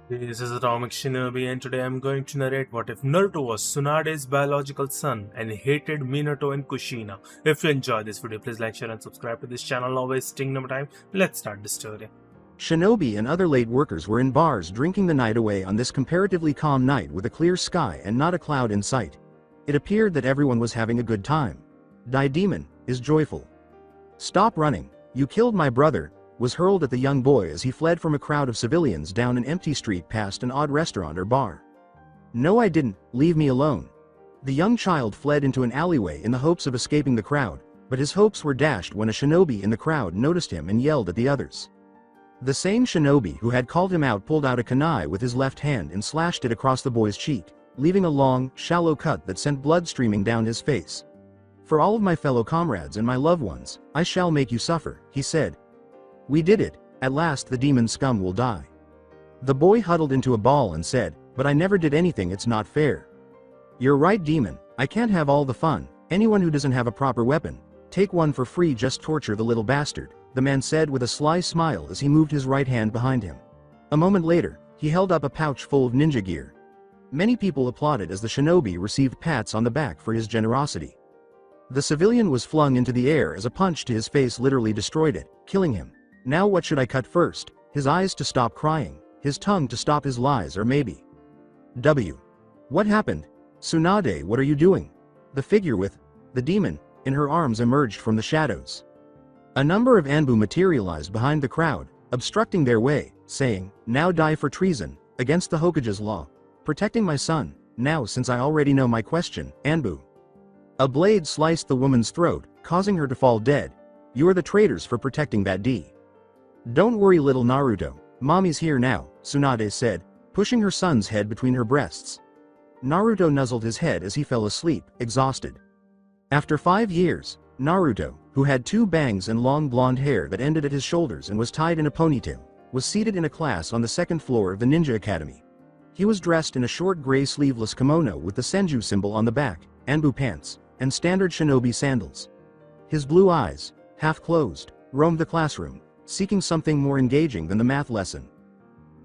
This is Atomic Shinobi, and today I'm going to narrate what if Naruto was Tsunade's biological son and hated Minato and Kushina. If you enjoyed this video, please like, share and subscribe to this channel. Not wasting no time, let's start the story. Shinobi and other late workers were in bars drinking the night away on this comparatively calm night with a clear sky and not a cloud in sight. It appeared that everyone was having a good time. Die Demon is joyful. Stop running, you killed my brother, was hurled at the young boy as he fled from a crowd of civilians down an empty street past an odd restaurant or bar. No, I didn't, leave me alone. The young child fled into an alleyway in the hopes of escaping the crowd, but his hopes were dashed when a shinobi in the crowd noticed him and yelled at the others. The same shinobi who had called him out pulled out a kunai with his left hand and slashed it across the boy's cheek, leaving a long, shallow cut that sent blood streaming down his face. For all of my fellow comrades and my loved ones, I shall make you suffer, he said. We did it, at last the demon scum will die. The boy huddled into a ball and said, but I never did anything, it's not fair. You're right, demon, I can't have all the fun. Anyone who doesn't have a proper weapon, take one for free, just torture the little bastard, the man said with a sly smile as he moved his right hand behind him. A moment later, he held up a pouch full of ninja gear. Many people applauded as the shinobi received pats on the back for his generosity. The civilian was flung into the air as a punch to his face literally destroyed it, killing him. Now what should I cut first? His eyes to stop crying, his tongue to stop his lies, or maybe W. What happened? Tsunade, what are you doing? The figure with the demon in her arms emerged from the shadows. A number of Anbu materialized behind the crowd, obstructing their way, saying, now die for treason, against the Hokage's law. Protecting my son, now since I already know my question, Anbu. A blade sliced the woman's throat, causing her to fall dead. You are the traitors for protecting that D. Don't worry, little Naruto, mommy's here now, Tsunade said, pushing her son's head between her breasts. Naruto nuzzled his head as he fell asleep, exhausted. After 5 years, Naruto, who had 2 bangs and long blonde hair that ended at his shoulders and was tied in a ponytail, was seated in a class on the 2nd floor of the Ninja Academy. He was dressed in a short gray sleeveless kimono with the Senju symbol on the back, Anbu pants, and standard shinobi sandals. His blue eyes, half closed, roamed the classroom, seeking something more engaging than the math lesson.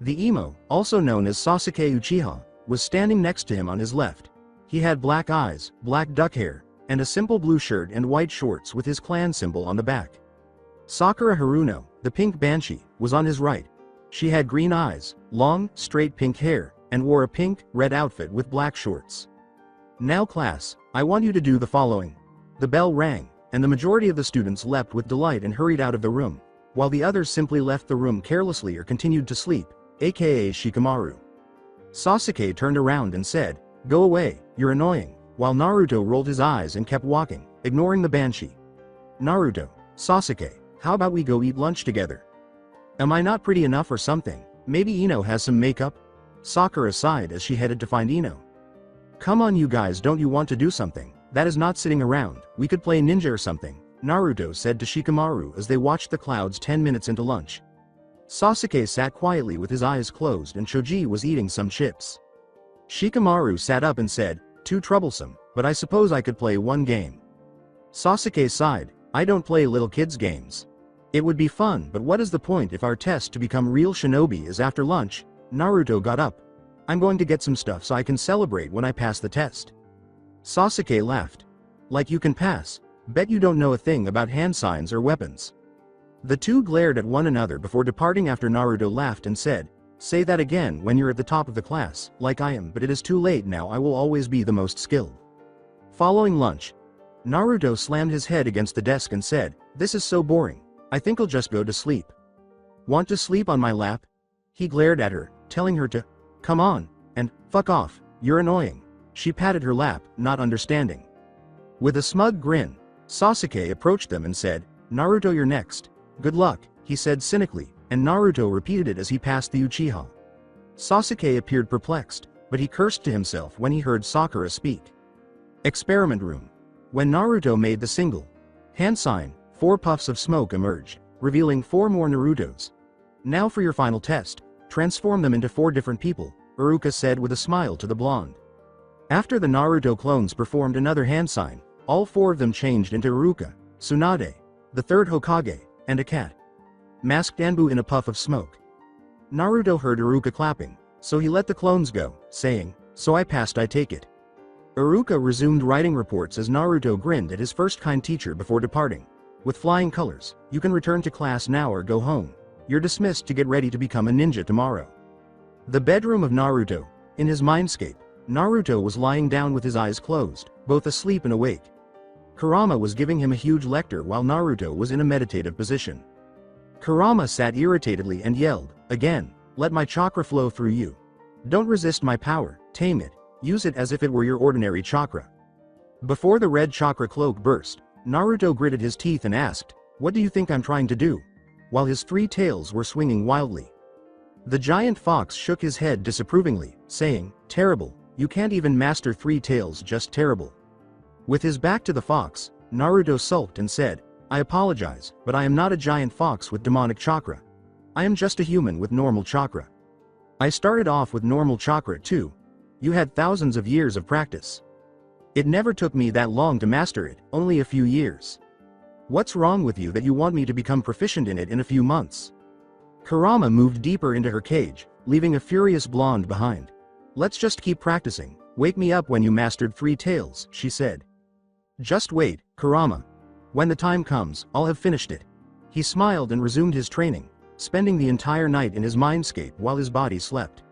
The emo, also known as Sasuke Uchiha, was standing next to him on his left. He had black eyes, black duck hair, and a simple blue shirt and white shorts with his clan symbol on the back. Sakura Haruno, the pink banshee, was on his right. She had green eyes, long, straight pink hair, and wore a pink, red outfit with black shorts. Now class, I want you to do the following. The bell rang, and the majority of the students leapt with delight and hurried out of the room, while the others simply left the room carelessly or continued to sleep, aka Shikamaru. Sasuke turned around and said, go away, you're annoying, while Naruto rolled his eyes and kept walking, ignoring the banshee. Naruto, Sasuke, how about we go eat lunch together? Am I not pretty enough or something? Maybe Ino has some makeup? Sakura sighed as she headed to find Ino. Come on you guys, don't you want to do something? That is not sitting around, we could play ninja or something, Naruto said to Shikamaru as they watched the clouds 10 minutes into lunch. Sasuke sat quietly with his eyes closed and Choji was eating some chips. Shikamaru sat up and said, too troublesome, but I suppose I could play one game. Sasuke sighed, I don't play little kids games. It would be fun, but what is the point if our test to become real shinobi is after lunch? Naruto got up. I'm going to get some stuff so I can celebrate when I pass the test. Sasuke laughed. Like you can pass? Bet you don't know a thing about hand signs or weapons. The two glared at one another before departing after Naruto laughed and said, say that again when you're at the top of the class, like I am, but it is too late now, I will always be the most skilled. Following lunch, Naruto slammed his head against the desk and said, this is so boring, I think I'll just go to sleep. Want to sleep on my lap? He glared at her, telling her to, come on, and, fuck off, you're annoying. She patted her lap, not understanding. With a smug grin, Sasuke approached them and said, Naruto, you're next. Good luck, he said cynically, and Naruto repeated it as he passed the Uchiha. Sasuke appeared perplexed, but he cursed to himself when he heard Sakura speak. Experiment room. When Naruto made the single hand sign, 4 puffs of smoke emerged, revealing 4 more Narutos. Now for your final test, transform them into 4 different people, Iruka said with a smile to the blonde. After the Naruto clones performed another hand sign, all 4 of them changed into Iruka, Tsunade, the 3rd Hokage, and a cat. Masked Anbu in a puff of smoke. Naruto heard Iruka clapping, So he let the clones go, saying, "So I passed, I take it." Iruka resumed writing reports as Naruto grinned at his first kind teacher before departing. "With flying colors, you can return to class now or go home. You're dismissed to get ready to become a ninja tomorrow." The bedroom of Naruto. In his mindscape, Naruto was lying down with his eyes closed, both asleep and awake. Kurama was giving him a huge lecture while Naruto was in a meditative position. Kurama sat irritatedly and yelled, "Again, let my chakra flow through you. Don't resist my power, tame it, use it as if it were your ordinary chakra." Before the red chakra cloak burst, Naruto gritted his teeth and asked, "What do you think I'm trying to do?" While his 3 tails were swinging wildly. The giant fox shook his head disapprovingly, saying, "Terrible, you can't even master 3 tails, just terrible." With his back to the fox, Naruto sulked and said, "I apologize, but I am not a giant fox with demonic chakra. I am just a human with normal chakra. I started off with normal chakra too. You had thousands of years of practice. It never took me that long to master it, only a few years. What's wrong with you that you want me to become proficient in it in a few months?" Kurama moved deeper into her cage, leaving a furious blonde behind. "Let's just keep practicing, wake me up when you mastered 3 tails," she said. "Just wait, Kurama. When the time comes, I'll have finished it." He smiled and resumed his training, spending the entire night in his mindscape while his body slept.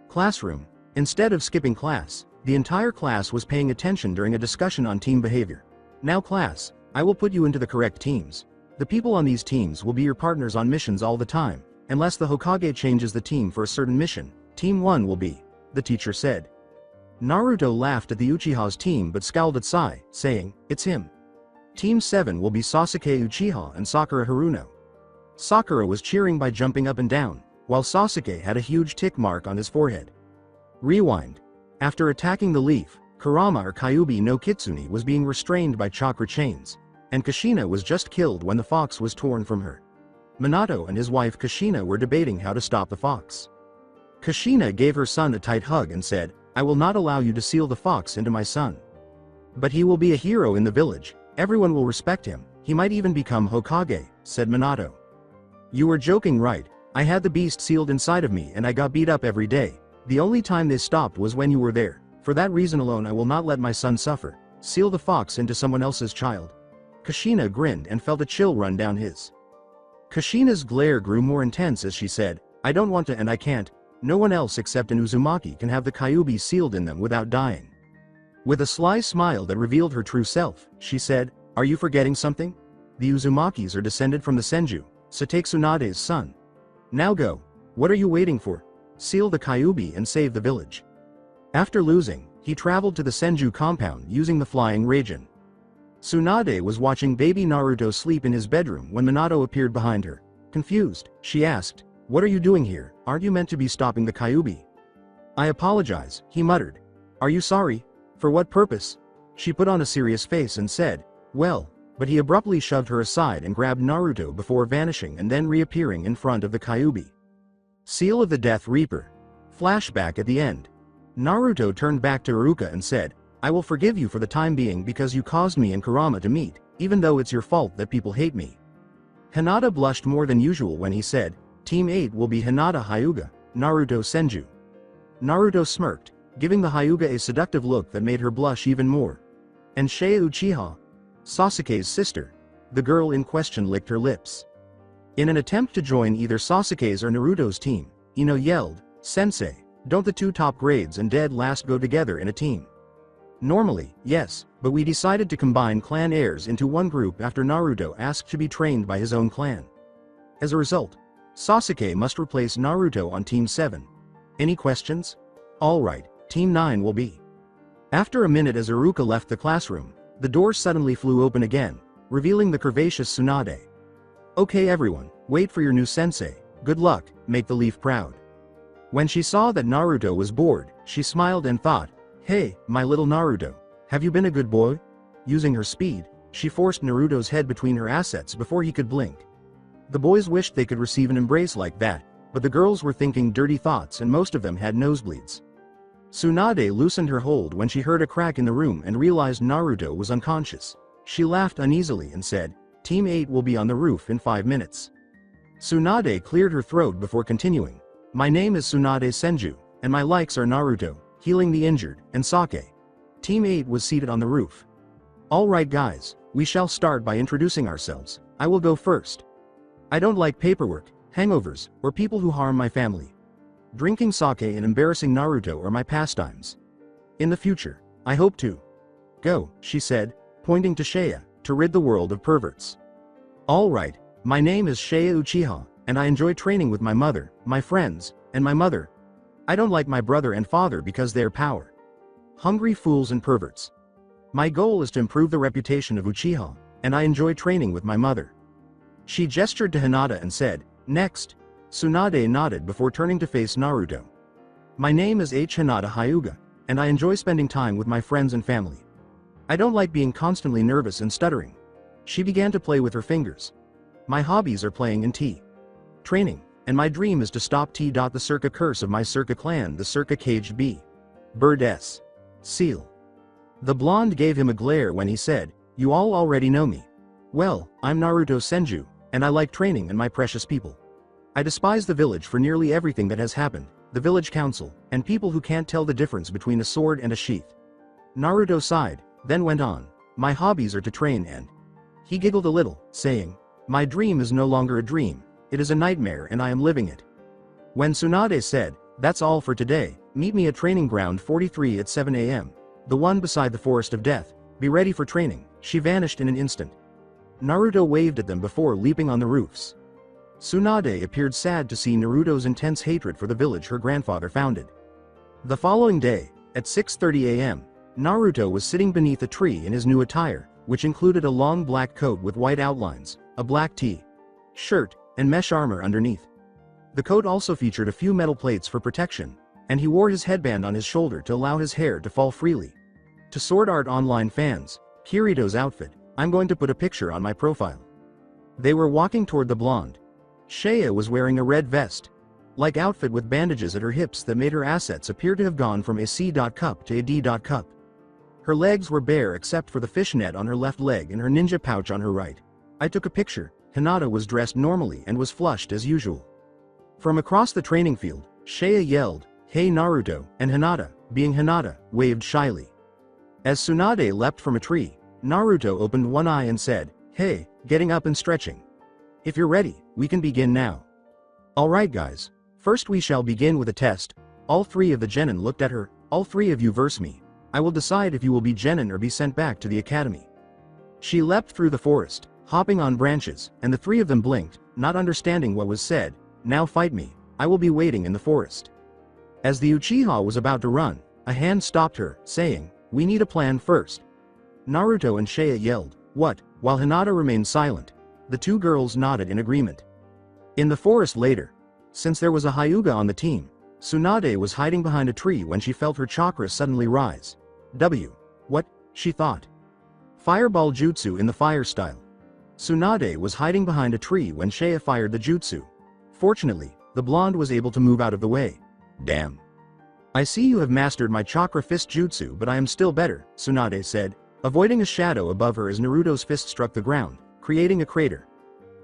Classroom. Instead of skipping class, the entire class was paying attention during a discussion on team behavior. "Now class, I will put you into the correct teams. The people on these teams will be your partners on missions all the time, unless the Hokage changes the team for a certain mission. Team 1 will be," the teacher said. Naruto laughed at the Uchiha's team but scowled at Sai, saying, "It's him." Team 7 will be Sasuke Uchiha and Sakura Haruno. Sakura was cheering by jumping up and down, while Sasuke had a huge tick mark on his forehead. Rewind. After attacking the leaf, Kurama or Kyuubi no Kitsune was being restrained by chakra chains, and Kushina was just killed when the fox was torn from her. Minato and his wife Kushina were debating how to stop the fox. Kushina gave her son a tight hug and said, "I will not allow you to seal the fox into my son. But he will be a hero in the village, everyone will respect him, he might even become Hokage," said Minato. "You were joking, right? I had the beast sealed inside of me and I got beat up every day. The only time they stopped was when you were there. For that reason alone I will not let my son suffer. Seal the fox into someone else's child." Kushina grinned and felt a chill run down his. Kushina's glare grew more intense as she said, "I don't want to and I can't. No one else except an Uzumaki can have the Kyuubi sealed in them without dying." With a sly smile that revealed her true self, she said, "Are you forgetting something? The Uzumakis are descended from the Senju, so take Tsunade's son. Now go. What are you waiting for? Seal the Kyuubi and save the village." After losing, he traveled to the Senju compound using the flying Raijin. Tsunade was watching baby Naruto sleep in his bedroom when Minato appeared behind her. Confused, she asked, "What are you doing here? Aren't you meant to be stopping the Kyuubi?" "I apologize," he muttered. "Are you sorry? For what purpose?" She put on a serious face and said, "Well," but he abruptly shoved her aside and grabbed Naruto before vanishing and then reappearing in front of the Kyuubi. Seal of the Death Reaper. Flashback at the end. Naruto turned back to Iruka and said, "I will forgive you for the time being because you caused me and Kurama to meet, even though it's your fault that people hate me." Hinata blushed more than usual when he said, "Team 8 will be Hinata Hyuga, Naruto Senju." Naruto smirked, giving the Hyuga a seductive look that made her blush even more. "And Shea Uchiha, Sasuke's sister." The girl in question licked her lips. In an attempt to join either Sasuke's or Naruto's team, Ino yelled, "Sensei, don't the 2 top grades and dead last go together in a team?" Normally, yes, but we decided to combine clan heirs into one group after Naruto asked to be trained by his own clan. As a result, Sasuke must replace Naruto on Team 7. Any questions? Alright, Team 9 will be. After a minute as Iruka left the classroom, the door suddenly flew open again, revealing the curvaceous Tsunade. "Okay everyone, wait for your new sensei, good luck, make the leaf proud." When she saw that Naruto was bored, she smiled and thought, "Hey, my little Naruto, have you been a good boy?" Using her speed, she forced Naruto's head between her assets before he could blink. The boys wished they could receive an embrace like that, but the girls were thinking dirty thoughts and most of them had nosebleeds. Tsunade loosened her hold when she heard a crack in the room and realized Naruto was unconscious. She laughed uneasily and said, "Team 8 will be on the roof in 5 minutes." Tsunade cleared her throat before continuing, "My name is Tsunade Senju. and my likes are Naruto, healing the injured, and sake. Team 8 was seated on the roof. Alright guys, we shall start by introducing ourselves. I will go first. I don't like paperwork, hangovers, or people who harm my family. Drinking sake and embarrassing Naruto are my pastimes. In the future, I hope to go, she said, pointing to Shea, to rid the world of perverts. Alright, my name is Shea Uchiha, and I enjoy training with my mother, my friends, and my mother. I don't like my brother and father because they're power hungry fools and perverts. My goal is to improve the reputation of Uchiha, and I enjoy training with my mother. She gestured to Hinata and said, next. Tsunade nodded before turning to face Naruto. My name is Hinata Hyuga, and I enjoy spending time with my friends and family. I don't like being constantly nervous and stuttering. She began to play with her fingers. My hobbies are playing in tea, training, and my dream is to stop the Circa curse of my Circa clan, the Circa caged bee. Bird S. Seal. The blonde gave him a glare when he said, you all already know me. Well, I'm Naruto Senju, and I like training and my precious people. I despise the village for nearly everything that has happened, the village council, and people who can't tell the difference between a sword and a sheath. Naruto sighed, then went on, my hobbies are to train and... He giggled a little, saying, my dream is no longer a dream, it is a nightmare and I am living it. When Tsunade said, that's all for today, meet me at training ground 43 at 7 a.m., the one beside the forest of death, be ready for training, she vanished in an instant. Naruto waved at them before leaping on the roofs. Tsunade appeared sad to see Naruto's intense hatred for the village her grandfather founded. The following day, at 6:30 a.m., Naruto was sitting beneath a tree in his new attire, which included a long black coat with white outlines, a black shirt, and mesh armor underneath. The coat also featured a few metal plates for protection, and he wore his headband on his shoulder to allow his hair to fall freely. To Sword Art Online fans, Kirito's outfit, I'm going to put a picture on my profile. They were walking toward the blonde. Shea was wearing a red vest-like outfit with bandages at her hips that made her assets appear to have gone from a C.cup to a D.cup. Her legs were bare except for the fishnet on her left leg and her ninja pouch on her right. I took a picture. Hinata was dressed normally and was flushed as usual. From across the training field, Shea yelled, hey Naruto, and Hinata, being Hinata, waved shyly. As Tsunade leapt from a tree, Naruto opened one eye and said, hey, getting up and stretching. If you're ready, we can begin now. Alright guys, first we shall begin with a test. All three of the genin looked at her, all three of you verse me. I will decide if you will be genin or be sent back to the academy. She leapt through the forest, hopping on branches, and the three of them blinked, not understanding what was said. Now fight me, I will be waiting in the forest. As the Uchiha was about to run, a hand stopped her, saying, we need a plan first. Naruto and Shea yelled, what, while Hinata remained silent. The two girls nodded in agreement. In the forest later, since there was a Hyuga on the team, Tsunade was hiding behind a tree when she felt her chakra suddenly rise. What? She thought. Fireball jutsu in the fire style. Tsunade was hiding behind a tree when Shea fired the jutsu. Fortunately, the blonde was able to move out of the way. Damn. I see you have mastered my chakra fist jutsu, but I am still better, Tsunade said, avoiding a shadow above her as Naruto's fist struck the ground, creating a crater.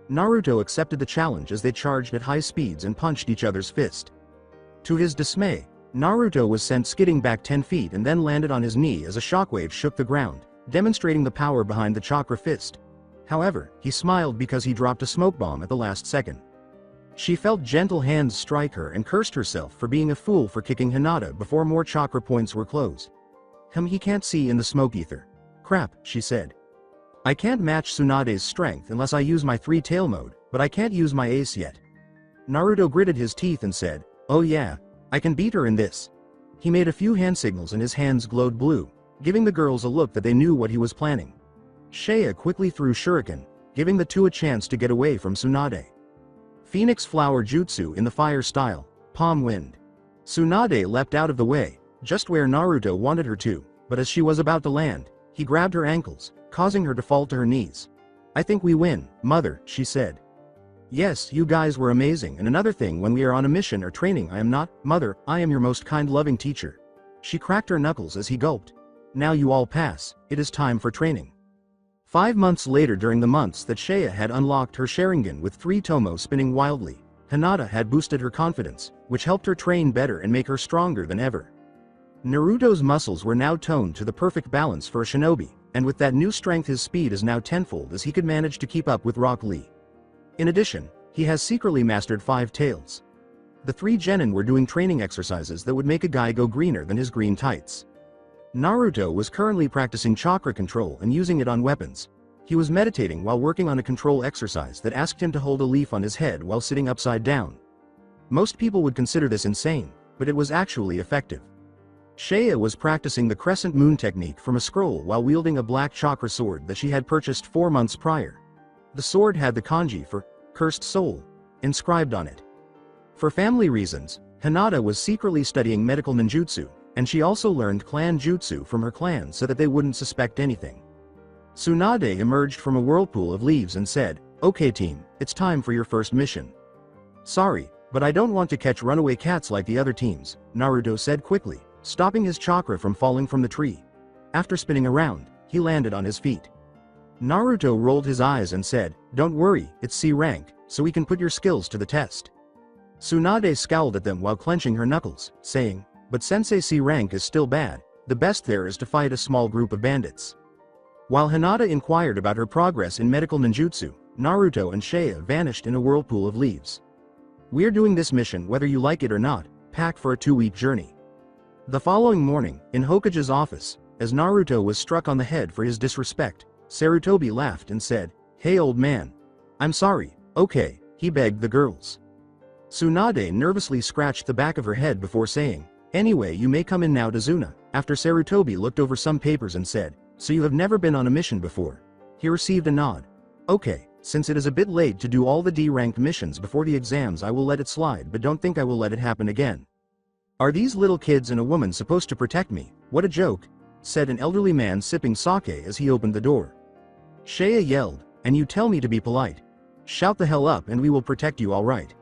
Naruto accepted the challenge as they charged at high speeds and punched each other's fist. To his dismay, Naruto was sent skidding back 10 feet and then landed on his knee as a shockwave shook the ground, demonstrating the power behind the chakra fist. However, he smiled because he dropped a smoke bomb at the last second. She felt gentle hands strike her and cursed herself for being a fool for kicking Hinata before more chakra points were closed. He can't see in the smoke ether. Crap, she said. I can't match Tsunade's strength unless I use my three-tail mode, but I can't use my ace yet. Naruto gritted his teeth and said, oh yeah, I can beat her in this. He made a few hand signals and his hands glowed blue, giving the girls a look that they knew what he was planning. Shea quickly threw shuriken, giving the two a chance to get away from Tsunade. Phoenix Flower Jutsu in the fire style, Palm Wind. Tsunade leapt out of the way, just where Naruto wanted her to, but as she was about to land, he grabbed her ankles, causing her to fall to her knees. I think we win, mother, she said. Yes, you guys were amazing, and another thing, when we are on a mission or training, I am not, mother, I am your most kind loving teacher. She cracked her knuckles as he gulped. Now you all pass, it is time for training. 5 months later, during the months that Shea had unlocked her Sharingan with 3 Tomo spinning wildly, Hinata had boosted her confidence, which helped her train better and make her stronger than ever. Naruto's muscles were now toned to the perfect balance for a shinobi, and with that new strength his speed is now tenfold as he could manage to keep up with Rock Lee. In addition, he has secretly mastered 5 tails. The 3 genin were doing training exercises that would make a guy go greener than his green tights. Naruto was currently practicing chakra control and using it on weapons. He was meditating while working on a control exercise that asked him to hold a leaf on his head while sitting upside down. Most people would consider this insane, but it was actually effective. Shea was practicing the crescent moon technique from a scroll while wielding a black chakra sword that she had purchased 4 months prior. The sword had the kanji for cursed soul inscribed on it. For family reasons, Hinata was secretly studying medical ninjutsu, and she also learned clan jutsu from her clan so that they wouldn't suspect anything. Tsunade emerged from a whirlpool of leaves and said, "Okay team, it's time for your first mission." "Sorry, but I don't want to catch runaway cats like the other teams," Naruto said quickly, stopping his chakra from falling from the tree. After spinning around, he landed on his feet. Naruto rolled his eyes and said, "Don't worry, it's C rank, so we can put your skills to the test." Tsunade scowled at them while clenching her knuckles, saying, "But Sensei C rank is still bad, the best there is to fight a small group of bandits." While Hinata inquired about her progress in medical ninjutsu, Naruto and Shea vanished in a whirlpool of leaves. "We're doing this mission whether you like it or not, pack for a 2-week journey." The following morning, in Hokage's office, as Naruto was struck on the head for his disrespect, Sarutobi laughed and said, "Hey old man. I'm sorry, okay," he begged the girls. Tsunade nervously scratched the back of her head before saying, "Anyway you may come in now Tazuna," after Sarutobi looked over some papers and said, "So you have never been on a mission before?" He received a nod. "Okay, since it is a bit late to do all the D-ranked missions before the exams I will let it slide but don't think I will let it happen again." "Are these little kids and a woman supposed to protect me? What a joke," said an elderly man sipping sake as he opened the door. Shea yelled, "And you tell me to be polite. Shout the hell up and we will protect you alright."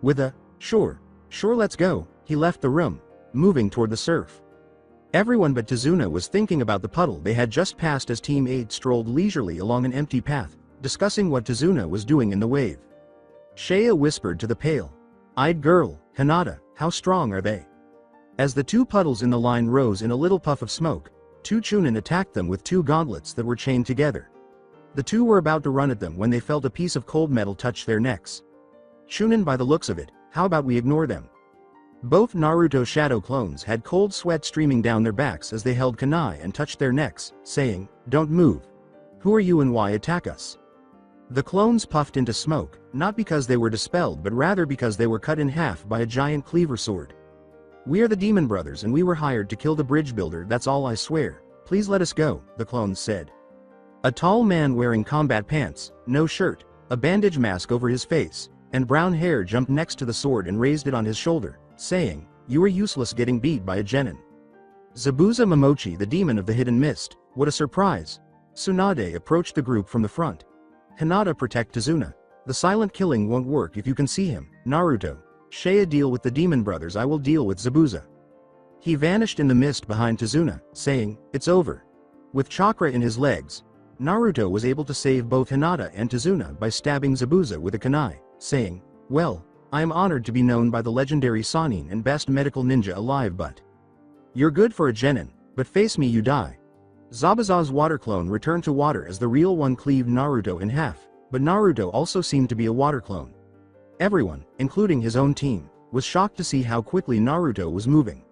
With a, sure let's go, he left the room, moving toward the surf. Everyone but Tazuna was thinking about the puddle they had just passed as Team 8 strolled leisurely along an empty path, discussing what Tazuna was doing in the wave. Shea whispered to the pale-eyed girl, "Hinata, how strong are they?" As the 2 puddles in the line rose in a little puff of smoke, 2 Chunin attacked them with 2 gauntlets that were chained together. The 2 were about to run at them when they felt a piece of cold metal touch their necks. "Chunin by the looks of it, how about we ignore them?" Both Naruto shadow clones had cold sweat streaming down their backs as they held kunai and touched their necks, saying, "Don't move. Who are you and why attack us?" The clones puffed into smoke, not because they were dispelled but rather because they were cut in half by a giant cleaver sword. "We are the Demon Brothers and we were hired to kill the bridge builder, that's all I swear. Please let us go," the clones said. A tall man wearing combat pants, no shirt, a bandage mask over his face, and brown hair jumped next to the sword and raised it on his shoulder, saying, "You are useless getting beat by a genin." Zabuza Momochi, the demon of the hidden mist, what a surprise. Tsunade approached the group from the front. "Hinata, protect Tazuna. The silent killing won't work if you can see him. Naruto, Shea, deal with the Demon Brothers, I will deal with Zabuza." He vanished in the mist behind Tazuna, saying, "It's over." With chakra in his legs, Naruto was able to save both Hinata and Tazuna by stabbing Zabuza with a kunai, saying, "Well, I am honored to be known by the legendary Sanin and best medical ninja alive, but you're good for a genin, but face me you die." Zabuza's water clone returned to water as the real one cleaved Naruto in half, but Naruto also seemed to be a water clone. Everyone, including his own team, was shocked to see how quickly Naruto was moving.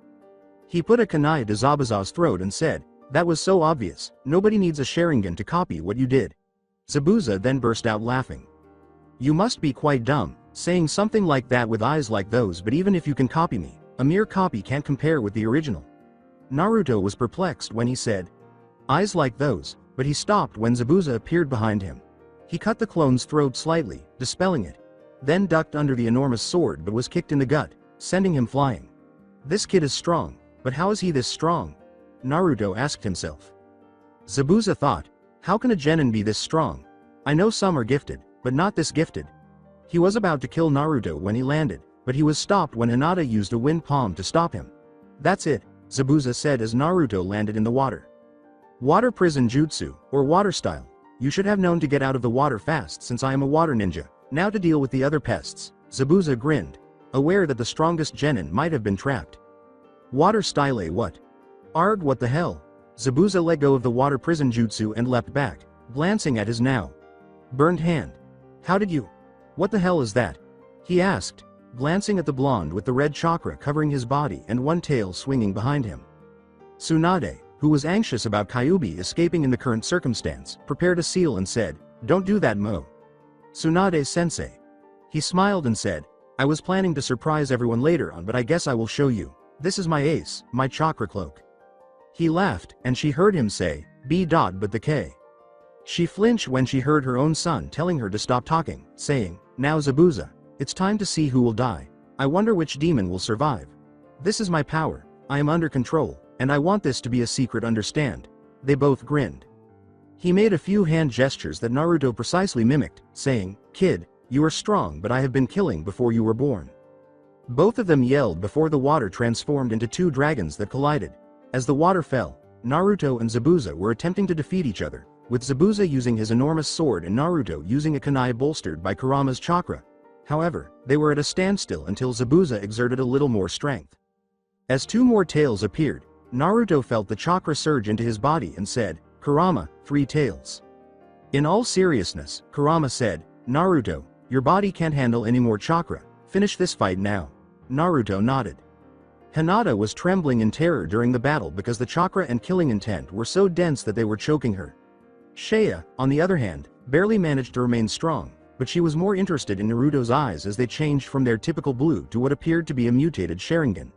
He put a kunai to Zabuza's throat and said, "That was so obvious, nobody needs a Sharingan to copy what you did." Zabuza then burst out laughing. "You must be quite dumb, saying something like that with eyes like those, but even if you can copy me, a mere copy can't compare with the original." Naruto was perplexed when he said, "Eyes like those," but he stopped when Zabuza appeared behind him. He cut the clone's throat slightly, dispelling it, then ducked under the enormous sword but was kicked in the gut, sending him flying. "This kid is strong, but how is he this strong?" Naruto asked himself. Zabuza thought, "How can a genin be this strong? I know some are gifted, but not this gifted." He was about to kill Naruto when he landed, but he was stopped when Hinata used a wind palm to stop him. "That's it," Zabuza said as Naruto landed in the water. "Water prison jutsu, or water style. You should have known to get out of the water fast since I am a water ninja. Now to deal with the other pests," Zabuza grinned, aware that the strongest genin might have been trapped. Water style what? Arg, what the hell? Zabuza let go of the water prison jutsu and leapt back, glancing at his now burned hand. How did you? What the hell is that? He asked, glancing at the blonde with the red chakra covering his body and one tail swinging behind him. Tsunade, who was anxious about Kyuubi escaping in the current circumstance, prepared a seal and said, "Don't do that, Mo." Tsunade-sensei. He smiled and said, "I was planning to surprise everyone later on, but I guess I will show you. This is my ace, my chakra cloak." He laughed, and she heard him say, "B. but the K." She flinched when she heard her own son telling her to stop talking, saying, "Now Zabuza, it's time to see who will die. I wonder which demon will survive. This is my power, I am under control, and I want this to be a secret, understand?" They both grinned. He made a few hand gestures that Naruto precisely mimicked, saying, "Kid, you are strong, but I have been killing before you were born." Both of them yelled before the water transformed into two dragons that collided. As the water fell, Naruto and Zabuza were attempting to defeat each other, with Zabuza using his enormous sword and Naruto using a kunai bolstered by Kurama's chakra. However, they were at a standstill until Zabuza exerted a little more strength. As two more tails appeared, Naruto felt the chakra surge into his body and said, "Kurama, 3 tails." In all seriousness, Kurama said, "Naruto, your body can't handle any more chakra. Finish this fight now." Naruto nodded. Hinata was trembling in terror during the battle because the chakra and killing intent were so dense that they were choking her. Shea, on the other hand, barely managed to remain strong, but she was more interested in Naruto's eyes as they changed from their typical blue to what appeared to be a mutated Sharingan.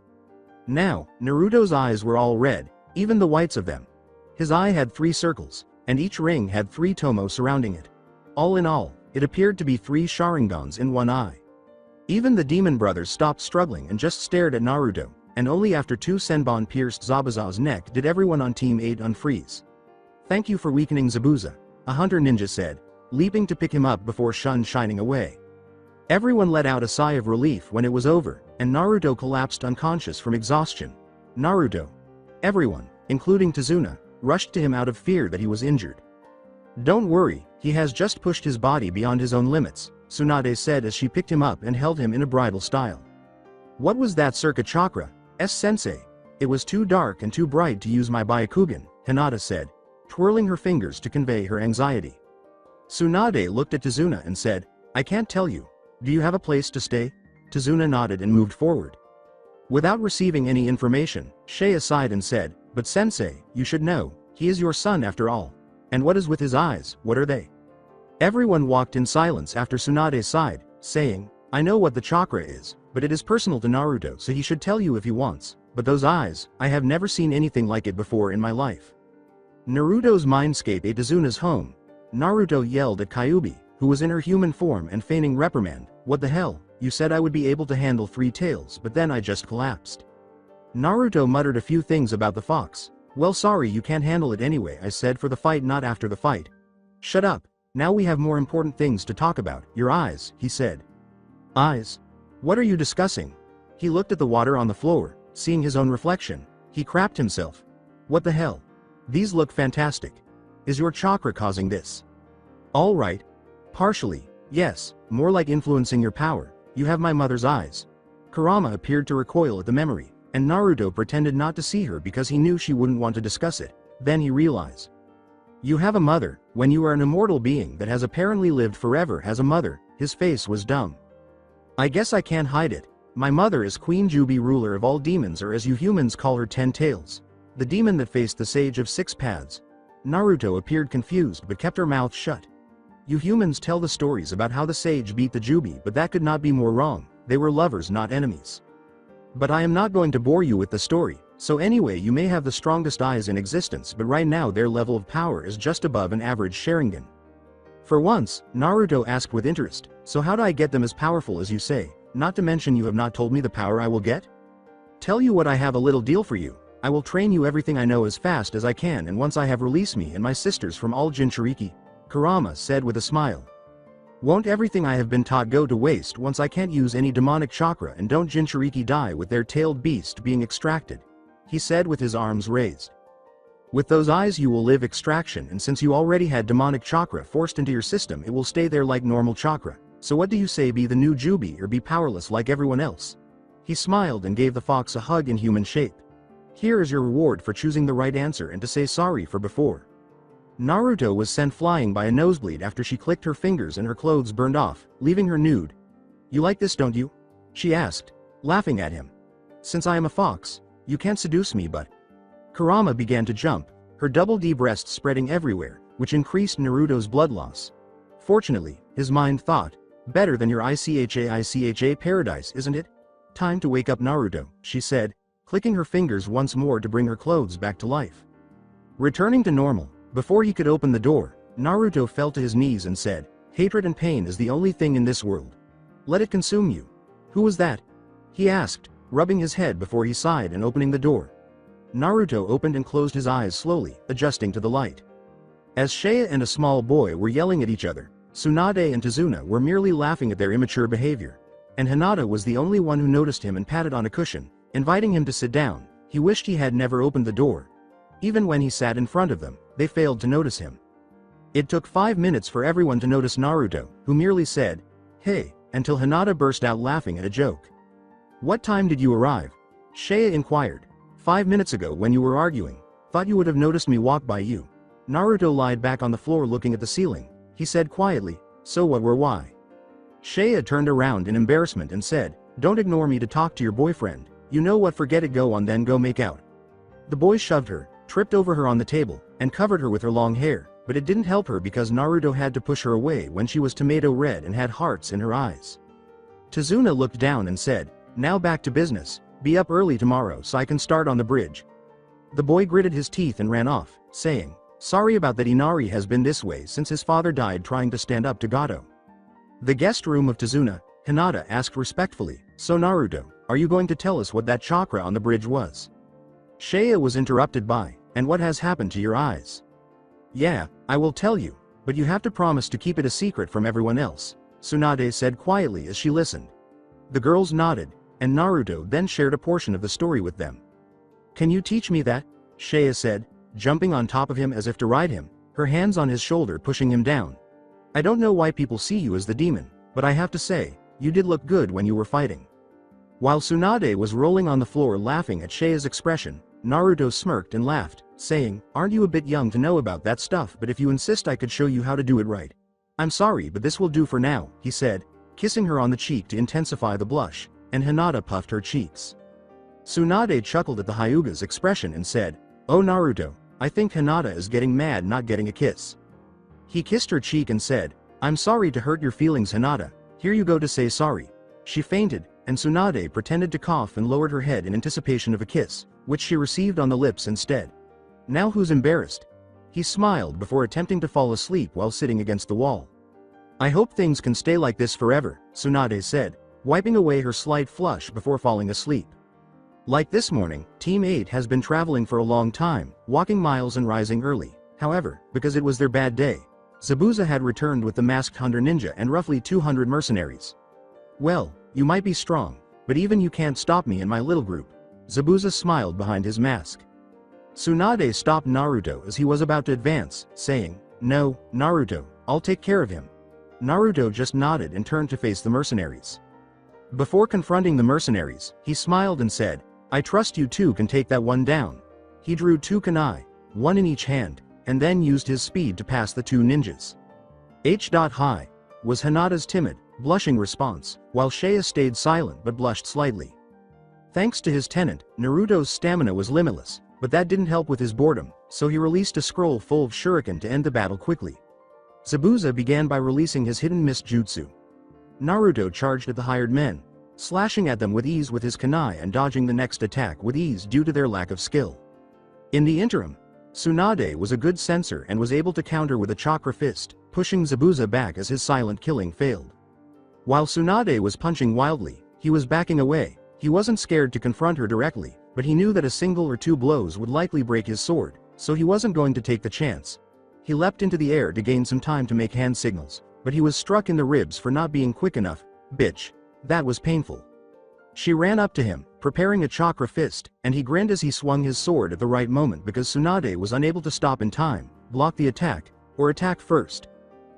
Now, Naruto's eyes were all red, even the whites of them. His eye had 3 circles, and each ring had 3 tomo surrounding it. All in all, it appeared to be 3 Sharingans in one eye. Even the demon brothers stopped struggling and just stared at Naruto, and only after 2 Senbon pierced Zabuza's neck did everyone on Team 8 unfreeze. "Thank you for weakening Zabuza," a hunter ninja said, leaping to pick him up before Shun shining away. Everyone let out a sigh of relief when it was over, and Naruto collapsed unconscious from exhaustion. Naruto. Everyone, including Tazuna, rushed to him out of fear that he was injured. "Don't worry, he has just pushed his body beyond his own limits," Tsunade said as she picked him up and held him in a bridal style. "What was that circa chakra, S-sensei? It was too dark and too bright to use my Byakugan," Hinata said, twirling her fingers to convey her anxiety. Tsunade looked at Tazuna and said, "I can't tell you. Do you have a place to stay?" Tazuna nodded and moved forward. Without receiving any information, Shea sighed and said, "But sensei, you should know, he is your son after all. And what is with his eyes, what are they?" Everyone walked in silence after Tsunade sighed, saying, "I know what the chakra is, but it is personal to Naruto, so he should tell you if he wants. But those eyes, I have never seen anything like it before in my life." Naruto's mindscape ate Tazuna's home. Naruto yelled at Kyuubi, who was in her human form and feigning reprimand, "What the hell, you said I would be able to handle 3 tails, but then I just collapsed." Naruto muttered a few things about the fox. "Well, sorry, you can't handle it anyway, I said for the fight, not after the fight." "Shut up, now we have more important things to talk about, your eyes," he said. "Eyes? What are you discussing?" He looked at the water on the floor, seeing his own reflection. He crapped himself. "What the hell? These look fantastic. Is your chakra causing this?" "All right. Partially, yes, more like influencing your power. You have my mother's eyes." Kurama appeared to recoil at the memory, and Naruto pretended not to see her because he knew she wouldn't want to discuss it. Then he realized. "You have a mother, when you are an immortal being that has apparently lived forever has a mother." His face was dumb. "I guess I can't hide it. My mother is Queen Jubi, ruler of all demons, or as you humans call her, 10 Tails. The demon that faced the Sage of 6 Paths." Naruto appeared confused but kept her mouth shut. "You humans tell the stories about how the sage beat the Jubi, but that could not be more wrong. They were lovers, not enemies. But I am not going to bore you with the story, so anyway, you may have the strongest eyes in existence, but right now their level of power is just above an average Sharingan." For once, Naruto asked with interest, "So how do I get them as powerful as you say? Not to mention you have not told me the power I will get?" "Tell you what, I have a little deal for you. I will train you everything I know as fast as I can, and once I have released me and my sisters from all Jinchuriki," Kurama said with a smile. "Won't everything I have been taught go to waste once I can't use any demonic chakra, and don't Jinchuriki die with their tailed beast being extracted?" he said with his arms raised. "With those eyes you will live extraction, and since you already had demonic chakra forced into your system, it will stay there like normal chakra. So what do you say, be the new Jubi or be powerless like everyone else? He smiled and gave the fox a hug in human shape. Here is your reward for choosing the right answer and to say sorry for before. Naruto was sent flying by a nosebleed after she clicked her fingers and her clothes burned off, leaving her nude. You like this, don't you? She asked, laughing at him. Since I am a fox, you can't seduce me, but... Kurama began to jump, her double D breasts spreading everywhere, which increased Naruto's blood loss. Fortunately, his mind thought, better than your ICHA paradise, isn't it? Time to wake up, Naruto, she said, clicking her fingers once more to bring her clothes back to life. Returning to normal, before he could open the door, Naruto fell to his knees and said, hatred and pain is the only thing in this world. Let it consume you. Who was that? He asked, rubbing his head before he sighed and opening the door. Naruto opened and closed his eyes slowly, adjusting to the light. As Shea and a small boy were yelling at each other, Tsunade and Tazuna were merely laughing at their immature behavior. And Hinata was the only one who noticed him and patted on a cushion, inviting him to sit down. He wished he had never opened the door. Even when he sat in front of them, they failed to notice him. It took 5 minutes for everyone to notice Naruto, who merely said, hey, until Hinata burst out laughing at a joke. What time did you arrive? Shea inquired. 5 minutes ago when you were arguing. Thought you would have noticed me walk by you. Naruto lied back on the floor looking at the ceiling. He said quietly, so what were why? Shea turned around in embarrassment and said, don't ignore me to talk to your boyfriend. You know what, forget it, go on then, go make out. The boy shoved her, tripped over her on the table, and covered her with her long hair, but it didn't help her because Naruto had to push her away when she was tomato red and had hearts in her eyes. Tazuna looked down and said, now back to business, be up early tomorrow so I can start on the bridge. The boy gritted his teeth and ran off, saying, sorry about that, Inari has been this way since his father died trying to stand up to Gato. The guest room of Tazuna, Hinata asked respectfully, so Naruto, are you going to tell us what that chakra on the bridge was? Shea was interrupted by, and what has happened to your eyes? Yeah, I will tell you, but you have to promise to keep it a secret from everyone else, Tsunade said quietly as she listened. The girls nodded, and Naruto then shared a portion of the story with them. Can you teach me that? Shea said, jumping on top of him as if to ride him, her hands on his shoulder pushing him down. I don't know why people see you as the demon, but I have to say, you did look good when you were fighting. While Tsunade was rolling on the floor laughing at Shea's expression, Naruto smirked and laughed, saying, aren't you a bit young to know about that stuff, but if you insist I could show you how to do it right. I'm sorry, but this will do for now, he said, kissing her on the cheek to intensify the blush, and Hinata puffed her cheeks. Tsunade chuckled at the Hyuga's expression and said, oh Naruto, I think Hinata is getting mad not getting a kiss. He kissed her cheek and said, I'm sorry to hurt your feelings, Hinata, here you go to say sorry. She fainted, and Tsunade pretended to cough and lowered her head in anticipation of a kiss, which she received on the lips instead. Now who's embarrassed? He smiled before attempting to fall asleep while sitting against the wall. I hope things can stay like this forever, Tsunade said, wiping away her slight flush before falling asleep. Like this morning, Team 8 has been traveling for a long time, walking miles and rising early. However, because it was their bad day, Zabuza had returned with the masked hunter ninja and roughly 200 mercenaries. Well, you might be strong, but even you can't stop me in my little group. Zabuza smiled behind his mask. Tsunade stopped Naruto as he was about to advance, saying, no, Naruto, I'll take care of him. Naruto just nodded and turned to face the mercenaries. Before confronting the mercenaries, he smiled and said, I trust you two can take that one down. He drew 2 kunai, one in each hand, and then used his speed to pass the 2 ninjas. Hi, was Hinata's timid, blushing response, while Shea stayed silent but blushed slightly. Thanks to his tenant, Naruto's stamina was limitless, but that didn't help with his boredom, so he released a scroll full of shuriken to end the battle quickly. Zabuza began by releasing his hidden mist jutsu. Naruto charged at the hired men, slashing at them with ease with his kunai and dodging the next attack with ease due to their lack of skill. In the interim, Tsunade was a good sensor and was able to counter with a chakra fist, pushing Zabuza back as his silent killing failed. While Tsunade was punching wildly, he was backing away. He wasn't scared to confront her directly, but he knew that a single or 2 blows would likely break his sword, so he wasn't going to take the chance. He leapt into the air to gain some time to make hand signals, but he was struck in the ribs for not being quick enough. Bitch. That was painful. She ran up to him, preparing a chakra fist, and he grinned as he swung his sword at the right moment because Tsunade was unable to stop in time, block the attack, or attack first.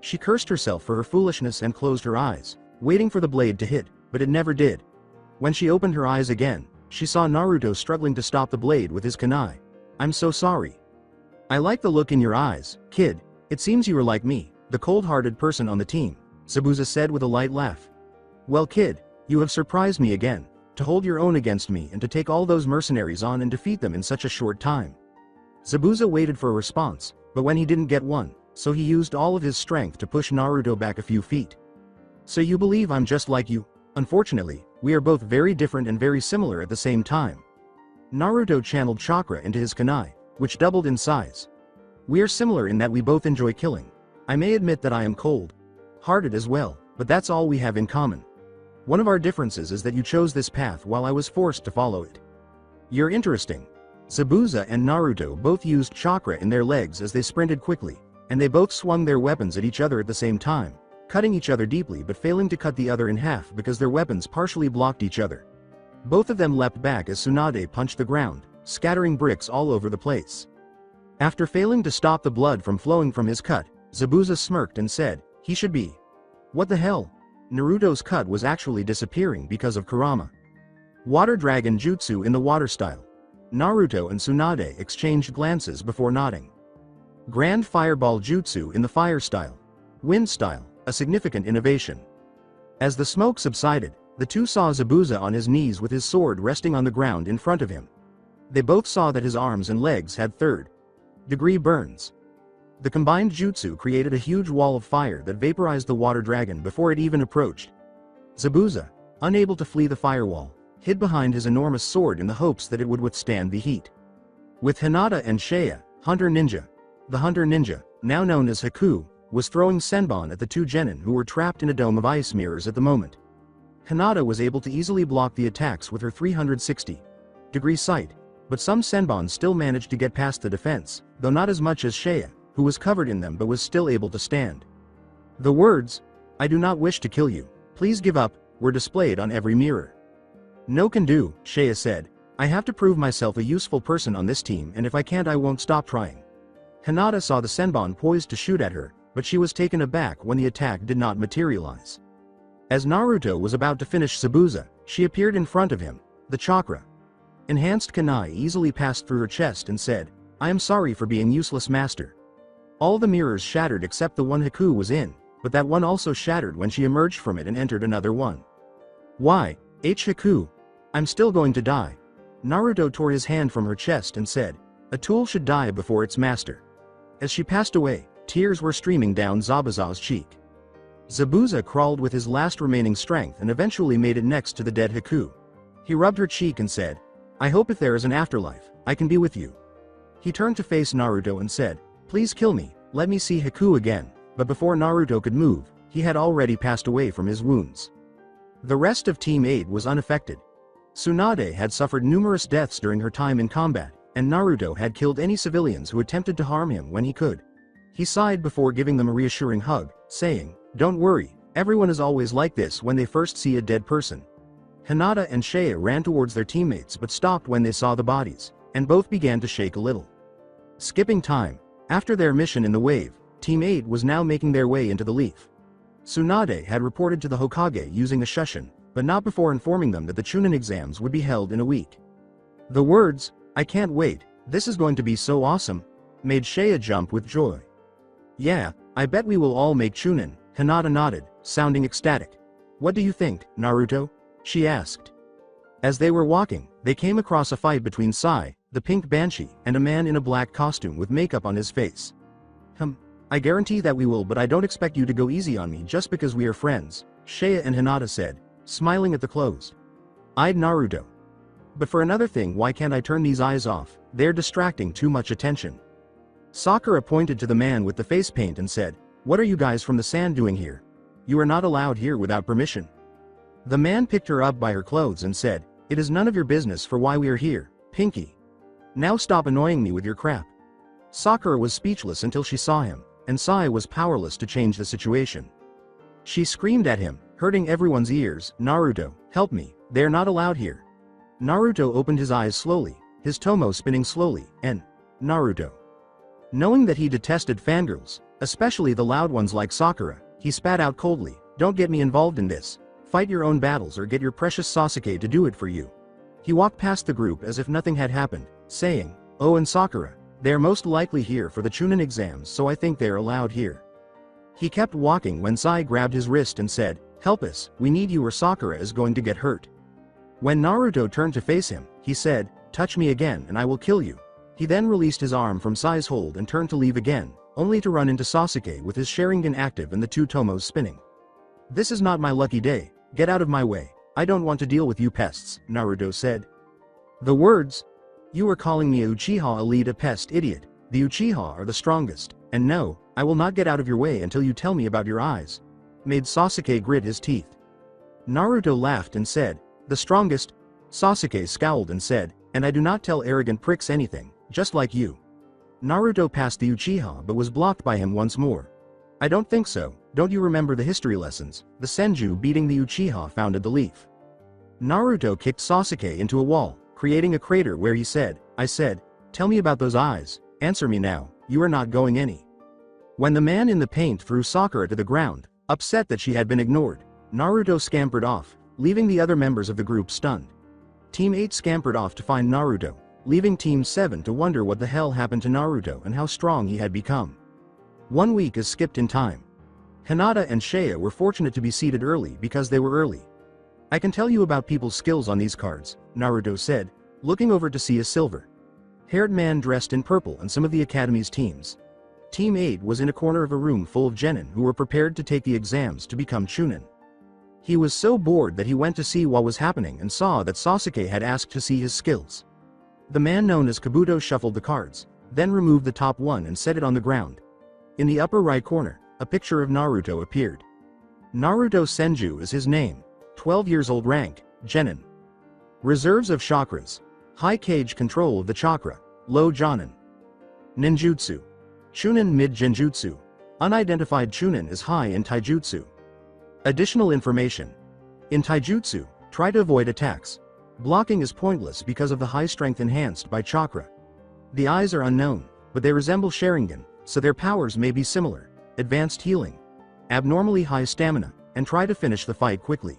She cursed herself for her foolishness and closed her eyes, waiting for the blade to hit, but it never did. When she opened her eyes again, she saw Naruto struggling to stop the blade with his kunai. "I'm so sorry." "I like the look in your eyes, kid. It seems you are like me, the cold-hearted person on the team," Zabuza said with a light laugh. "Well kid, you have surprised me again, to hold your own against me and to take all those mercenaries on and defeat them in such a short time." Zabuza waited for a response, but when he didn't get one, so he used all of his strength to push Naruto back a few feet. "So you believe I'm just like you? Unfortunately, we are both very different and very similar at the same time." Naruto channeled chakra into his kunai, which doubled in size. "We are similar in that we both enjoy killing. I may admit that I am cold-hearted as well, but that's all we have in common. One of our differences is that you chose this path while I was forced to follow it." "You're interesting." Zabuza and Naruto both used chakra in their legs as they sprinted quickly, and they both swung their weapons at each other at the same time, cutting each other deeply but failing to cut the other in half because their weapons partially blocked each other. Both of them leapt back as Tsunade punched the ground, scattering bricks all over the place. After failing to stop the blood from flowing from his cut, Zabuza smirked and said, "He should be." What the hell? Naruto's cut was actually disappearing because of Kurama. Water Dragon Jutsu in the water style. Naruto and Tsunade exchanged glances before nodding. Grand Fireball Jutsu in the fire style. Wind style, a significant innovation. As the smoke subsided, the two saw Zabuza on his knees with his sword resting on the ground in front of him. They both saw that his arms and legs had third-degree burns. The combined jutsu created a huge wall of fire that vaporized the water dragon before it even approached. Zabuza, unable to flee the firewall, hid behind his enormous sword in the hopes that it would withstand the heat. With Hinata and Shea, Hunter Ninja. The Hunter Ninja, now known as Haku, was throwing senbon at the two genin who were trapped in a dome of ice mirrors at the moment. Hinata was able to easily block the attacks with her 360-degree sight, but some senbon still managed to get past the defense, though not as much as Shea, who was covered in them but was still able to stand. The words, "I do not wish to kill you, please give up," were displayed on every mirror. "No can do," Shea said. "I have to prove myself a useful person on this team, and if I can't I won't stop trying." Hinata saw the senbon poised to shoot at her, but she was taken aback when the attack did not materialize. As Naruto was about to finish Zabuza, she appeared in front of him. The chakra enhanced kunai easily passed through her chest and said, "I am sorry for being useless, master." All the mirrors shattered except the one Haku was in, but that one also shattered when she emerged from it and entered another one. "Why, Haku? I'm still going to die." Naruto tore his hand from her chest and said, "A tool should die before its master." As she passed away, tears were streaming down Zabuza's cheek. Zabuza crawled with his last remaining strength and eventually made it next to the dead Haku. He rubbed her cheek and said, "I hope if there is an afterlife, I can be with you." He turned to face Naruto and said, "Please kill me, let me see Haku again," but before Naruto could move, he had already passed away from his wounds. The rest of Team 8 was unaffected. Tsunade had suffered numerous deaths during her time in combat, and Naruto had killed any civilians who attempted to harm him when he could. He sighed before giving them a reassuring hug, saying, "Don't worry, everyone is always like this when they first see a dead person." Hinata and Shea ran towards their teammates but stopped when they saw the bodies, and both began to shake a little. Skipping time, after their mission in the wave, Team 8 was now making their way into the leaf. Tsunade had reported to the Hokage using a shushin, but not before informing them that the Chunin exams would be held in a week. The words, "I can't wait, this is going to be so awesome," made Shea jump with joy. "Yeah, I bet we will all make Chunin," Hinata nodded, sounding ecstatic. "What do you think, Naruto?" she asked. As they were walking, they came across a fight between Sai, the pink banshee, and a man in a black costume with makeup on his face. I guarantee that we will, but I don't expect you to go easy on me just because we are friends," Shea and Hinata said, smiling at the closed-eyed Naruto. "But for another thing, why can't I turn these eyes off? They're distracting too much attention." Sakura pointed to the man with the face paint and said, "What are you guys from the sand doing here? You are not allowed here without permission." The man picked her up by her clothes and said, "It is none of your business for why we are here, Pinky. Now stop annoying me with your crap." Sakura was speechless until she saw him, and Sai was powerless to change the situation. She screamed at him, hurting everyone's ears, "Naruto, help me, they are not allowed here." Naruto opened his eyes slowly, his tomo spinning slowly, and Naruto. Knowing that he detested fangirls, especially the loud ones like Sakura, he spat out coldly, "Don't get me involved in this. Fight your own battles or get your precious Sasuke to do it for you." He walked past the group as if nothing had happened, saying, "Oh, and Sakura, they are most likely here for the Chunin exams, so I think they are allowed here." He kept walking when Sai grabbed his wrist and said, "Help us, we need you or Sakura is going to get hurt." When Naruto turned to face him, he said, "Touch me again and I will kill you." He then released his arm from Sai's hold and turned to leave again, only to run into Sasuke with his Sharingan active and the two tomos spinning. "This is not my lucky day, get out of my way, I don't want to deal with you pests," Naruto said. The words, "You are calling me a Uchiha elite a pest idiot, the Uchiha are the strongest, and no, I will not get out of your way until you tell me about your eyes," made Sasuke grit his teeth. Naruto laughed and said, "The strongest?" Sasuke scowled and said, "And I do not tell arrogant pricks anything, just like you." Naruto passed the Uchiha but was blocked by him once more. "I don't think so, don't you remember the history lessons? The Senju beating the Uchiha founded the leaf." Naruto kicked Sasuke into a wall, creating a crater where he said, "I said, tell me about those eyes, answer me now, you are not going any." When the man in the paint threw Sakura to the ground, upset that she had been ignored, Naruto scampered off, leaving the other members of the group stunned. Team 8 scampered off to find Naruto, leaving Team 7 to wonder what the hell happened to Naruto and how strong he had become. 1 week is skipped in time. Hinata and Shea were fortunate to be seated early because they were early. "I can tell you about people's skills on these cards," Naruto said, looking over to see a silver-haired man dressed in purple and some of the academy's teams. Team 8 was in a corner of a room full of genin who were prepared to take the exams to become Chunin. He was so bored that he went to see what was happening and saw that Sasuke had asked to see his skills. The man known as Kabuto shuffled the cards, then removed the top one and set it on the ground. In the upper right corner, a picture of Naruto appeared. Naruto Senju is his name. 12 years old, rank, genin. Reserves of chakras. High cage control of the chakra, low jonin. Ninjutsu. Chunin mid genjutsu. Unidentified Chunin is high in taijutsu. Additional information. In taijutsu, try to avoid attacks. Blocking is pointless because of the high strength enhanced by chakra. The eyes are unknown, but they resemble Sharingan, so their powers may be similar. Advanced healing. Abnormally high stamina, and try to finish the fight quickly.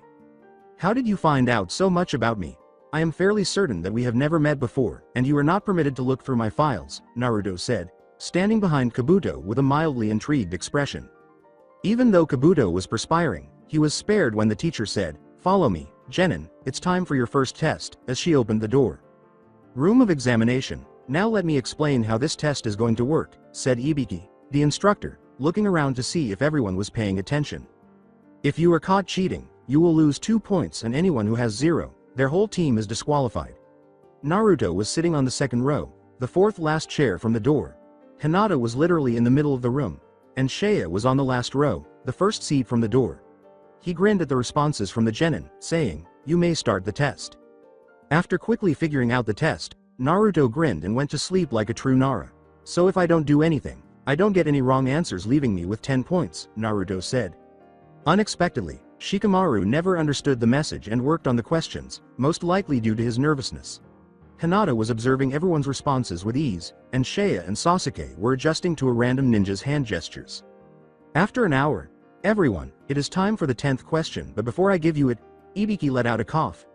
"How did you find out so much about me? I am fairly certain that we have never met before, and you are not permitted to look through my files," Naruto said, standing behind Kabuto with a mildly intrigued expression. Even though Kabuto was perspiring, he was spared when the teacher said, "Follow me, genin, it's time for your first test," as she opened the door. "Room of examination, now let me explain how this test is going to work," said Ibiki, the instructor, looking around to see if everyone was paying attention. "If you are caught cheating, you will lose 2 points, and anyone who has 0, their whole team is disqualified." Naruto was sitting on the second row, the fourth last chair from the door. Hinata was literally in the middle of the room, and Shea was on the last row, the first seat from the door. He grinned at the responses from the genin, saying, "You may start the test." After quickly figuring out the test, Naruto grinned and went to sleep like a true Nara. "So if I don't do anything, I don't get any wrong answers, leaving me with 10 points, Naruto said. Unexpectedly, Shikamaru never understood the message and worked on the questions, most likely due to his nervousness. Hinata was observing everyone's responses with ease, and Shea and Sasuke were adjusting to a random ninja's hand gestures. After an hour, "Everyone, it is time for the 10th question, but before I give you it," Ibiki let out a cough.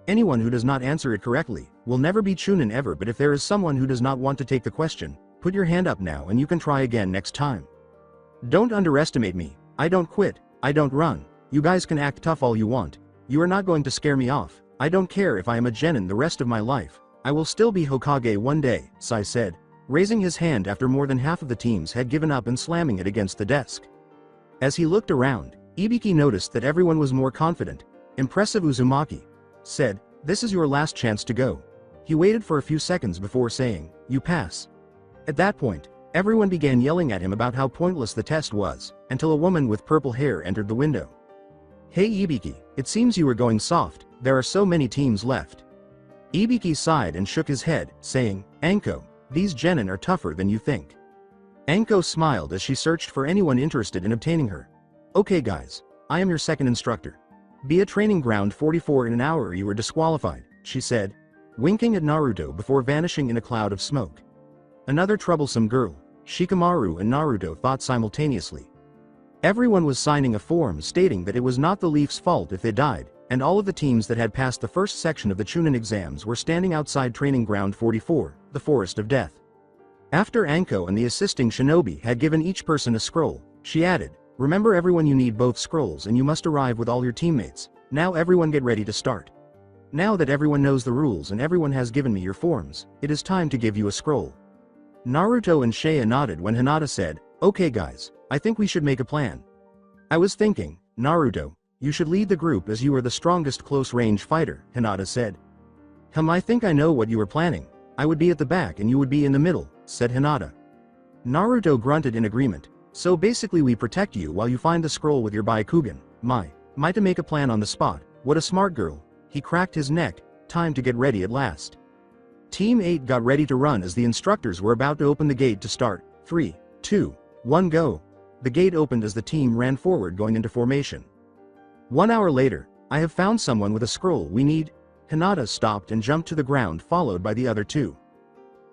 "Anyone who does not answer it correctly will never be Chunin ever, but if there is someone who does not want to take the question, put your hand up now and you can try again next time. Don't underestimate me, I don't quit, I don't run, you guys can act tough all you want. You are not going to scare me off, I don't care if I am a genin the rest of my life, I will still be Hokage one day," Sai said, raising his hand after more than half of the teams had given up and slamming it against the desk. As he looked around, Ibiki noticed that everyone was more confident. Impressive. Uzumaki said, "This is your last chance to go." He waited for a few seconds before saying, "You pass." At that point, everyone began yelling at him about how pointless the test was, until a woman with purple hair entered the window. "Hey Ibiki, it seems you were going soft, there are so many teams left." Ibiki sighed and shook his head, saying, "Anko, these genin are tougher than you think." Anko smiled as she searched for anyone interested in obtaining her. "Okay guys, I am your second instructor. Be at training ground 44 in an hour or you are disqualified," she said, winking at Naruto before vanishing in a cloud of smoke. "Another troublesome girl. Shikamaru and Naruto thought simultaneously. Everyone was signing a form stating that it was not the Leafs' fault if they died, and all of the teams that had passed the first section of the Chunin exams were standing outside Training Ground 44, the Forest of Death. After Anko and the assisting shinobi had given each person a scroll, she added, "Remember everyone, you need both scrolls and you must arrive with all your teammates. Now everyone get ready to start. Now that everyone knows the rules and everyone has given me your forms, it is time to give you a scroll." Naruto and Seiya nodded when Hinata said, "Okay guys, I think we should make a plan. I was thinking, Naruto, you should lead the group as you are the strongest close-range fighter," Hinata said. I think I know what you are planning. I would be at the back and you would be in the middle," said Hinata. Naruto grunted in agreement. "So basically we protect you while you find the scroll with your Byakugan. My to make a plan on the spot, what a smart girl." He cracked his neck. Time to get ready at last. Team 8 got ready to run as the instructors were about to open the gate to start. 3, 2, 1 go. The gate opened as the team ran forward going into formation. 1 hour later, "I have found someone with a scroll we need." Hinata stopped and jumped to the ground followed by the other two.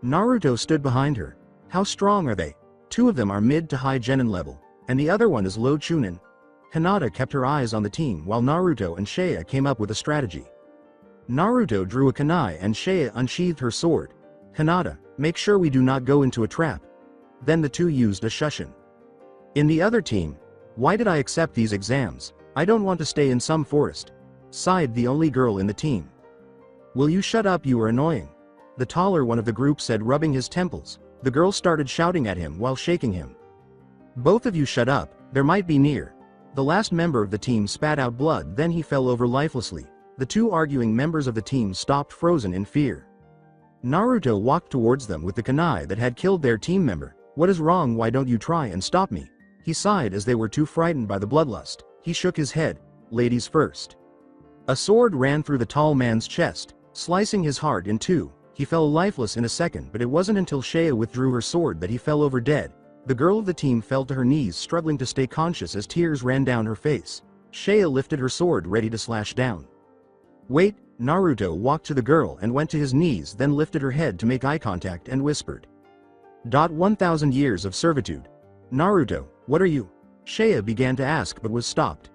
Naruto stood behind her. "How strong are they?" "2 of them are mid to high genin level, and the other one is low chunin." Hinata kept her eyes on the team while Naruto and Seiya came up with a strategy. Naruto drew a kunai and Seiya unsheathed her sword. "Hinata, make sure we do not go into a trap." Then the two used a shushin. In the other team, "Why did I accept these exams? I don't want to stay in some forest," sighed the only girl in the team. "Will you shut up, you are annoying," the taller one of the group said, rubbing his temples. The girl started shouting at him while shaking him. "Both of you shut up, there might be near." The last member of the team spat out blood, then he fell over lifelessly. The two arguing members of the team stopped frozen in fear. Naruto walked towards them with the kunai that had killed their team member. "What is wrong? Why don't you try and stop me?" He sighed as they were too frightened by the bloodlust. He shook his head. "Ladies first." A sword ran through the tall man's chest, slicing his heart in two. He fell lifeless in a second, but it wasn't until Seiya withdrew her sword that he fell over dead. The girl of the team fell to her knees, struggling to stay conscious as tears ran down her face. Seiya lifted her sword ready to slash down. "Wait," Naruto walked to the girl and went to his knees, then lifted her head to make eye contact and whispered. 1,000 years of servitude. "Naruto, what are you?" Seiya began to ask but was stopped.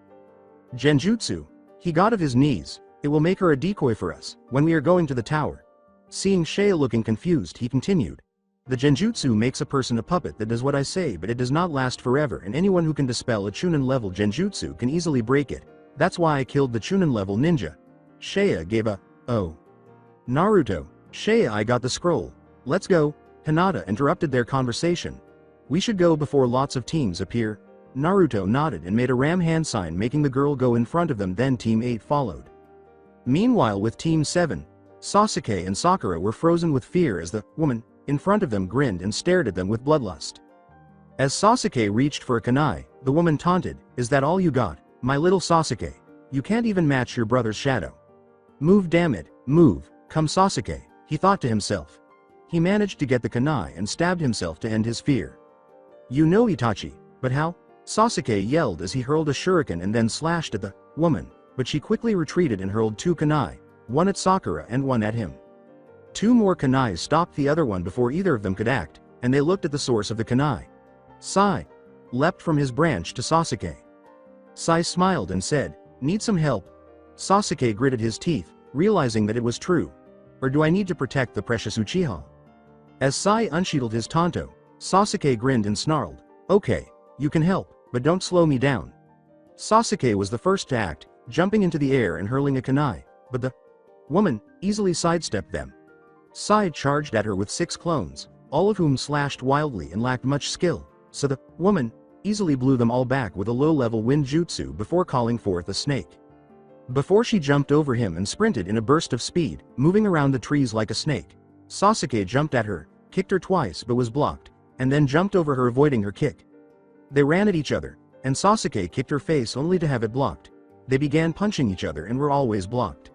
"Genjutsu." He got off his knees. "It will make her a decoy for us, when we are going to the tower." Seeing Seiya looking confused, he continued. "The genjutsu makes a person a puppet that does what I say, but it does not last forever, and anyone who can dispel a Chunin level genjutsu can easily break it. That's why I killed the Chunin level ninja." Seiya gave a, "Oh." Naruto, "Seiya, I got the scroll. Let's go." Hinata interrupted their conversation. "We should go before lots of teams appear." Naruto nodded and made a ram hand sign, making the girl go in front of them, then Team 8 followed. Meanwhile with Team 7, Sasuke and Sakura were frozen with fear as the woman in front of them grinned and stared at them with bloodlust. As Sasuke reached for a kunai, the woman taunted, "Is that all you got, my little Sasuke? You can't even match your brother's shadow. Move, damn it, move, come Sasuke," he thought to himself. He managed to get the kunai and stabbed himself to end his fear. "You know Itachi, but how?" Sasuke yelled as he hurled a shuriken and then slashed at the woman, but she quickly retreated and hurled 2 kunai, one at Sakura and one at him. 2 more kunai stopped the other one before either of them could act, and they looked at the source of the kunai. Sai leapt from his branch to Sasuke. Sai smiled and said, "Need some help?" Sasuke gritted his teeth, realizing that it was true. "Or do I need to protect the precious Uchiha?" As Sai unsheathed his tanto, Sasuke grinned and snarled, "Okay, you can help, but don't slow me down." Sasuke was the first to act, jumping into the air and hurling a kunai, but the woman easily sidestepped them. Sai charged at her with 6 clones, all of whom slashed wildly and lacked much skill, so the woman easily blew them all back with a low-level wind jutsu before calling forth a snake. Before she jumped over him and sprinted in a burst of speed, moving around the trees like a snake. Sasuke jumped at her, kicked her twice but was blocked, and then jumped over her avoiding her kick. They ran at each other, and Sasuke kicked her face only to have it blocked. They began punching each other and were always blocked.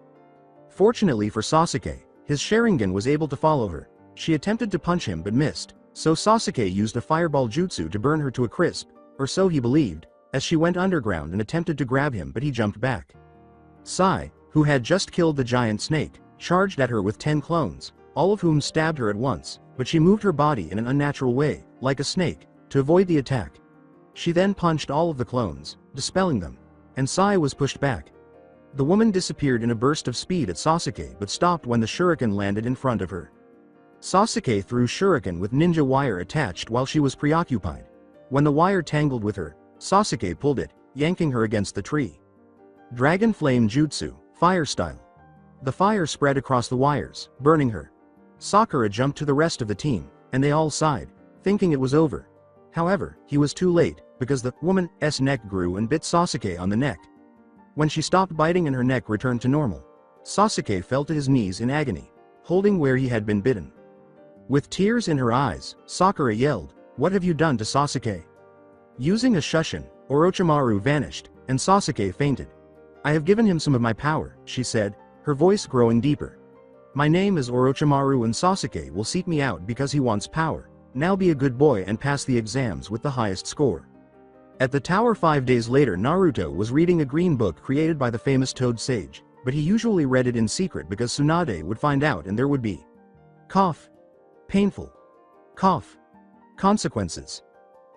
Fortunately for Sasuke, his Sharingan was able to follow her. She attempted to punch him but missed, so Sasuke used a fireball jutsu to burn her to a crisp, or so he believed, as she went underground and attempted to grab him, but he jumped back. Sai, who had just killed the giant snake, charged at her with 10 clones, all of whom stabbed her at once, but she moved her body in an unnatural way, like a snake, to avoid the attack. She then punched all of the clones, dispelling them, and Sai was pushed back. The woman disappeared in a burst of speed at Sasuke but stopped when the shuriken landed in front of her. Sasuke threw shuriken with ninja wire attached while she was preoccupied. When the wire tangled with her, Sasuke pulled it, yanking her against the tree. Dragon Flame Jutsu, fire style. The fire spread across the wires, burning her. Sakura jumped to the rest of the team, and they all sighed, thinking it was over. However, he was too late, because the woman's neck grew and bit Sasuke on the neck. When she stopped biting and her neck returned to normal, Sasuke fell to his knees in agony, holding where he had been bitten. With tears in her eyes, Sakura yelled, "What have you done to Sasuke?" Using a shushin, Orochimaru vanished, and Sasuke fainted. "I have given him some of my power," she said, her voice growing deeper. "My name is Orochimaru and Sasuke will seek me out because he wants power. Now be a good boy and pass the exams with the highest score." At the tower 5 days later, Naruto was reading a green book created by the famous Toad Sage, but he usually read it in secret because Tsunade would find out and there would be cough. Painful. Cough. Consequences.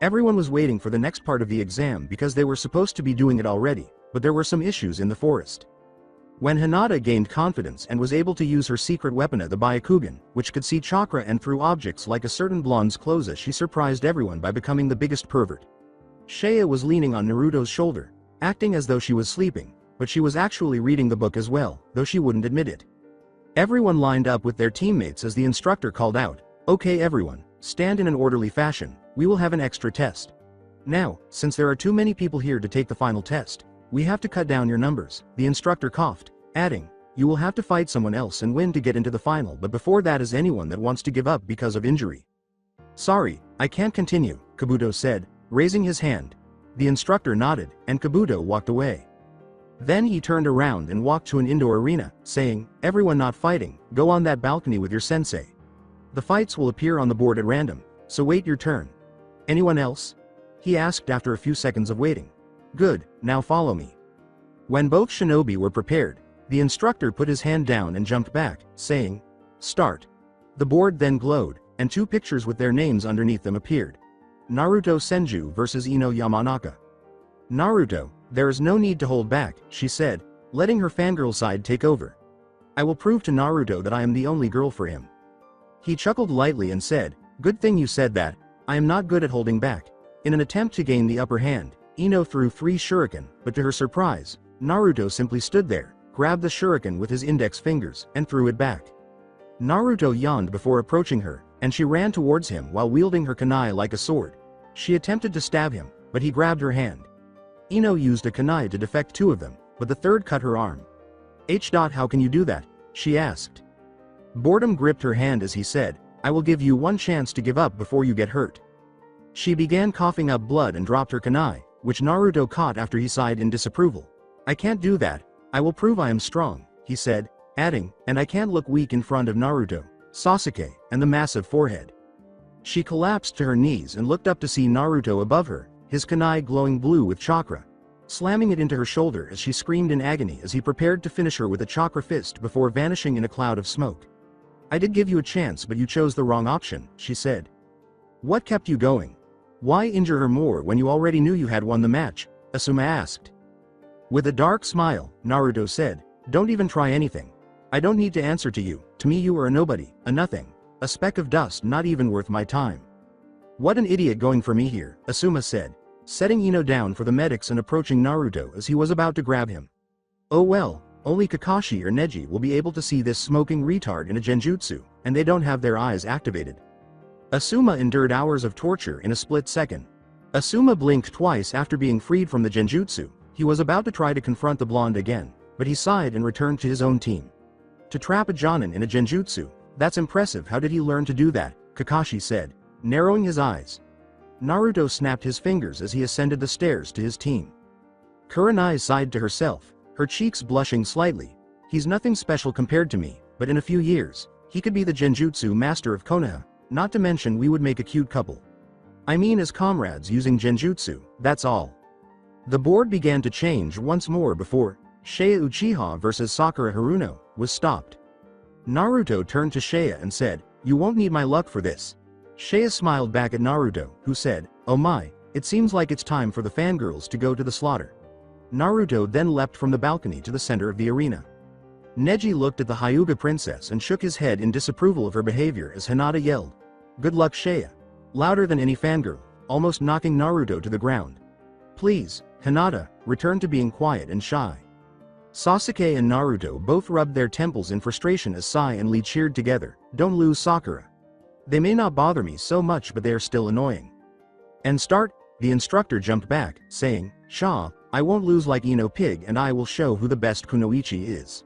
Everyone was waiting for the next part of the exam because they were supposed to be doing it already, but there were some issues in the forest. When Hinata gained confidence and was able to use her secret weapon the Byakugan, which could see chakra and through objects like a certain blonde's clothes, she surprised everyone by becoming the biggest pervert. Shea was leaning on Naruto's shoulder, acting as though she was sleeping, but she was actually reading the book as well, though she wouldn't admit it. Everyone lined up with their teammates as the instructor called out, "Okay everyone, stand in an orderly fashion, we will have an extra test. Now, since there are too many people here to take the final test, we have to cut down your numbers," the instructor coughed, adding, "You will have to fight someone else and win to get into the final, but before that is anyone that wants to give up because of injury." "Sorry, I can't continue," Kabuto said, raising his hand. The instructor nodded, and Kabuto walked away. Then he turned around and walked to an indoor arena, saying, "Everyone not fighting, go on that balcony with your sensei. The fights will appear on the board at random, so wait your turn." "Anyone else?" he asked after a few seconds of waiting. "Good, now follow me." When both shinobi were prepared, the instructor put his hand down and jumped back, saying, "Start." The board then glowed, and 2 pictures with their names underneath them appeared. Naruto Senju vs Ino Yamanaka. "Naruto, there is no need to hold back," she said, letting her fangirl side take over. "I will prove to Naruto that I am the only girl for him." He chuckled lightly and said, "Good thing you said that, I am not good at holding back." In an attempt to gain the upper hand, Ino threw 3 shuriken, but to her surprise, Naruto simply stood there, grabbed the shuriken with his index fingers, and threw it back. Naruto yawned before approaching her, and she ran towards him while wielding her kunai like a sword. She attempted to stab him, but he grabbed her hand. Ino used a kunai to defect 2 of them, but the third cut her arm. How can you do that?" she asked. Boredom gripped her hand as he said, "I will give you 1 chance to give up before you get hurt." She began coughing up blood and dropped her kunai, which Naruto caught after he sighed in disapproval. "I can't do that, I will prove I am strong," he said, adding, "and I can't look weak in front of Naruto, Sasuke, and the massive forehead." She collapsed to her knees and looked up to see Naruto above her, his kunai glowing blue with chakra, slamming it into her shoulder as she screamed in agony as he prepared to finish her with a chakra fist before vanishing in a cloud of smoke. "I did give you a chance, but you chose the wrong option," she said. "What kept you going? Why injure her more when you already knew you had won the match?" Asuma asked. With a dark smile, Naruto said, "Don't even try anything. I don't need to answer to you, to me you are a nobody, a nothing, a speck of dust not even worth my time." "What an idiot going for me here," Asuma said, setting Ino down for the medics and approaching Naruto as he was about to grab him. "Oh well, only Kakashi or Neji will be able to see this smoking retard in a genjutsu, and they don't have their eyes activated." Asuma endured hours of torture in a split second. Asuma blinked twice after being freed from the genjutsu. He was about to try to confront the blonde again, but he sighed and returned to his own team. "To trap a Jonin in a genjutsu, that's impressive. How did he learn to do that?" Kakashi said, narrowing his eyes. Naruto snapped his fingers as he ascended the stairs to his team. Kurenai sighed to herself, her cheeks blushing slightly. "He's nothing special compared to me, but in a few years, he could be the genjutsu master of Konoha, not to mention we would make a cute couple. I mean as comrades using genjutsu, that's all." The board began to change once more before Shea Uchiha vs Sakura Haruno was stopped. Naruto turned to Shea and said, "You won't need my luck for this." Shea smiled back at Naruto, who said, "Oh my, it seems like it's time for the fangirls to go to the slaughter." Naruto then leapt from the balcony to the center of the arena. Neji looked at the Hyuga princess and shook his head in disapproval of her behavior as Hinata yelled, "Good luck, Shea," louder than any fangirl, almost knocking Naruto to the ground. "Please, Hinata, return to being quiet and shy." Sasuke and Naruto both rubbed their temples in frustration as Sai and Lee cheered together, "Don't lose, Sakura. They may not bother me so much, but they are still annoying." "And start," the instructor jumped back, saying, "Shaw, I won't lose like Ino Pig, and I will show who the best kunoichi is."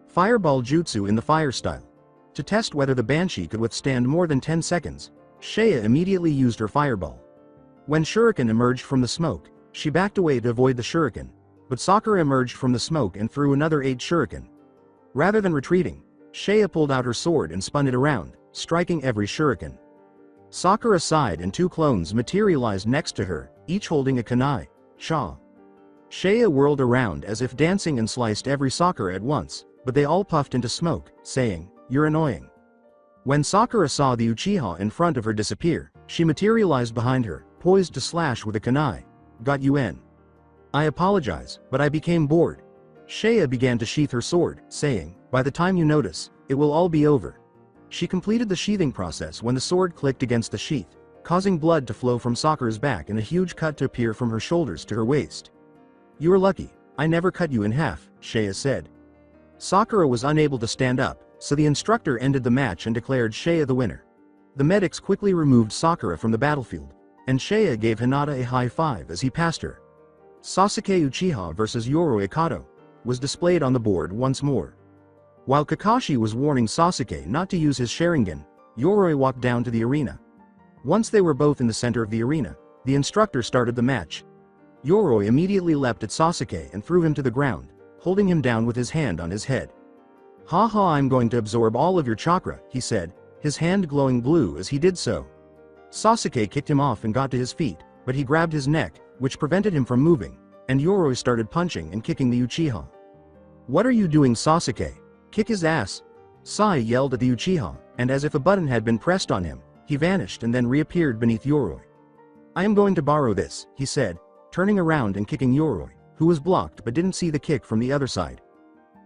Fireball jutsu in the fire style. To test whether the Banshee could withstand more than 10 seconds, Shea immediately used her fireball. When Shuriken emerged from the smoke, she backed away to avoid the Shuriken, but Sakura emerged from the smoke and threw another 8 Shuriken. Rather than retreating, Shea pulled out her sword and spun it around, striking every Shuriken. Sakura sighed and 2 clones materialized next to her, each holding a kunai. Shaw. Shea whirled around as if dancing and sliced every Sakura at once, but they all puffed into smoke, saying, "You're annoying." When Sakura saw the Uchiha in front of her disappear, she materialized behind her, poised to slash with a kunai. "Got you in. I apologize, but I became bored." Shea began to sheath her sword, saying, "By the time you notice, it will all be over." She completed the sheathing process when the sword clicked against the sheath, causing blood to flow from Sakura's back and a huge cut to appear from her shoulders to her waist. "You are lucky, I never cut you in half," Shea said. Sakura was unable to stand up, so the instructor ended the match and declared Shea the winner. The medics quickly removed Sakura from the battlefield, and Shea gave Hinata a high five as he passed her. Sasuke Uchiha vs Yoroi Akato was displayed on the board once more. While Kakashi was warning Sasuke not to use his Sharingan, Yoroi walked down to the arena. Once they were both in the center of the arena, the instructor started the match. Yoroi immediately leapt at Sasuke and threw him to the ground, holding him down with his hand on his head. "Ha, I'm going to absorb all of your chakra," he said, his hand glowing blue as he did so. Sasuke kicked him off and got to his feet, but he grabbed his neck, which prevented him from moving, and Yoroi started punching and kicking the Uchiha. "What are you doing, Sasuke? Kick his ass!" Sai yelled at the Uchiha, and as if a button had been pressed on him, he vanished and then reappeared beneath Yoroi. "I am going to borrow this," he said, turning around and kicking Yoroi, who was blocked but didn't see the kick from the other side.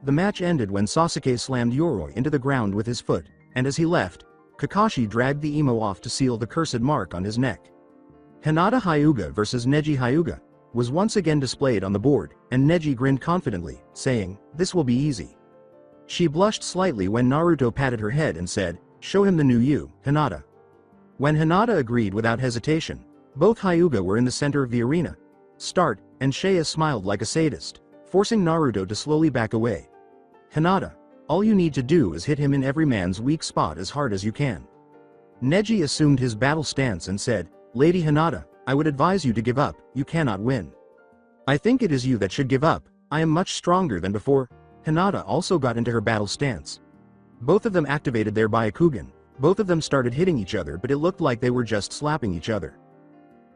The match ended when Sasuke slammed Yoroi into the ground with his foot, and as he left, Kakashi dragged the emo off to seal the cursed mark on his neck. Hinata Hyuga vs Neji Hyuga was once again displayed on the board, and Neji grinned confidently, saying, "This will be easy." She blushed slightly when Naruto patted her head and said, "Show him the new you, Hinata." When Hinata agreed without hesitation, both Hyuga were in the center of the arena. "Start," and Shea smiled like a sadist, forcing Naruto to slowly back away. "Hinata, all you need to do is hit him in every man's weak spot as hard as you can." Neji assumed his battle stance and said, "Lady Hinata, I would advise you to give up, you cannot win." "I think it is you that should give up, I am much stronger than before." Hinata also got into her battle stance. Both of them activated their Byakugan. Both of them started hitting each other, but it looked like they were just slapping each other.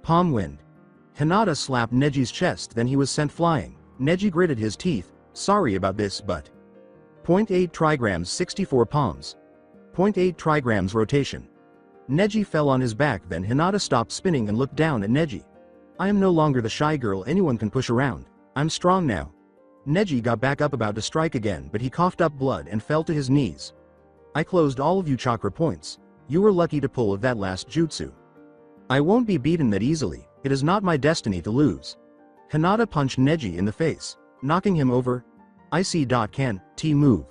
Palm wind. Hinata slapped Neji's chest, then he was sent flying. Neji gritted his teeth, "Sorry about this, but..." 0.8 trigrams 64 palms. 0.8 trigrams rotation. Neji fell on his back, then Hinata stopped spinning and looked down at Neji. "I am no longer the shy girl anyone can push around. I'm strong now." Neji got back up about to strike again, but he coughed up blood and fell to his knees. "I closed all of you chakra points. You were lucky to pull of that last jutsu. I won't be beaten that easily, it is not my destiny to lose." Hinata punched Neji in the face, knocking him over. "Can T move."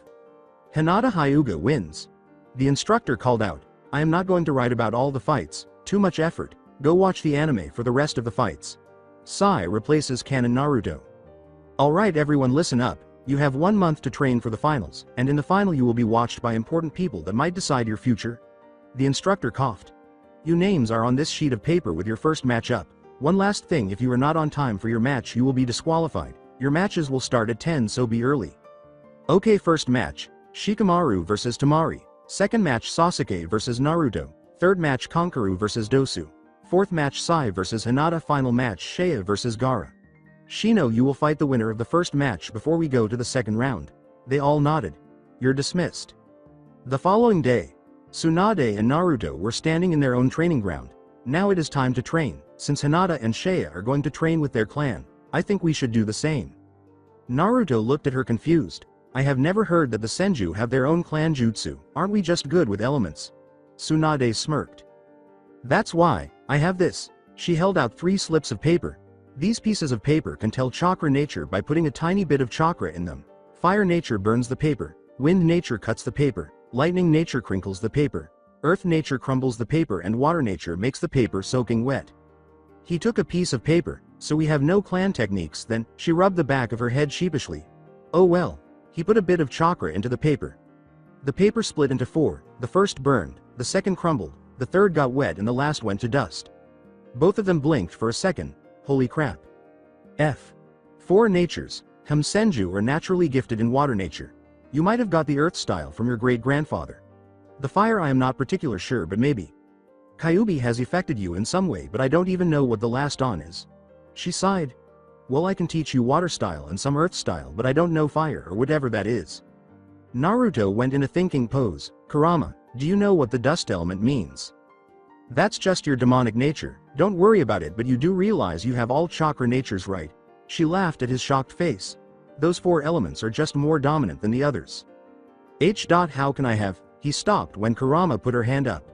Hinata Hyuga wins. The instructor called out, "I am not going to write about all the fights, too much effort, go watch the anime for the rest of the fights." Sai replaces Canon Naruto. "Alright everyone, listen up, you have 1 month to train for the finals, and in the final you will be watched by important people that might decide your future." The instructor coughed. "Your names are on this sheet of paper with your first match up. One last thing, if you are not on time for your match you will be disqualified. Your matches will start at 10, so be early." "Okay, first match, Shikamaru vs Tamari. Second match Sasuke vs Naruto. Third match Kankaru vs Dosu. Fourth match Sai vs Hinata. Final match Shea vs Gaara. Shino, you will fight the winner of the first match before we go to the second round." They all nodded. "You're dismissed." The following day, Tsunade and Naruto were standing in their own training ground. Now it is time to train. Since Hinata and Seiya are going to train with their clan, I think we should do the same. Naruto looked at her confused. I have never heard that the Senju have their own clan jutsu. Aren't we just good with elements? Tsunade smirked. That's why, I have this. She held out 3 slips of paper. These pieces of paper can tell chakra nature by putting a tiny bit of chakra in them. Fire nature burns the paper. Wind nature cuts the paper. Lightning nature crinkles the paper. Earth nature crumbles the paper, and water nature makes the paper soaking wet. He took a piece of paper. So we have no clan techniques then. She rubbed the back of her head sheepishly. Oh well. He put a bit of chakra into the paper. The paper split into 4. The first burned, the second crumbled, the third got wet, and the last went to dust. Both of them blinked for a second. Holy crap. 4 natures. Senju are naturally gifted in water nature. You might have got the earth style from your great-grandfather. The fire I am not particular sure, but maybe. Kyuubi has affected you in some way, but I don't even know what the last on is. She sighed. Well, I can teach you water style and some earth style, but I don't know fire or whatever that is. Naruto went in a thinking pose. Kurama, do you know what the dust element means? That's just your demonic nature. Don't worry about it, but you do realize you have all chakra natures, right? She laughed at his shocked face. Those 4 elements are just more dominant than the others. How can I have? He stopped when Kurama put her hand up.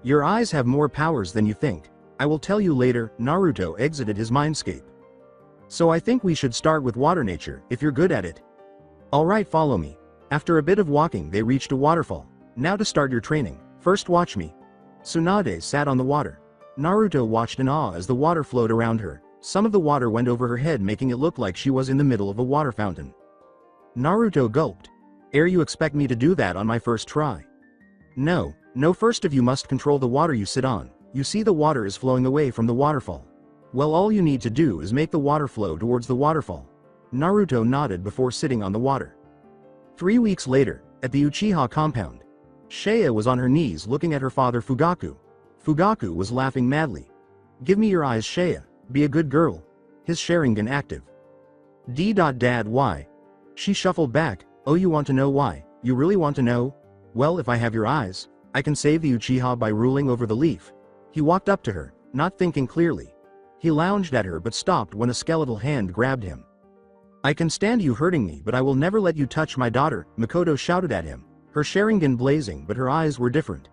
Your eyes have more powers than you think. I will tell you later. Naruto exited his mindscape. So I think we should start with water nature, if you're good at it. Alright, follow me. After a bit of walking they reached a waterfall. Now to start your training. First watch me. Tsunade sat on the water. Naruto watched in awe as the water flowed around her. Some of the water went over her head, making it look like she was in the middle of a water fountain. Naruto gulped. You expect me to do that on my first try? No, first of you must control the water you sit on. You see the water is flowing away from the waterfall. Well, all you need to do is make the water flow towards the waterfall. Naruto nodded before sitting on the water. 3 weeks later, at the Uchiha compound, Seiya was on her knees looking at her father Fugaku. Fugaku was laughing madly. Give me your eyes, Seiya. Be a good girl. His Sharingan active. Dad, why? She shuffled back. Oh, you want to know why? You really want to know? Well, if I have your eyes, I can save the Uchiha by ruling over the leaf. He walked up to her, not thinking clearly. He lounged at her but stopped when a skeletal hand grabbed him. I can stand you hurting me, but I will never let you touch my daughter, Makoto shouted at him, her Sharingan blazing, but her eyes were different.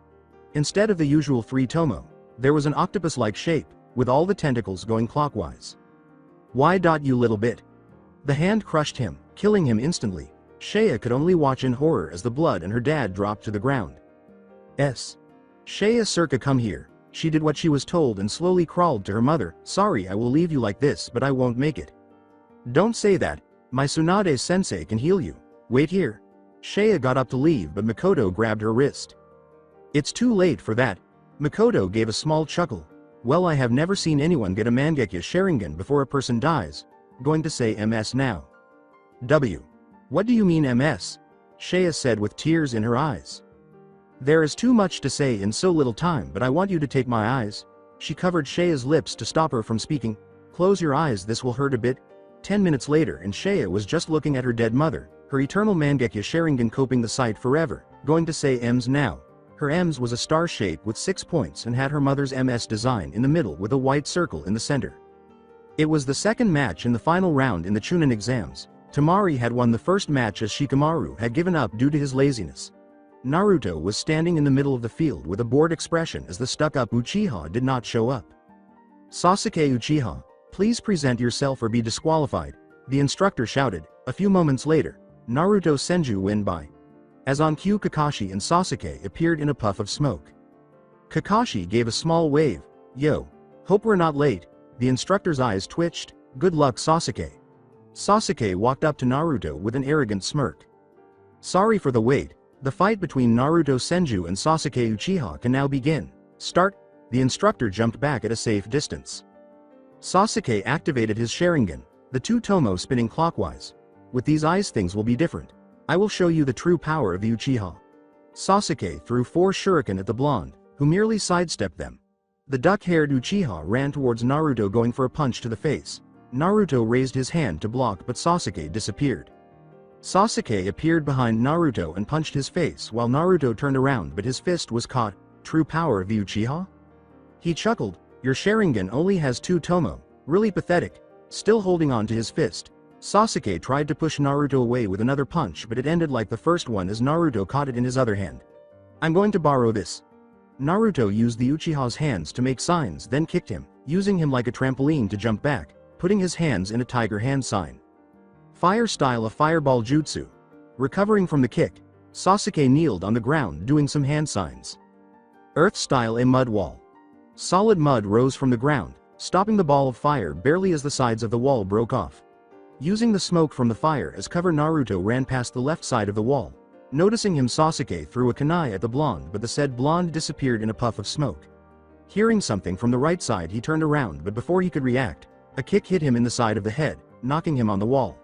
Instead of the usual 3 tomo, there was an octopus-like shape, with all the tentacles going clockwise. Why? You little bit. The hand crushed him, killing him instantly. Seiya could only watch in horror as the blood and her dad dropped to the ground. Seiya, circa, come here. She did what she was told and slowly crawled to her mother. Sorry, I will leave you like this, but I won't make it. Don't say that. My Tsunade sensei can heal you. Wait here. Seiya got up to leave, but Makoto grabbed her wrist. It's too late for that. Makoto gave a small chuckle. Well, I have never seen anyone get a Mangekyo Sharingan before a person dies. Going to say MS now. What do you mean MS? Seiya said with tears in her eyes. There is too much to say in so little time, but I want you to take my eyes. She covered Seiya's lips to stop her from speaking. Close your eyes, this will hurt a bit. 10 minutes later and Seiya was just looking at her dead mother, her eternal Mangekyo Sharingan coping the sight forever. Going to say MS now. Her MS was a star shape with 6 points and had her mother's MS design in the middle with a white circle in the center. It was the second match in the final round in the Chunin exams. Temari had won the first match as Shikamaru had given up due to his laziness. Naruto was standing in the middle of the field with a bored expression as the stuck-up Uchiha did not show up. Sasuke Uchiha, please present yourself or be disqualified, the instructor shouted. A few moments later, Naruto Senju went by. As on cue, Kakashi and Sasuke appeared in a puff of smoke. Kakashi gave a small wave. Yo. Hope we're not late. The instructor's eyes twitched. Good luck, Sasuke. Sasuke walked up to Naruto with an arrogant smirk. Sorry for the wait. The fight between Naruto Senju and Sasuke Uchiha can now begin. Start. The instructor jumped back at a safe distance. Sasuke activated his Sharingan, the 2 tomo spinning clockwise. With these eyes things will be different. I will show you the true power of the Uchiha. Sasuke threw 4 shuriken at the blonde, who merely sidestepped them. The duck-haired Uchiha ran towards Naruto going for a punch to the face. Naruto raised his hand to block but Sasuke disappeared. Sasuke appeared behind Naruto and punched his face while Naruto turned around, but his fist was caught. True power of the Uchiha? He chuckled. Your Sharingan only has 2 Tomo. Really pathetic. Still holding on to his fist, Sasuke tried to push Naruto away with another punch, but it ended like the first one as Naruto caught it in his other hand. I'm going to borrow this. Naruto used the Uchiha's hands to make signs, then kicked him, using him like a trampoline to jump back, putting his hands in a tiger hand sign. Fire style, a fireball jutsu. Recovering from the kick, Sasuke kneeled on the ground doing some hand signs. Earth style, a mud wall. Solid mud rose from the ground, stopping the ball of fire barely as the sides of the wall broke off. Using the smoke from the fire as cover, Naruto ran past the left side of the wall. Noticing him, Sasuke threw a kunai at the blonde, but the said blonde disappeared in a puff of smoke. Hearing something from the right side, he turned around, but before he could react, a kick hit him in the side of the head, knocking him on the wall.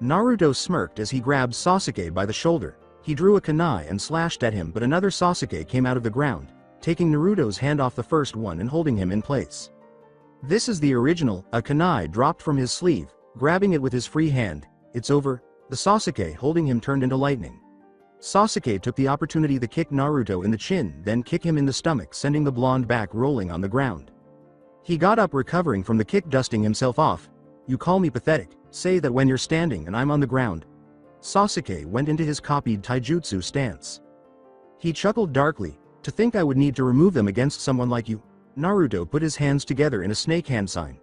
Naruto smirked as he grabbed Sasuke by the shoulder. He drew a kunai and slashed at him, but another Sasuke came out of the ground, taking Naruto's hand off the first one and holding him in place. This is the original. A kunai dropped from his sleeve, grabbing it with his free hand. It's over. The Sasuke holding him turned into lightning. Sasuke took the opportunity to kick Naruto in the chin, then kick him in the stomach, sending the blonde back rolling on the ground. He got up, recovering from the kick, dusting himself off. You call me pathetic? Say that when you're standing and I'm on the ground. Sasuke went into his copied taijutsu stance. He chuckled darkly. To think I would need to remove them against someone like you. Naruto put his hands together in a snake hand sign.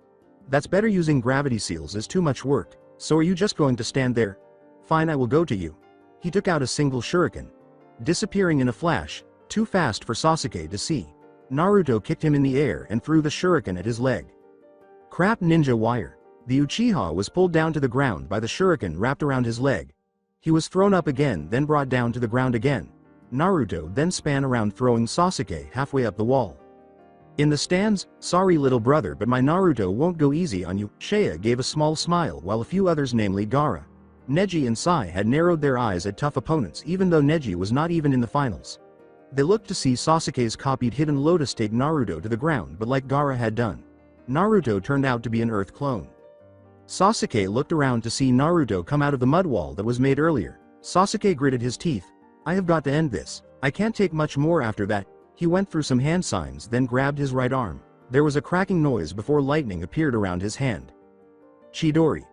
That's better, using gravity seals is too much work. So are you just going to stand there? Fine, I will go to you. He took out a single shuriken, disappearing in a flash, too fast for Sasuke to see. Naruto kicked him in the air and threw the shuriken at his leg. Crap, ninja wire. The Uchiha was pulled down to the ground by the shuriken wrapped around his leg. He was thrown up again, then brought down to the ground again. Naruto then span around, throwing Sasuke halfway up the wall. In the stands, sorry little brother, but my Naruto won't go easy on you. Shea gave a small smile, while a few others, namely Gaara, Neji and Sai, had narrowed their eyes at tough opponents, even though Neji was not even in the finals. They looked to see Sasuke's copied Hidden Lotus take Naruto to the ground, but like Gaara had done, Naruto turned out to be an Earth clone. Sasuke looked around to see Naruto come out of the mud wall that was made earlier. Sasuke gritted his teeth. I have got to end this. I can't take much more after that. He went through some hand signs, then grabbed his right arm. There was a cracking noise before lightning appeared around his hand. Chidori.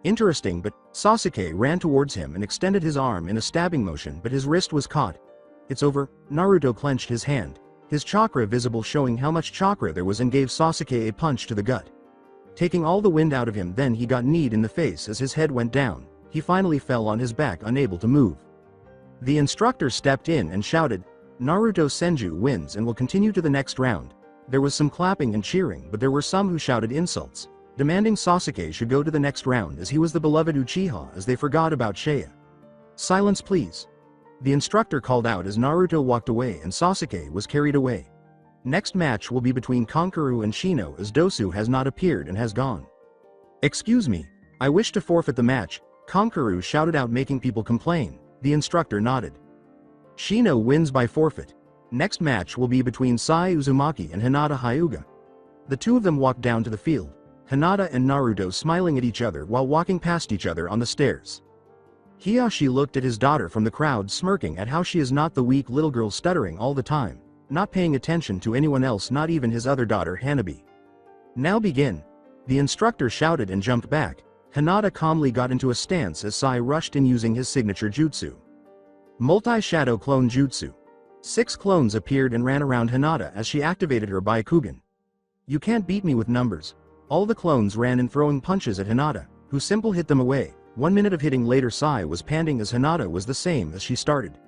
Interesting, but Sasuke ran towards him and extended his arm in a stabbing motion, but his wrist was caught. It's over. Naruto clenched his hand, his chakra visible, showing how much chakra there was, and gave Sasuke a punch to the gut, taking all the wind out of him. Then he got kneed in the face as his head went down. He finally fell on his back, unable to move. The instructor stepped in and shouted, Naruto Senju wins and will continue to the next round. There was some clapping and cheering, but there were some who shouted insults, demanding Sasuke should go to the next round as he was the beloved Uchiha, as they forgot about Shea. Silence please. The instructor called out as Naruto walked away and Sasuke was carried away. Next match will be between Kankuro and Shino, as Dosu has not appeared and has gone. Excuse me, I wish to forfeit the match, Kankuro shouted out, making people complain. The instructor nodded. Shino wins by forfeit. Next match will be between Sai Uzumaki and Hinata Hyuga. The two of them walked down to the field, Hinata and Naruto smiling at each other while walking past each other on the stairs. Hiyashi looked at his daughter from the crowd, smirking at how she is not the weak little girl stuttering all the time, not paying attention to anyone else, not even his other daughter Hanabi. Now begin. The instructor shouted and jumped back. Hinata calmly got into a stance as Sai rushed in using his signature jutsu. Multi-shadow clone jutsu. 6 clones appeared and ran around Hinata as she activated her Byakugan. You can't beat me with numbers. All the clones ran in, throwing punches at Hinata, who simple hit them away. 1 minute of hitting later, Sai was panting as Hinata was the same as she started.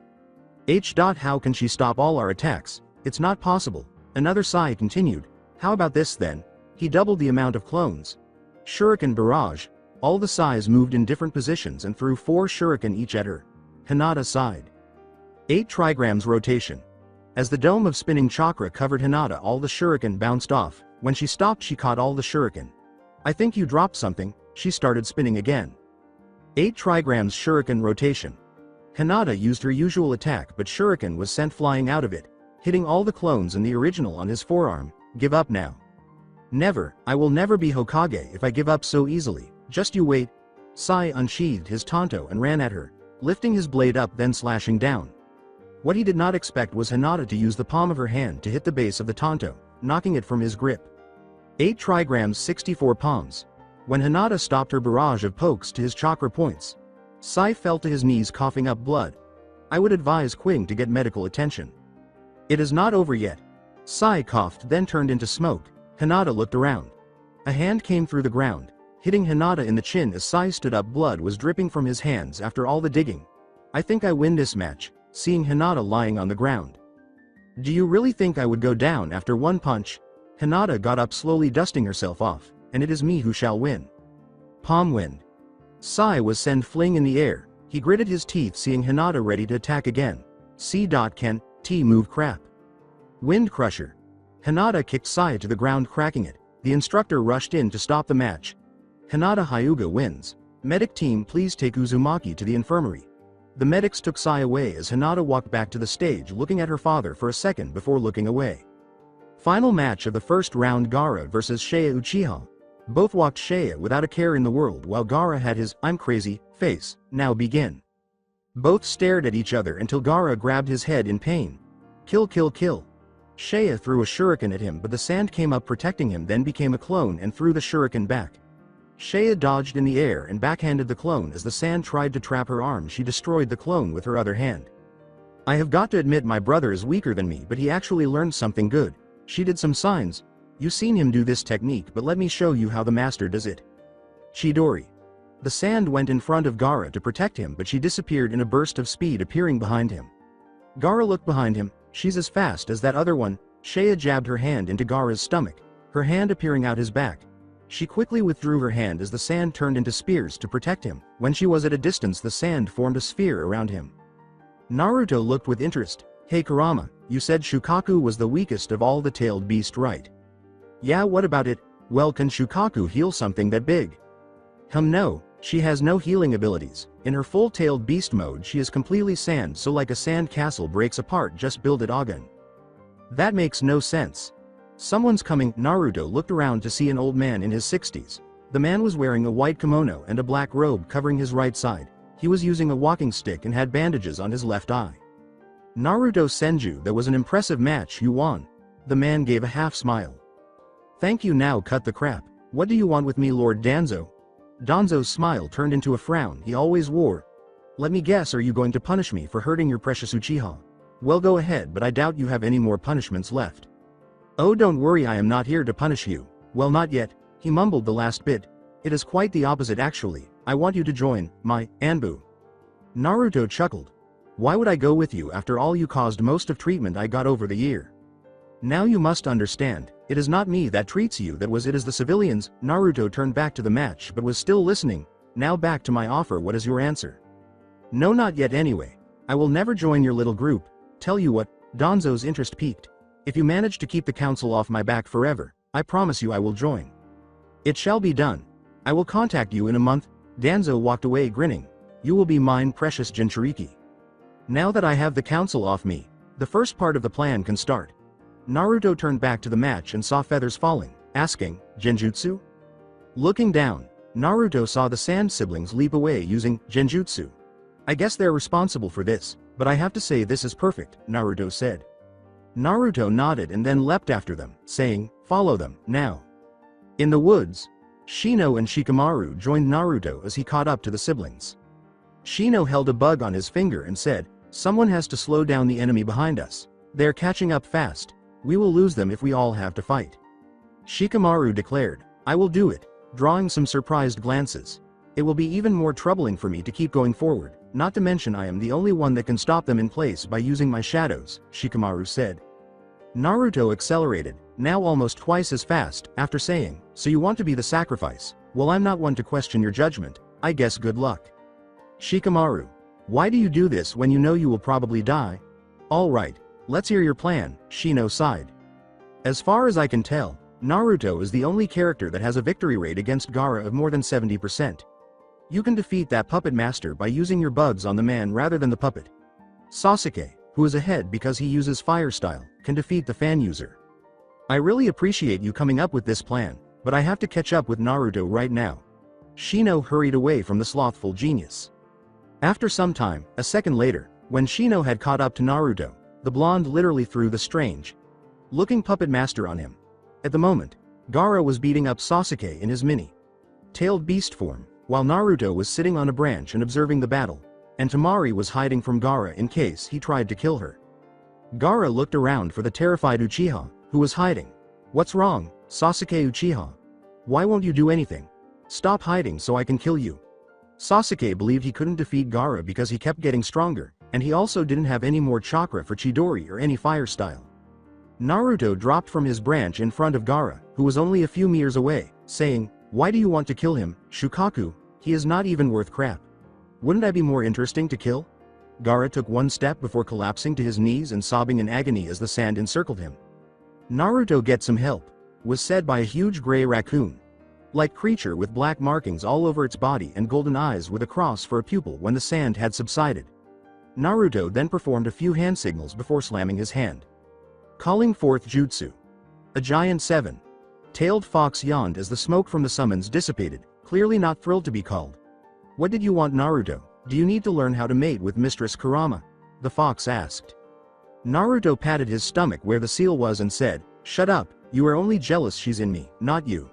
How can she stop all our attacks? It's not possible. Another Sai continued. How about this then? He doubled the amount of clones. Shuriken barrage. All the Sais moved in different positions and threw 4 shuriken each at her. Hinata sighed. 8 trigrams rotation. As the dome of spinning chakra covered Hinata, all the shuriken bounced off. When she stopped, she caught all the shuriken. I think you dropped something. She started spinning again. 8 trigrams shuriken rotation. Hinata used her usual attack, but shuriken was sent flying out of it, hitting all the clones and the original on his forearm. Give up now. Never. I will never be Hokage if I give up so easily. Just you wait. Sai unsheathed his tanto and ran at her, lifting his blade up then slashing down. What he did not expect was Hinata to use the palm of her hand to hit the base of the tanto, knocking it from his grip. 8 trigrams 64 palms. When Hinata stopped her barrage of pokes to his chakra points, Sai fell to his knees coughing up blood. I would advise Qing to get medical attention. It is not over yet. Sai coughed then turned into smoke. Hinata looked around. A hand came through the ground, hitting Hinata in the chin as Sai stood up. Blood was dripping from his hands after all the digging. I think I win this match, seeing Hinata lying on the ground. Do you really think I would go down after one punch? Hinata got up slowly dusting herself off, and it is me who shall win. Palm wind. Sai was sent fling in the air, he gritted his teeth seeing Hinata ready to attack again. C.Ken, T move crap. Wind crusher. Hinata kicked Sai to the ground cracking it, the instructor rushed in to stop the match. Hinata Hyuga wins. Medic team please take Uzumaki to the infirmary. The medics took Sai away as Hinata walked back to the stage looking at her father for a second before looking away. Final match of the first round, Gaara vs Seiya Uchiha. Both walked Seiya without a care in the world while Gaara had his "I'm crazy" face. Now begin. Both stared at each other until Gaara grabbed his head in pain. Kill kill kill. Seiya threw a shuriken at him but the sand came up protecting him then became a clone and threw the shuriken back. Seiya dodged in the air and backhanded the clone as the sand tried to trap her arm. She destroyed the clone with her other hand. I have got to admit my brother is weaker than me but he actually learned something good. She did some signs. You seen him do this technique but let me show you how the master does it. Chidori. The sand went in front of Gaara to protect him but she disappeared in a burst of speed appearing behind him. Gaara looked behind him. She's as fast as that other one. Seiya jabbed her hand into Gaara's stomach, her hand appearing out his back. She quickly withdrew her hand as the sand turned into spears to protect him. When she was at a distance the sand formed a sphere around him. Naruto looked with interest. Hey Kurama, you said Shukaku was the weakest of all the tailed beast, right? Yeah, what about it? Well, can Shukaku heal something that big? No, she has no healing abilities. In her full-tailed beast mode she is completely sand, so like a sand castle breaks apart just build it again. That makes no sense. Someone's coming. Naruto looked around to see an old man in his 60s. The man was wearing a white kimono and a black robe covering his right side. He was using a walking stick and had bandages on his left eye. Naruto Senju, that was an impressive match, you won. The man gave a half smile. Thank you, now cut the crap. What do you want with me, Lord Danzo? Danzo's smile turned into a frown he always wore. Let me guess, are you going to punish me for hurting your precious Uchiha? Well, go ahead, but I doubt you have any more punishments left. Oh, don't worry, I am not here to punish you. Well, not yet. He mumbled the last bit. It is quite the opposite actually. I want you to join my Anbu. Naruto chuckled. Why would I go with you after all you caused most of treatment I got over the year? Now you must understand, it is not me that treats you, it is the civilians. Naruto turned back to the match but was still listening. Now back to my offer, what is your answer? No, not yet anyway. I will never join your little group. Tell you what, Danzo's interest peaked. If you manage to keep the council off my back forever, I promise you I will join. It shall be done. I will contact you in a month. Danzo walked away grinning. You will be mine, precious Jinchuriki. Now that I have the council off me, the first part of the plan can start. Naruto turned back to the match and saw feathers falling, asking, Genjutsu? Looking down, Naruto saw the sand siblings leap away using Genjutsu. I guess they're responsible for this, but I have to say this is perfect, Naruto said. Naruto nodded and then leapt after them, saying, follow them, now. In the woods, Shino and Shikamaru joined Naruto as he caught up to the siblings. Shino held a bug on his finger and said, someone has to slow down the enemy behind us. They're catching up fast. We will lose them if we all have to fight. Shikamaru declared, I will do it, drawing some surprised glances. It will be even more troubling for me to keep going forward, not to mention I am the only one that can stop them in place by using my shadows, Shikamaru said. Naruto accelerated, now almost twice as fast, after saying, so you want to be the sacrifice? Well, I'm not one to question your judgment, I guess good luck. Shikamaru, why do you do this when you know you will probably die? Alright, let's hear your plan, Shino sighed. As far as I can tell, Naruto is the only character that has a victory rate against Gaara of more than 70%. You can defeat that puppet master by using your bugs on the man rather than the puppet. Sasuke, who is ahead because he uses fire style, can defeat the fan user. I really appreciate you coming up with this plan, but I have to catch up with Naruto right now. Shino hurried away from the slothful genius. After some time, a second later, when Shino had caught up to Naruto, the blonde literally threw the strange-looking puppet master on him. At the moment, Gaara was beating up Sasuke in his mini-tailed beast form, while Naruto was sitting on a branch and observing the battle, and Temari was hiding from Gaara in case he tried to kill her. Gaara looked around for the terrified Uchiha, who was hiding. "What's wrong, Sasuke Uchiha? Why won't you do anything? Stop hiding so I can kill you." Sasuke believed he couldn't defeat Gaara because he kept getting stronger, and he also didn't have any more chakra for Chidori or any fire style. Naruto dropped from his branch in front of Gaara, who was only a few meters away, saying, "Why do you want to kill him, Shukaku? He is not even worth crap. Wouldn't I be more interesting to kill?" Gaara took one step before collapsing to his knees and sobbing in agony as the sand encircled him. "Naruto, get some help," was said by a huge gray raccoon-like creature with black markings all over its body and golden eyes with a cross for a pupil when the sand had subsided. Naruto then performed a few hand signals before slamming his hand, calling forth jutsu. A giant seven-tailed fox yawned as the smoke from the summons dissipated, clearly not thrilled to be called. "What did you want, Naruto? Do you need to learn how to mate with Mistress Kurama?" the fox asked. Naruto patted his stomach where the seal was and said, "Shut up, you are only jealous she's in me, not you."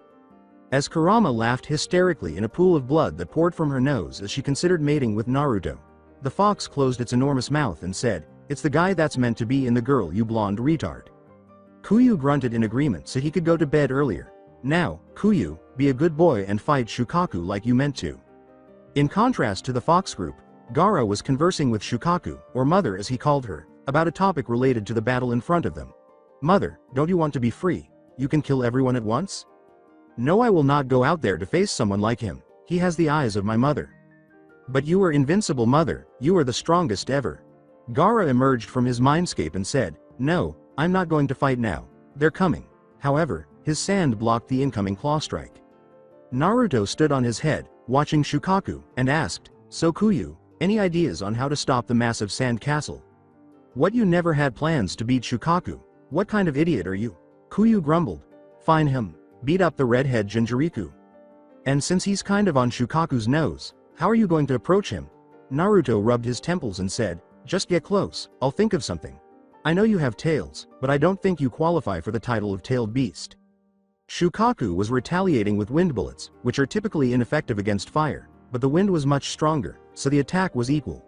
As Kurama laughed hysterically in a pool of blood that poured from her nose as she considered mating with Naruto, the fox closed its enormous mouth and said, "It's the guy that's meant to be in the girl, you blonde retard." Kuyu grunted in agreement so he could go to bed earlier. "Now, Kuyu, be a good boy and fight Shukaku like you meant to." In contrast to the fox group, Gaara was conversing with Shukaku, or Mother as he called her, about a topic related to the battle in front of them. "Mother, don't you want to be free? You can kill everyone at once?" "No, I will not go out there to face someone like him. He has the eyes of my mother." "But you are invincible, Mother, you are the strongest ever." Gaara emerged from his mindscape and said, "No, I'm not going to fight now. They're coming." However, his sand blocked the incoming claw strike. Naruto stood on his head, watching Shukaku, and asked, "So Kuyu, any ideas on how to stop the massive sand castle?" "What, you never had plans to beat Shukaku? What kind of idiot are you?" Kuyu grumbled. "Fine him. Beat up the redhead Jinchuriku. And since he's kind of on Shukaku's nose, how are you going to approach him?" Naruto rubbed his temples and said, "Just get close, I'll think of something. I know you have tails, but I don't think you qualify for the title of tailed beast." Shukaku was retaliating with wind bullets, which are typically ineffective against fire, but the wind was much stronger, so the attack was equal.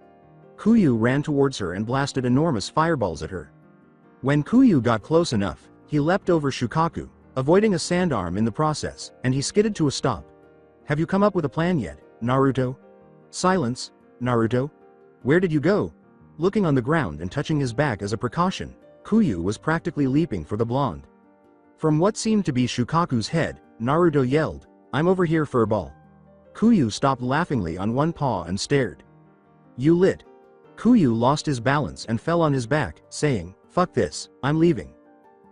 Kuyu ran towards her and blasted enormous fireballs at her. When Kuyu got close enough, he leapt over Shukaku, avoiding a sand arm in the process, and he skidded to a stop. "Have you come up with a plan yet, Naruto?" "Silence, Naruto. Where did you go?" Looking on the ground and touching his back as a precaution, Kuyu was practically leaping for the blonde. From what seemed to be Shukaku's head, Naruto yelled, "I'm over here, furball." Kuyu stopped laughingly on one paw and stared. "You lit." Kuyu lost his balance and fell on his back, saying, "Fuck this, I'm leaving."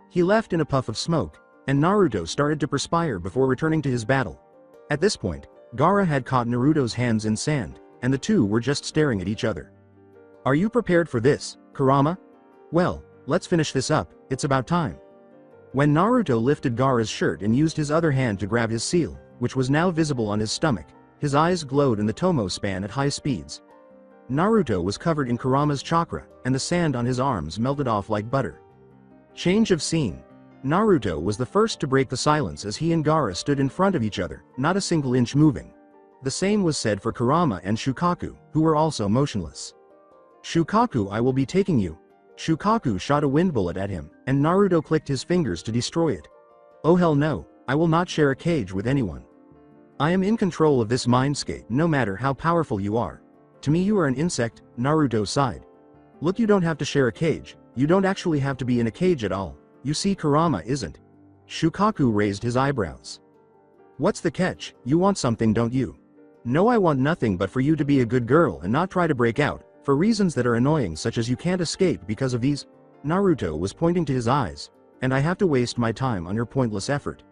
He left in a puff of smoke, and Naruto started to perspire before returning to his battle. At this point, Gaara had caught Naruto's hands in sand, and the two were just staring at each other. "Are you prepared for this, Kurama? Well, let's finish this up, it's about time." When Naruto lifted Gaara's shirt and used his other hand to grab his seal, which was now visible on his stomach, his eyes glowed in the Tomo span at high speeds. Naruto was covered in Kurama's chakra, and the sand on his arms melted off like butter. Change of scene. Naruto was the first to break the silence as he and Gaara stood in front of each other, not a single inch moving. The same was said for Kurama and Shukaku, who were also motionless. "Shukaku, I will be taking you." Shukaku shot a wind bullet at him, and Naruto clicked his fingers to destroy it. "Oh hell no, I will not share a cage with anyone. I am in control of this mindscape no matter how powerful you are. To me you are an insect," Naruto sighed. "Look, you don't have to share a cage, you don't actually have to be in a cage at all. You see, Kurama isn't." Shukaku raised his eyebrows. "What's the catch? You want something, don't you?" "No, I want nothing but for you to be a good girl and not try to break out, for reasons that are annoying, such as you can't escape because of these." Naruto was pointing to his eyes. "And I have to waste my time on your pointless effort."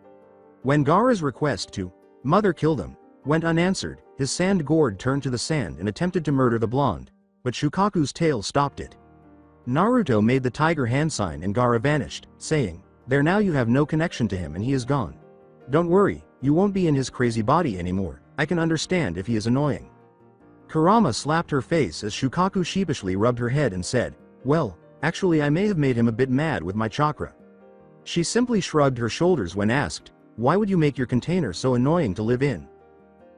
When Gaara's request to "Mother, kill them" went unanswered, his sand gourd turned to the sand and attempted to murder the blonde, but Shukaku's tail stopped it. Naruto made the tiger hand sign and Gaara vanished, saying, "There, now you have no connection to him and he is gone. Don't worry, you won't be in his crazy body anymore. I can understand if he is annoying. Kurama slapped her face as Shukaku sheepishly rubbed her head and said, well, actually I may have made him a bit mad with my chakra. She simply shrugged her shoulders when asked, why would you make your container so annoying to live in?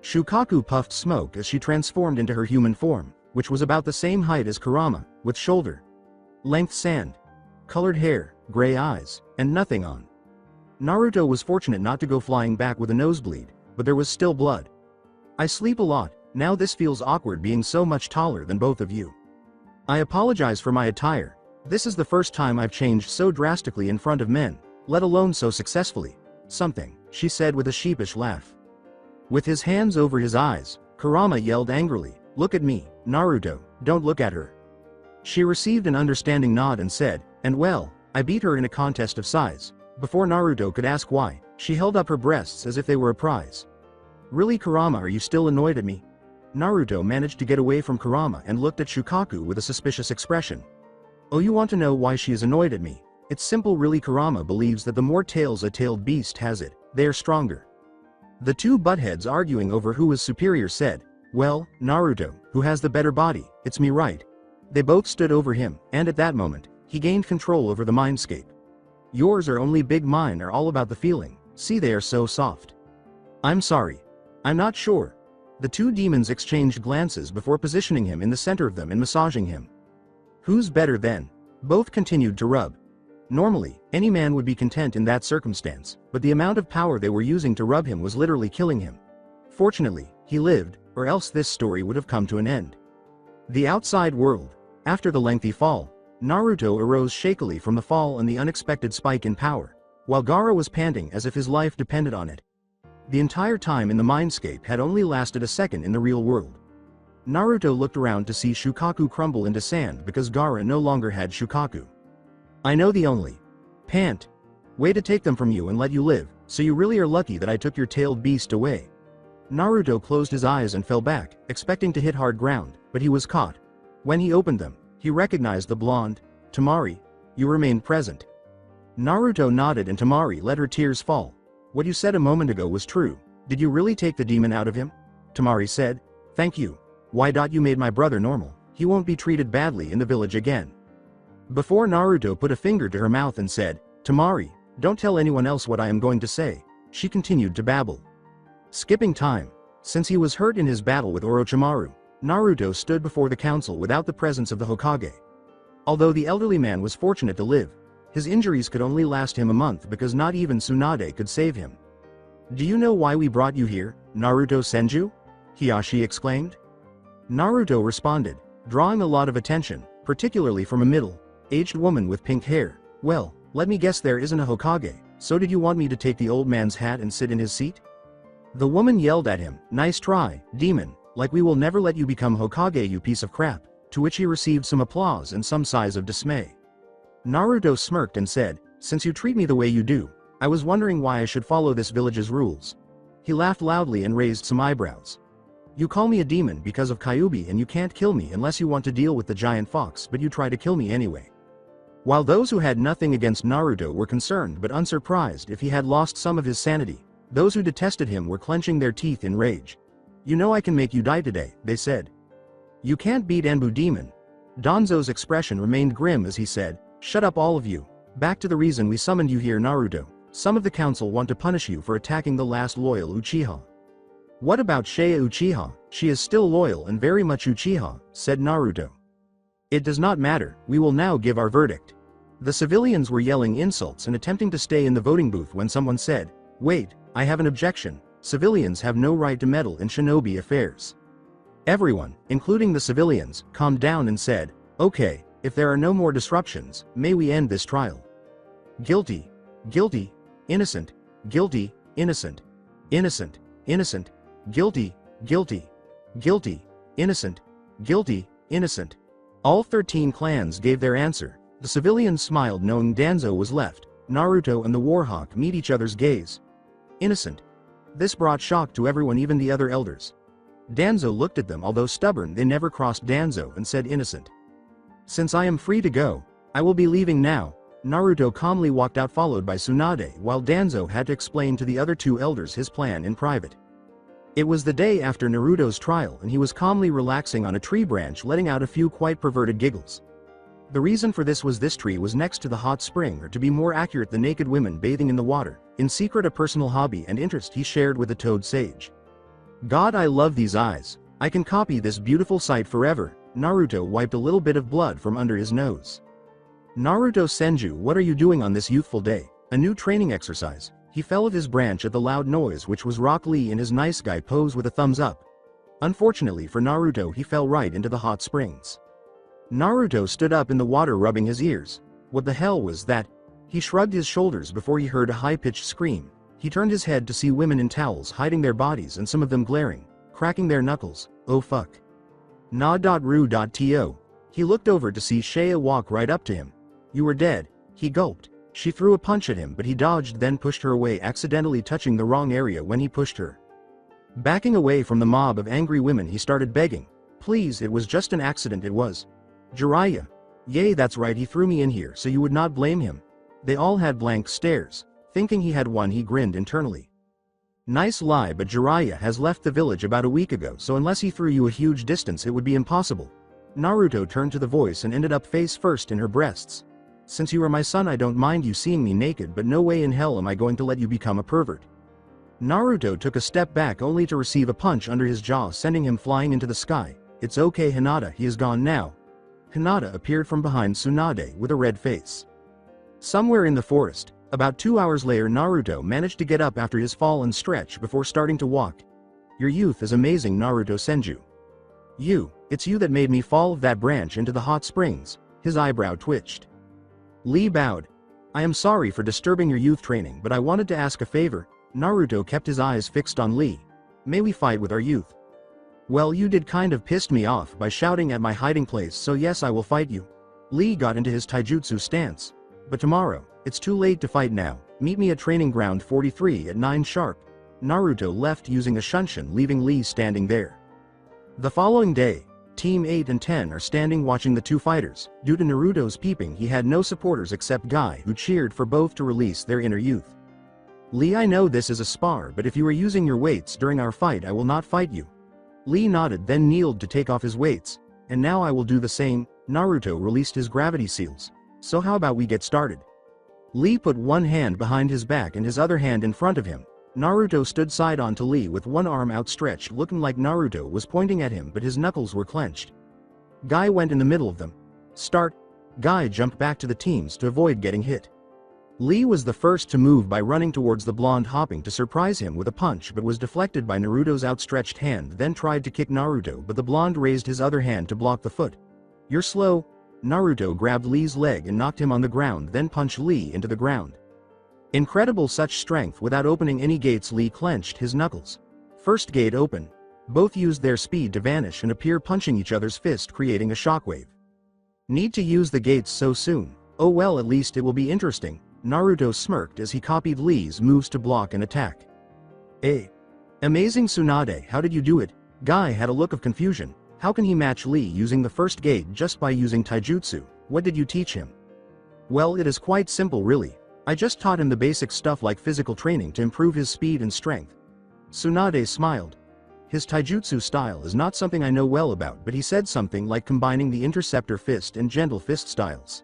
Shukaku puffed smoke as she transformed into her human form, which was about the same height as Kurama, with shoulder-length sand, colored hair, gray eyes, and nothing on. Naruto was fortunate not to go flying back with a nosebleed, but there was still blood. I sleep a lot, now this feels awkward being so much taller than both of you. I apologize for my attire, this is the first time I've changed so drastically in front of men, let alone so successfully. Something, she said with a sheepish laugh. With his hands over his eyes, Kurama yelled angrily, look at me, Naruto, don't look at her. She received an understanding nod and said, and well, I beat her in a contest of size. Before Naruto could ask why, she held up her breasts as if they were a prize. Really Kurama, are you still annoyed at me? Naruto managed to get away from Kurama and looked at Shukaku with a suspicious expression. Oh, you want to know why she is annoyed at me? It's simple, really. Kurama believes that the more tails a tailed beast has they are stronger. The two buttheads arguing over who was superior said, well, Naruto, who has the better body, it's me, right? They both stood over him, and at that moment, he gained control over the mindscape. Yours are only big, mine are all about the feeling, see they are so soft. I'm sorry. I'm not sure. The two demons exchanged glances before positioning him in the center of them and massaging him. Who's better then? Both continued to rub. Normally, any man would be content in that circumstance, but the amount of power they were using to rub him was literally killing him. Fortunately, he lived, or else this story would have come to an end. The outside world. After the lengthy fall, Naruto arose shakily from the fall and the unexpected spike in power, while Gaara was panting as if his life depended on it. The entire time in the mindscape had only lasted a second in the real world. Naruto looked around to see Shukaku crumble into sand because Gaara no longer had Shukaku. I know the only way to take them from you and let you live, so you really are lucky that I took your tailed beast away. Naruto closed his eyes and fell back, expecting to hit hard ground, but he was caught. When he opened them, he recognized the blonde. Temari, you remained present. Naruto nodded and Temari let her tears fall. What you said a moment ago was true. Did you really take the demon out of him? Temari said. Thank you. Why? You made my brother normal. He won't be treated badly in the village again. Before Naruto put a finger to her mouth and said, Temari, don't tell anyone else what I am going to say, she continued to babble. Skipping time. Since he was hurt in his battle with Orochimaru, Naruto stood before the council without the presence of the Hokage. Although the elderly man was fortunate to live, his injuries could only last him a month because not even Tsunade could save him. Do you know why we brought you here, Naruto Senju? Hiyashi exclaimed. Naruto responded, drawing a lot of attention, particularly from a middle-aged woman with pink hair. Well, let me guess, there isn't a Hokage, so did you want me to take the old man's hat and sit in his seat? The woman yelled at him, nice try, demon, like we will never let you become Hokage, you piece of crap, to which he received some applause and some sighs of dismay. Naruto smirked and said, since you treat me the way you do, I was wondering why I should follow this village's rules. He laughed loudly and raised some eyebrows. You call me a demon because of Kyuubi and you can't kill me unless you want to deal with the giant fox, but you try to kill me anyway. While those who had nothing against Naruto were concerned but unsurprised if he had lost some of his sanity, those who detested him were clenching their teeth in rage. You know I can make you die today, they said. You can't beat Anbu demon. Danzo's expression remained grim as he said, shut up all of you. Back to the reason we summoned you here, Naruto. Some of the council want to punish you for attacking the last loyal Uchiha. What about Shea Uchiha? She is still loyal and very much Uchiha, said Naruto. It does not matter, we will now give our verdict. The civilians were yelling insults and attempting to stay in the voting booth when someone said, wait, I have an objection. Civilians have no right to meddle in shinobi affairs. Everyone, including the civilians, calmed down and said, okay, if there are no more disruptions, may we end this trial. Guilty, guilty, innocent, guilty, innocent, innocent, innocent, guilty, guilty, guilty, innocent, guilty, innocent. All 13 clans gave their answer. The civilians smiled knowing Danzo was left. Naruto and the Warhawk meet each other's gaze. Innocent. This brought shock to everyone, even the other elders. Danzo looked at them. Although stubborn, they never crossed Danzo and said innocent. Since I am free to go, I will be leaving now. Naruto calmly walked out followed by Tsunade while Danzo had to explain to the other two elders his plan in private. It was the day after Naruto's trial and he was calmly relaxing on a tree branch letting out a few quite perverted giggles. The reason for this was this tree was next to the hot spring, or to be more accurate the naked women bathing in the water, in secret a personal hobby and interest he shared with the toad sage. God, I love these eyes. I can copy this beautiful sight forever. Naruto wiped a little bit of blood from under his nose. Naruto Senju, what are you doing on this youthful day? A new training exercise. He fell of his branch at the loud noise, which was Rock Lee in his nice guy pose with a thumbs up. Unfortunately for Naruto, he fell right into the hot springs. Naruto stood up in the water rubbing his ears. What the hell was that? He shrugged his shoulders before he heard a high-pitched scream. He turned his head to see women in towels hiding their bodies and some of them glaring, cracking their knuckles. Oh fuck. Na.ru.to. He looked over to see Shea walk right up to him. You were dead. He gulped. She threw a punch at him but he dodged, then pushed her away, accidentally touching the wrong area when he pushed her. Backing away from the mob of angry women, he started begging. Please, it was just an accident, it was. Jiraiya. Yay, that's right, he threw me in here so you would not blame him. They all had blank stares. Thinking he had won, he grinned internally. Nice lie, but Jiraiya has left the village about a week ago, so unless he threw you a huge distance it would be impossible. Naruto turned to the voice and ended up face first in her breasts. Since you are my son, I don't mind you seeing me naked, but no way in hell am I going to let you become a pervert. Naruto took a step back only to receive a punch under his jaw, sending him flying into the sky. It's okay Hinata, he is gone now. Hinata appeared from behind Tsunade with a red face. Somewhere in the forest, about 2 hours later, Naruto managed to get up after his fall and stretch before starting to walk. Your youth is amazing, Naruto Senju. It's you that made me fall of that branch into the hot springs. His eyebrow twitched. Lee bowed. I am sorry for disturbing your youth training, but I wanted to ask a favor. Naruto kept his eyes fixed on Lee. May we fight with our youth? Well, you did kind of pissed me off by shouting at my hiding place, so yes, I will fight you. Lee got into his taijutsu stance. But tomorrow, it's too late to fight now. Meet me at training ground 43 at 9 sharp. Naruto left using a shunshin, leaving Lee standing there. The following day, Team 8 and 10 are standing watching the two fighters. Due to Naruto's peeping, he had no supporters except Guy, who cheered for both to release their inner youth. Lee, I know this is a spar, but if you are using your weights during our fight, I will not fight you. Lee nodded, then kneeled to take off his weights. And now I will do the same. Naruto released his gravity seals. So how about we get started? Lee put one hand behind his back and his other hand in front of him. Naruto stood side on to Lee with one arm outstretched, looking like Naruto was pointing at him, but his knuckles were clenched. Guy went in the middle of them. Start. Guy jumped back to the teams to avoid getting hit. Lee was the first to move by running towards the blonde, hopping to surprise him with a punch, but was deflected by Naruto's outstretched hand, then tried to kick Naruto, but the blonde raised his other hand to block the foot. You're slow. Naruto grabbed Lee's leg and knocked him on the ground, then punched Lee into the ground. Incredible, such strength without opening any gates. Lee clenched his knuckles. First gate open. Both used their speed to vanish and appear, punching each other's fist, creating a shockwave. Need to use the gates so soon? Oh well, at least it will be interesting. Naruto smirked as he copied Lee's moves to block and attack. Amazing Tsunade, how did you do it? Guy had a look of confusion. How can he match Lee using the first gate just by using taijutsu? What did you teach him? Well, it is quite simple really. I just taught him the basic stuff like physical training to improve his speed and strength. Tsunade smiled. His taijutsu style is not something I know well about, but he said something like combining the interceptor fist and gentle fist styles.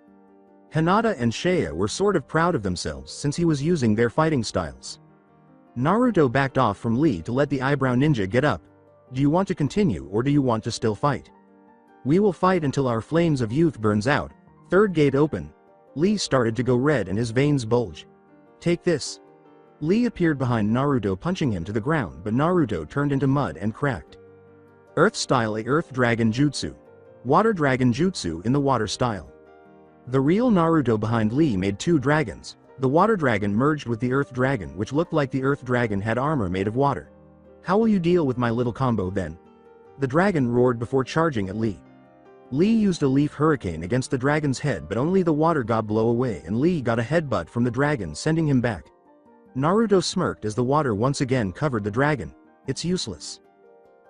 Hinata and Shea were sort of proud of themselves since he was using their fighting styles. Naruto backed off from Lee to let the eyebrow ninja get up. Do you want to continue or do you want to still fight? We will fight until our flames of youth burns out. Third gate open. Lee started to go red and his veins bulge. Take this. Lee appeared behind Naruto, punching him to the ground, but Naruto turned into mud and cracked. Earth style. A Earth Dragon Jutsu. Water Dragon Jutsu in the water style. The real Naruto behind Lee made two dragons. The water dragon merged with the earth dragon, which looked like the earth dragon had armor made of water. How will you deal with my little combo then? The dragon roared before charging at Lee. Lee used a leaf hurricane against the dragon's head, but only the water god blow away and Lee got a headbutt from the dragon, sending him back. Naruto smirked as the water once again covered the dragon. It's useless.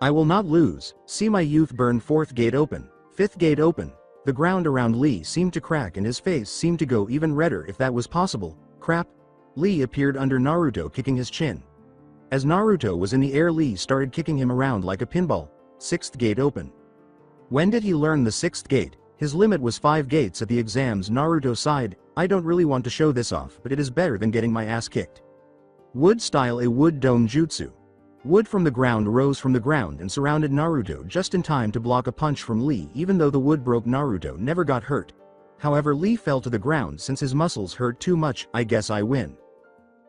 I will not lose. See my youth burn. Fourth gate open. Fifth gate open. The ground around Lee seemed to crack and his face seemed to go even redder, if that was possible. Crap. Lee appeared under Naruto, kicking his chin. As Naruto was in the air, Lee started kicking him around like a pinball. Sixth gate open. When did he learn the sixth gate? His limit was 5 gates at the exams. Naruto sighed, I don't really want to show this off, but it is better than getting my ass kicked. Wood style, a wood dome jutsu. Wood from the ground rose from the ground and surrounded Naruto just in time to block a punch from Lee. Even though the wood broke, Naruto never got hurt. However, Lee fell to the ground since his muscles hurt too much. I guess I win.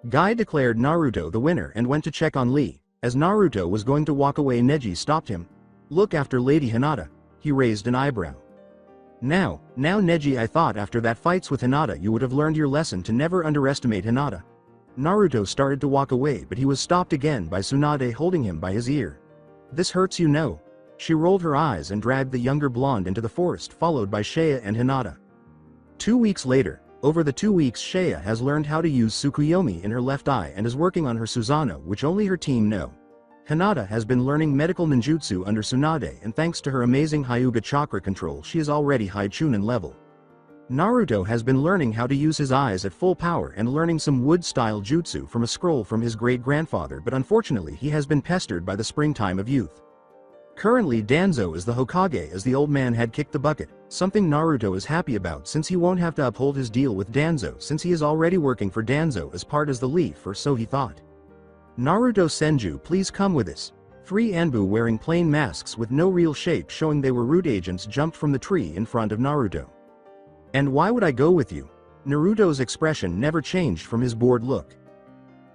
Guy declared Naruto the winner and went to check on Lee. As Naruto was going to walk away, Neji stopped him. Look after Lady Hinata. He raised an eyebrow. Now Neji, I thought after that fights with Hinata you would have learned your lesson to never underestimate Hinata. Naruto started to walk away, but he was stopped again by Tsunade holding him by his ear. This hurts, you know. She rolled her eyes and dragged the younger blonde into the forest, followed by Shea and Hinata. 2 weeks later. Over the 2 weeks, Shea has learned how to use Tsukuyomi in her left eye and is working on her Susanoo, which only her team know. Hinata has been learning medical ninjutsu under Tsunade, and thanks to her amazing Hyuga chakra control she is already high Chunin level. Naruto has been learning how to use his eyes at full power and learning some wood-style jutsu from a scroll from his great-grandfather, but unfortunately he has been pestered by the springtime of youth. Currently Danzo is the Hokage, as the old man had kicked the bucket, something Naruto is happy about since he won't have to uphold his deal with Danzo since he is already working for Danzo as part as the leaf, or so he thought. Naruto Senju, please come with us. 3 Anbu wearing plain masks with no real shape showing they were root agents jumped from the tree in front of Naruto. And why would I go with you? Naruto's expression never changed from his bored look.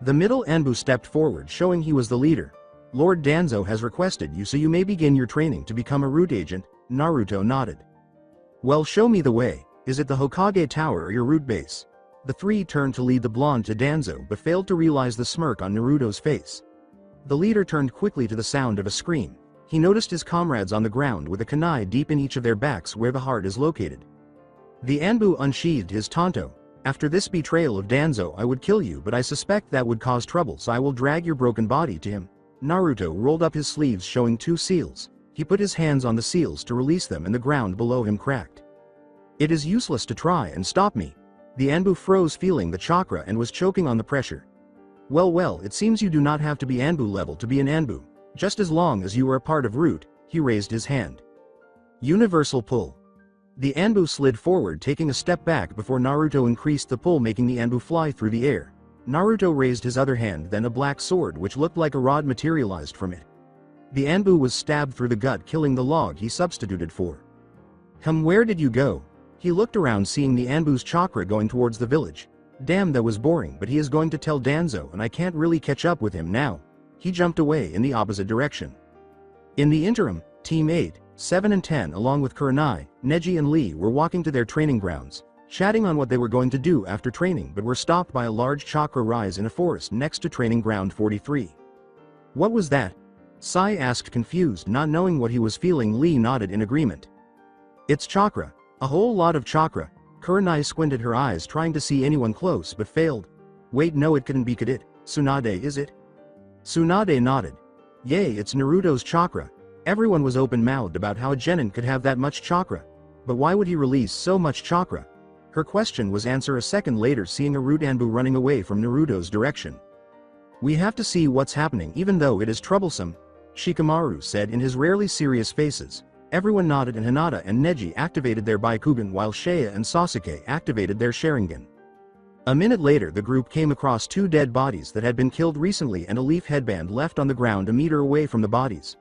The middle Anbu stepped forward showing he was the leader. Lord Danzo has requested you so you may begin your training to become a root agent. Naruto nodded. Well, show me the way. Is it the Hokage Tower or your root base? The 3 turned to lead the blonde to Danzo but failed to realize the smirk on Naruto's face. The leader turned quickly to the sound of a scream. He noticed his comrades on the ground with a kunai deep in each of their backs where the heart is located. The Anbu unsheathed his tanto. After this betrayal of Danzo I would kill you, but I suspect that would cause trouble, so I will drag your broken body to him. Naruto rolled up his sleeves showing 2 seals. He put his hands on the seals to release them and the ground below him cracked. It is useless to try and stop me. The Anbu froze, feeling the chakra, and was choking on the pressure. Well, it seems you do not have to be Anbu level to be an Anbu. Just as long as you are a part of Root. He raised his hand. Universal pull. The Anbu slid forward, taking a step back before Naruto increased the pull, making the Anbu fly through the air. Naruto raised his other hand, then a black sword which looked like a rod materialized from it. The Anbu was stabbed through the gut, killing the log he substituted for. Where did you go? He looked around, seeing the Anbu's chakra going towards the village. Damn, that was boring, but he is going to tell Danzo and I can't really catch up with him now. He jumped away in the opposite direction. In the interim, Team 8, 7 and 10 along with Kurenai, Neji and Lee were walking to their training grounds, chatting on what they were going to do after training, but were stopped by a large chakra rise in a forest next to training ground 43. What was that? Sai asked, confused, not knowing what he was feeling. Lee nodded in agreement. It's chakra. A whole lot of chakra. Kurenai squinted her eyes trying to see anyone close but failed. Wait, no, it couldn't be. Could it? Tsunade, is it? Tsunade nodded. Yay, it's Naruto's chakra. Everyone was open-mouthed about how a genin could have that much chakra. But why would he release so much chakra? Her question was answered a second later, seeing a root Anbu running away from Naruto's direction. We have to see what's happening, even though it is troublesome, Shikamaru said in his rarely serious faces. Everyone nodded and Hinata and Neji activated their Byakugan while Shea and Sasuke activated their Sharingan. A minute later the group came across 2 dead bodies that had been killed recently and a leaf headband left on the ground a meter away from the bodies.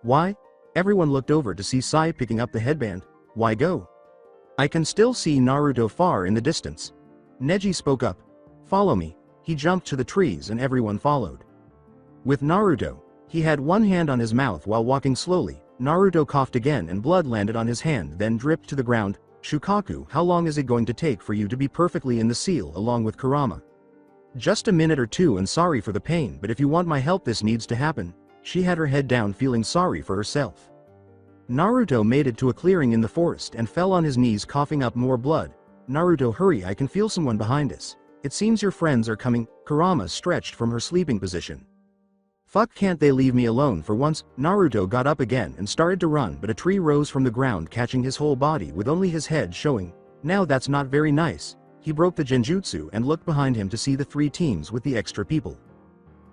Why? Everyone looked over to see Sai picking up the headband. Why go? I can still see Naruto far in the distance. Neji spoke up. Follow me. He jumped to the trees and everyone followed. With Naruto, he had one hand on his mouth while walking slowly. Naruto coughed again and blood landed on his hand, then dripped to the ground. Shukaku, how long is it going to take for you to be perfectly in the seal along with Kurama? Just a minute or 2, and sorry for the pain, but if you want my help this needs to happen. She had her head down, feeling sorry for herself. Naruto made it to a clearing in the forest and fell on his knees, coughing up more blood. Naruto, hurry, I can feel someone behind us. It seems your friends are coming. Kurama stretched from her sleeping position. Fuck, can't they leave me alone for once? Naruto got up again and started to run, but a tree rose from the ground, catching his whole body with only his head showing. Now that's not very nice. He broke the genjutsu and looked behind him to see the 3 teams with the extra people.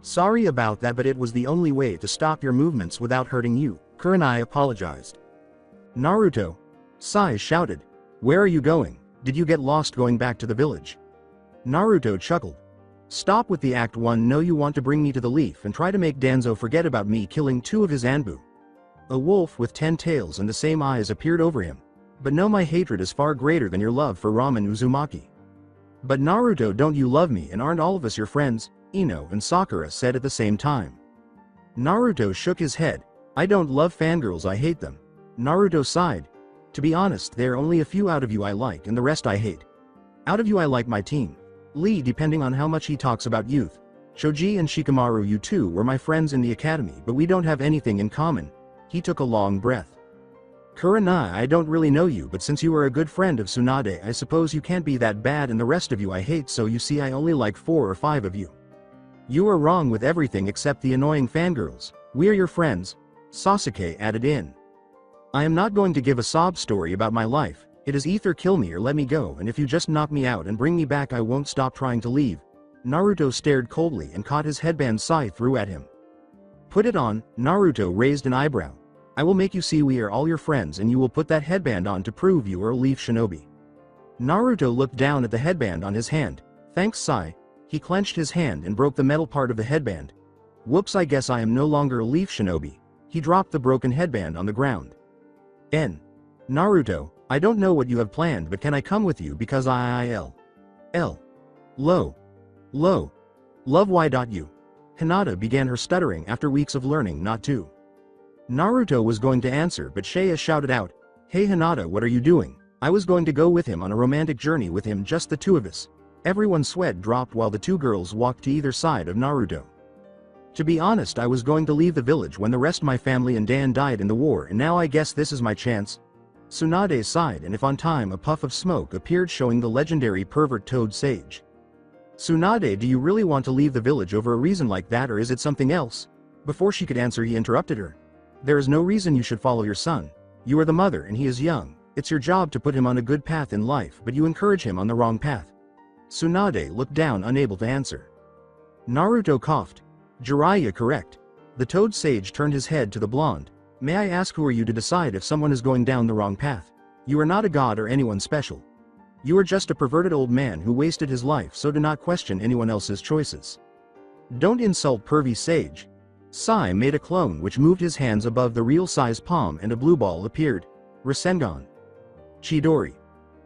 Sorry about that, but it was the only way to stop your movements without hurting you, Kurenai apologized. Naruto. Sai shouted. Where are you going? Did you get lost going back to the village? Naruto chuckled. Stop with the Act 1. No, you want to bring me to the leaf and try to make Danzo forget about me killing 2 of his Anbu. A wolf with 10 tails and the same eyes appeared over him. But no, my hatred is far greater than your love for Ramen Uzumaki. But Naruto, don't you love me, and aren't all of us your friends? Ino and Sakura said at the same time. Naruto shook his head. I don't love fangirls, I hate them. Naruto sighed. To be honest, there are only a few out of you I like and the rest I hate. Out of you I like my team. Lee, depending on how much he talks about youth. Shoji and Shikamaru, you two were my friends in the academy, but we don't have anything in common. He took a long breath. Kurenai, I don't really know you, but since you are a good friend of Tsunade, I suppose you can't be that bad, and the rest of you I hate, so you see I only like 4 or 5 of you. You are wrong with everything except the annoying fangirls. We are your friends. Sasuke added in. I am not going to give a sob story about my life. It is either kill me or let me go, and if you just knock me out and bring me back I won't stop trying to leave. Naruto stared coldly and caught his headband Sai threw at him. Put it on. Naruto raised an eyebrow. I will make you see we are all your friends, and you will put that headband on to prove you are a leaf shinobi. Naruto looked down at the headband on his hand. Thanks, Sai. He clenched his hand and broke the metal part of the headband. Whoops, I guess I am no longer a leaf shinobi. He dropped the broken headband on the ground. Naruto, I don't know what you have planned, but can I come with you because Lo. Love why.you. Hinata began her stuttering after weeks of learning not to. Naruto was going to answer, but Shea shouted out, Hey Hinata, what are you doing? I was going to go with him on a romantic journey with him, just the 2 of us. Everyone's sweat dropped while the 2 girls walked to either side of Naruto. To be honest, I was going to leave the village when the rest of my family and Dan died in the war, and now I guess this is my chance. Tsunade sighed, and if on time a puff of smoke appeared showing the legendary pervert Toad Sage. Tsunade, do you really want to leave the village over a reason like that, or is it something else? Before she could answer, he interrupted her. There is no reason you should follow your son. You are the mother and he is young. It's your job to put him on a good path in life, but you encourage him on the wrong path. Tsunade looked down, unable to answer. Naruto coughed. Jiraiya, correct. The Toad Sage turned his head to the blonde. May I ask, who are you to decide if someone is going down the wrong path? You are not a god or anyone special. You are just a perverted old man who wasted his life, so do not question anyone else's choices. Don't insult pervy sage. Sai made a clone which moved his hands above the real size palm and a blue ball appeared. Rasengan. Chidori.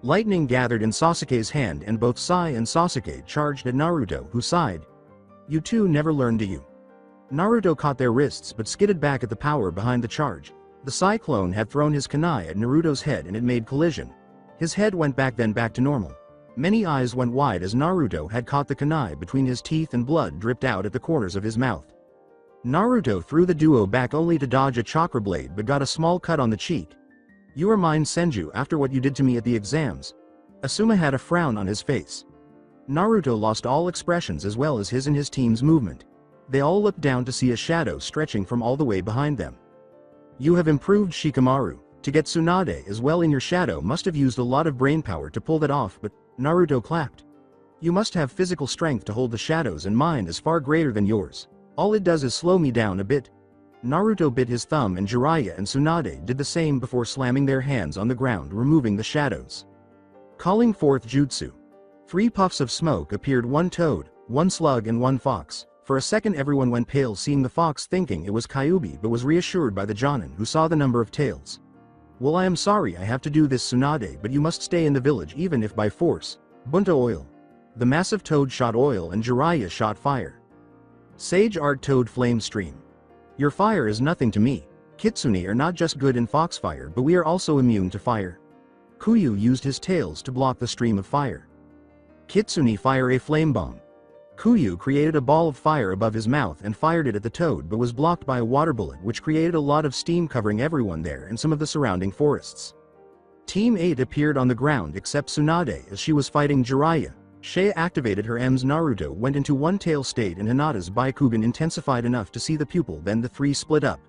Lightning gathered in Sasuke's hand and both Sai and Sasuke charged at Naruto, who sighed. You two never learn, do you? Naruto caught their wrists but skidded back at the power behind the charge. The Sai clone had thrown his kunai at Naruto's head and it made collision. His head went back, then back to normal. Many eyes went wide as Naruto had caught the kunai between his teeth and blood dripped out at the corners of his mouth. Naruto threw the duo back only to dodge a chakra blade but got a small cut on the cheek. You are mine, Senju, after what you did to me at the exams. Asuma had a frown on his face. Naruto lost all expressions as well as his and his team's movement. They all looked down to see a shadow stretching from all the way behind them. You have improved, Shikamaru. To get Tsunade as well in your shadow must have used a lot of brainpower to pull that off, but Naruto clapped. You must have physical strength to hold the shadows, and mine is far greater than yours. All it does is slow me down a bit. Naruto bit his thumb and Jiraiya and Tsunade did the same before slamming their hands on the ground, removing the shadows. Calling forth jutsu. 3 puffs of smoke appeared, 1 toad, 1 slug and 1 fox. For a second everyone went pale seeing the fox, thinking it was Kyuubi, but was reassured by the Jonin who saw the number of tails. Well, I am sorry I have to do this, Tsunade, but you must stay in the village even if by force. Bunta oil. The massive toad shot oil and Jiraiya shot fire. Sage art toad flame stream. Your fire is nothing to me. Kitsune are not just good in foxfire, but we are also immune to fire. Kuyu used his tails to block the stream of fire. Kitsune fire a flame bomb. Kuyu created a ball of fire above his mouth and fired it at the toad, but was blocked by a water bullet which created a lot of steam covering everyone there and some of the surrounding forests. Team 8 appeared on the ground except Tsunade as she was fighting Jiraiya. Shea activated her M's. Naruto went into one-tail state and Hinata's Byakugan intensified enough to see the pupil, then the 3 split up.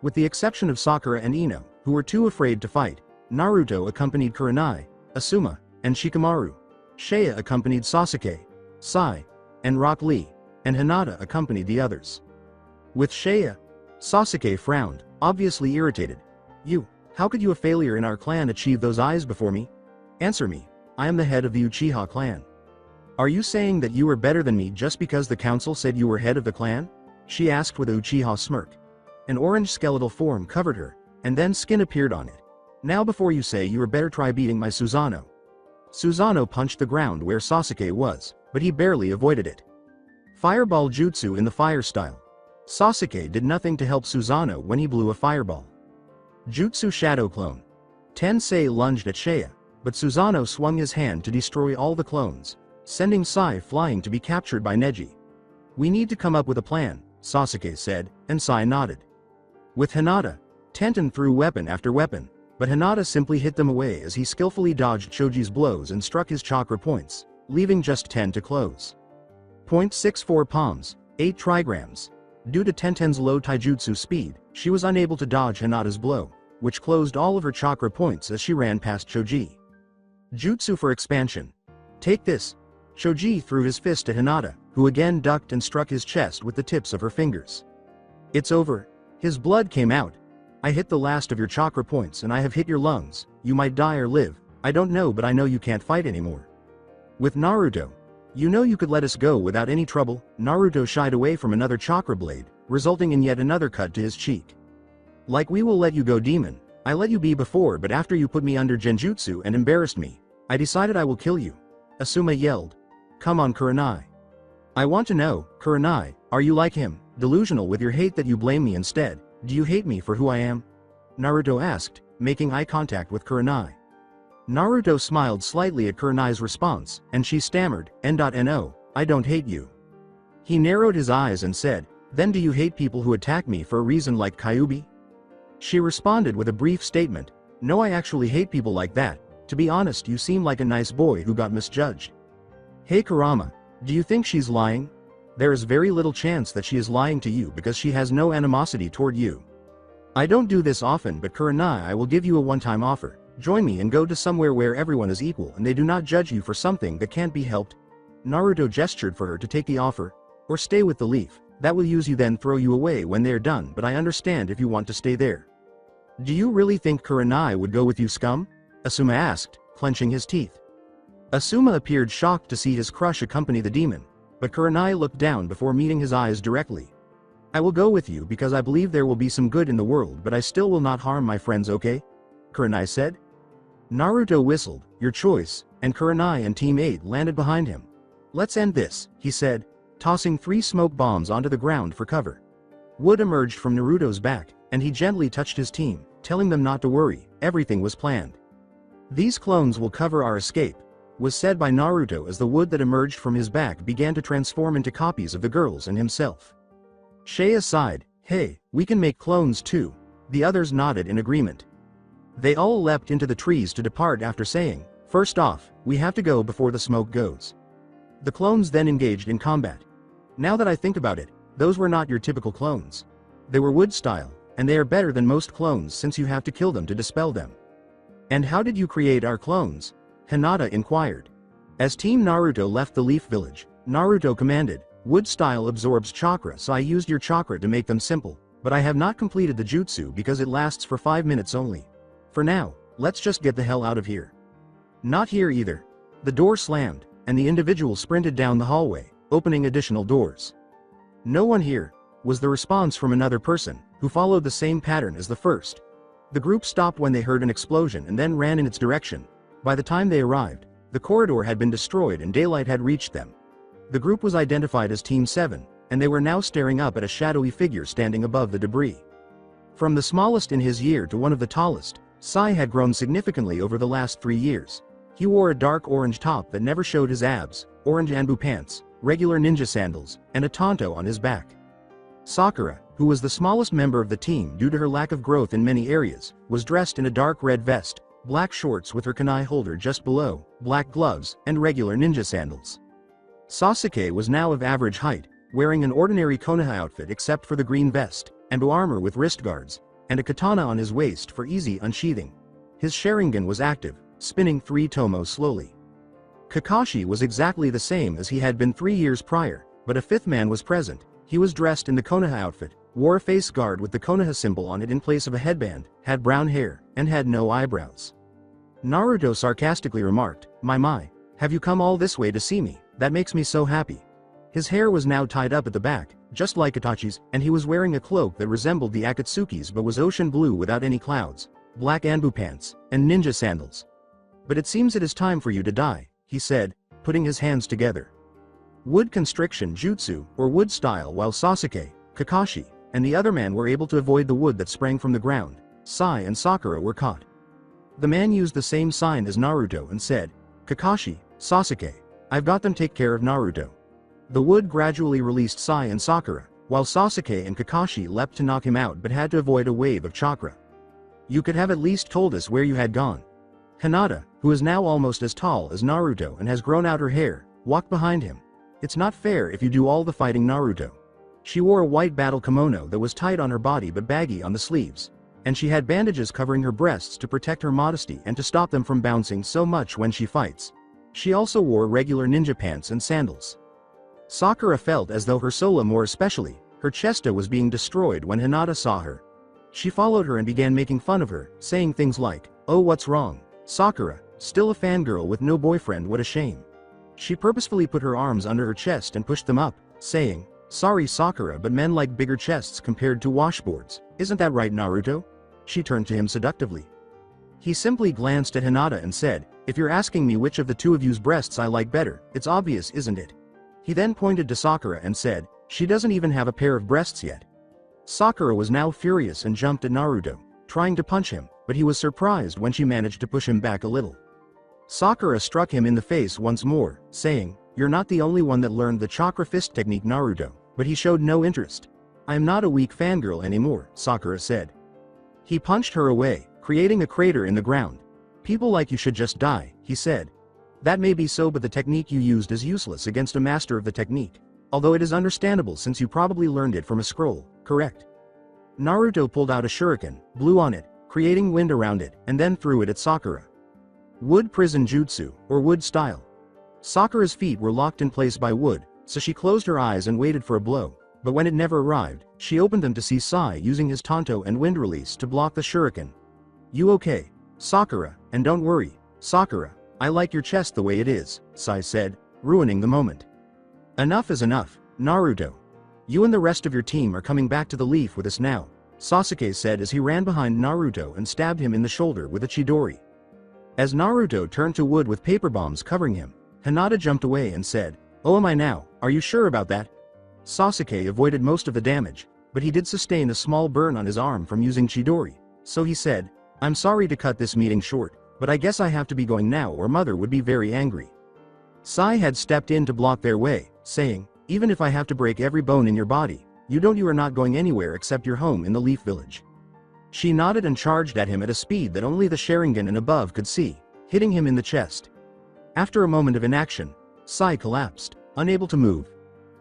With the exception of Sakura and Ino, who were too afraid to fight, Naruto accompanied Kurenai, Asuma, and Shikamaru. Shea accompanied Sasuke, Sai, and Rock Lee. and Hinata accompanied the others. With Shea, Sasuke frowned, obviously irritated. How could you, a failure in our clan, achieve those eyes before me? Answer me. I am the head of the Uchiha clan. Are you saying that you are better than me just because the council said you were head of the clan? She asked with a Uchiha smirk. An orange skeletal form covered her, and then skin appeared on it. Now before you say you are better, try beating my Susanoo. Susanoo punched the ground where Sasuke was, but he barely avoided it. Fireball jutsu in the fire style. Sasuke did nothing to help Susanoo when he blew a fireball. Jutsu Shadow Clone. Tensei lunged at Shea, but Susanoo swung his hand to destroy all the clones, sending Sai flying to be captured by Neji. We need to come up with a plan, Sasuke said, and Sai nodded. With Hinata, Tenten threw weapon after weapon, but Hinata simply hit them away as he skillfully dodged Choji's blows and struck his chakra points, leaving just 10 to close. 0.64 palms, 8 trigrams. Due to Tenten's low taijutsu speed, she was unable to dodge Hinata's blow, which closed all of her chakra points as she ran past Choji. Jutsu for expansion. Take this. Choji threw his fist at Hinata, who again ducked and struck his chest with the tips of her fingers. It's over. His blood came out. I hit the last of your chakra points and I have hit your lungs. You might die or live. I don't know, but I know you can't fight anymore. With Naruto. You know you could let us go without any trouble. Naruto shied away from another chakra blade, resulting in yet another cut to his cheek. Like, we will let you go, demon. I let you be before, but after you put me under genjutsu and embarrassed me, I decided I will kill you. Asuma yelled. Come on, Kurenai. I want to know, Kurenai, are you like him, delusional with your hate that you blame me instead? Do you hate me for who I am? Naruto asked, making eye contact with Kurenai. Naruto smiled slightly at Kurenai's response, and she stammered, "No, I don't hate you." He narrowed his eyes and said, then do you hate people who attack me for a reason like Kyuubi? She responded with a brief statement, no, I actually hate people like that. To be honest, you seem like a nice boy who got misjudged. Hey Kurama, do you think she's lying? There is very little chance that she is lying to you because she has no animosity toward you. I don't do this often, but Kurenai, I will give you a one-time offer. Join me and go to somewhere where everyone is equal and they do not judge you for something that can't be helped. Naruto gestured for her to take the offer. Or stay with the leaf, that will use you then throw you away when they're done, but I understand if you want to stay there. Do you really think Kurenai would go with you, scum? Asuma asked, clenching his teeth. Asuma appeared shocked to see his crush accompany the demon, but Kurenai looked down before meeting his eyes directly. I will go with you because I believe there will be some good in the world, but I still will not harm my friends, okay? Kurenai said. Naruto whistled, your choice, and Kurenai and Team 8 landed behind him. Let's end this, he said, tossing 3 smoke bombs onto the ground for cover. Wood emerged from Naruto's back, and he gently touched his team, telling them not to worry, everything was planned. These clones will cover our escape, was said by Naruto as the wood that emerged from his back began to transform into copies of the girls and himself. Shea sighed, hey, we can make clones too. The others nodded in agreement. They all leapt into the trees to depart after saying, first off, we have to go before the smoke goes. The clones then engaged in combat. Now that I think about it, those were not your typical clones. They were wood style, and they are better than most clones since you have to kill them to dispel them. And how did you create our clones? Hinata inquired. As Team Naruto left the Leaf Village, Naruto commanded, wood style absorbs chakra, so I used your chakra to make them simple, but I have not completed the jutsu because it lasts for 5 minutes only. For now, let's just get the hell out of here. Not here either. The door slammed, and the individual sprinted down the hallway, opening additional doors. No one here, was the response from another person, who followed the same pattern as the first. The group stopped when they heard an explosion and then ran in its direction. By the time they arrived, the corridor had been destroyed and daylight had reached them. The group was identified as Team 7, and they were now staring up at a shadowy figure standing above the debris. From the smallest in his year to one of the tallest, Sai had grown significantly over the last 3 years. He wore a dark orange top that never showed his abs, orange Anbu pants, regular ninja sandals, and a tanto on his back. Sakura, who was the smallest member of the team due to her lack of growth in many areas, was dressed in a dark red vest, black shorts with her kunai holder just below, black gloves, and regular ninja sandals. Sasuke was now of average height, wearing an ordinary Konoha outfit except for the green vest, and armor with wrist guards, and a katana on his waist for easy unsheathing. His Sharingan was active, spinning 3 tomos slowly. Kakashi was exactly the same as he had been 3 years prior, But a fifth man was present. He was dressed in the Konoha outfit, wore a face guard with the Konoha symbol on it in place of a headband, had brown hair, and had no eyebrows. Naruto sarcastically remarked, My, have you come all this way to see me? That makes me so happy. His hair was now tied up at the back, just like Itachi's, and he was wearing a cloak that resembled the Akatsuki's but was ocean blue without any clouds, black anbu pants, and ninja sandals. But it seems it is time for you to die, he said, putting his hands together. Wood constriction jutsu, or wood style, while Sasuke, Kakashi, and the other man were able to avoid the wood that sprang from the ground. Sai and Sakura were caught. The man used the same sign as Naruto and said, Kakashi, Sasuke, I've got them take care of Naruto. The wood gradually released Sai and Sakura, while Sasuke and Kakashi leapt to knock him out but had to avoid a wave of chakra. You could have at least told us where you had gone. Hinata, who is now almost as tall as Naruto and has grown out her hair, walked behind him. It's not fair if you do all the fighting, Naruto. She wore a white battle kimono that was tight on her body but baggy on the sleeves, and she had bandages covering her breasts to protect her modesty and to stop them from bouncing so much when she fights. She also wore regular ninja pants and sandals. Sakura felt as though her soul, more especially, her chesta, was being destroyed when Hinata saw her. She followed her and began making fun of her, saying things like, Oh, what's wrong? Sakura, still a fangirl with no boyfriend, what a shame. She purposefully put her arms under her chest and pushed them up, saying, Sorry Sakura, but men like bigger chests compared to washboards, isn't that right, Naruto? She turned to him seductively. He simply glanced at Hinata and said, If you're asking me which of the two of you's breasts I like better, it's obvious, isn't it? He then pointed to Sakura and said, She doesn't even have a pair of breasts yet. Sakura was now furious and jumped at Naruto, trying to punch him, but he was surprised when she managed to push him back a little. Sakura struck him in the face once more, saying, You're not the only one that learned the chakra fist technique, Naruto, but he showed no interest. I am not a weak fangirl anymore, Sakura said. He punched her away, creating a crater in the ground. People like you should just die, he said. That may be so, but the technique you used is useless against a master of the technique. Although it is understandable since you probably learned it from a scroll, correct? Naruto pulled out a shuriken, blew on it, creating wind around it, and then threw it at Sakura. Wood prison jutsu, or wood style. Sakura's feet were locked in place by wood, so she closed her eyes and waited for a blow, but when it never arrived, she opened them to see Sai using his Tonto and wind release to block the shuriken. You okay, Sakura? And don't worry, Sakura, I like your chest the way it is, Sai said, ruining the moment. Enough is enough, Naruto. You and the rest of your team are coming back to the leaf with us now, Sasuke said as he ran behind Naruto and stabbed him in the shoulder with a chidori. As Naruto turned to wood with paper bombs covering him, Hinata jumped away and said, Oh, am I now? Are you sure about that? Sasuke avoided most of the damage, but he did sustain a small burn on his arm from using chidori, so he said, I'm sorry to cut this meeting short, but I guess I have to be going now or mother would be very angry. Sai had stepped in to block their way, saying, Even if I have to break every bone in your body, you are not going anywhere except your home in the Leaf Village. She nodded and charged at him at a speed that only the Sharingan and above could see, hitting him in the chest. After a moment of inaction, Sai collapsed, unable to move.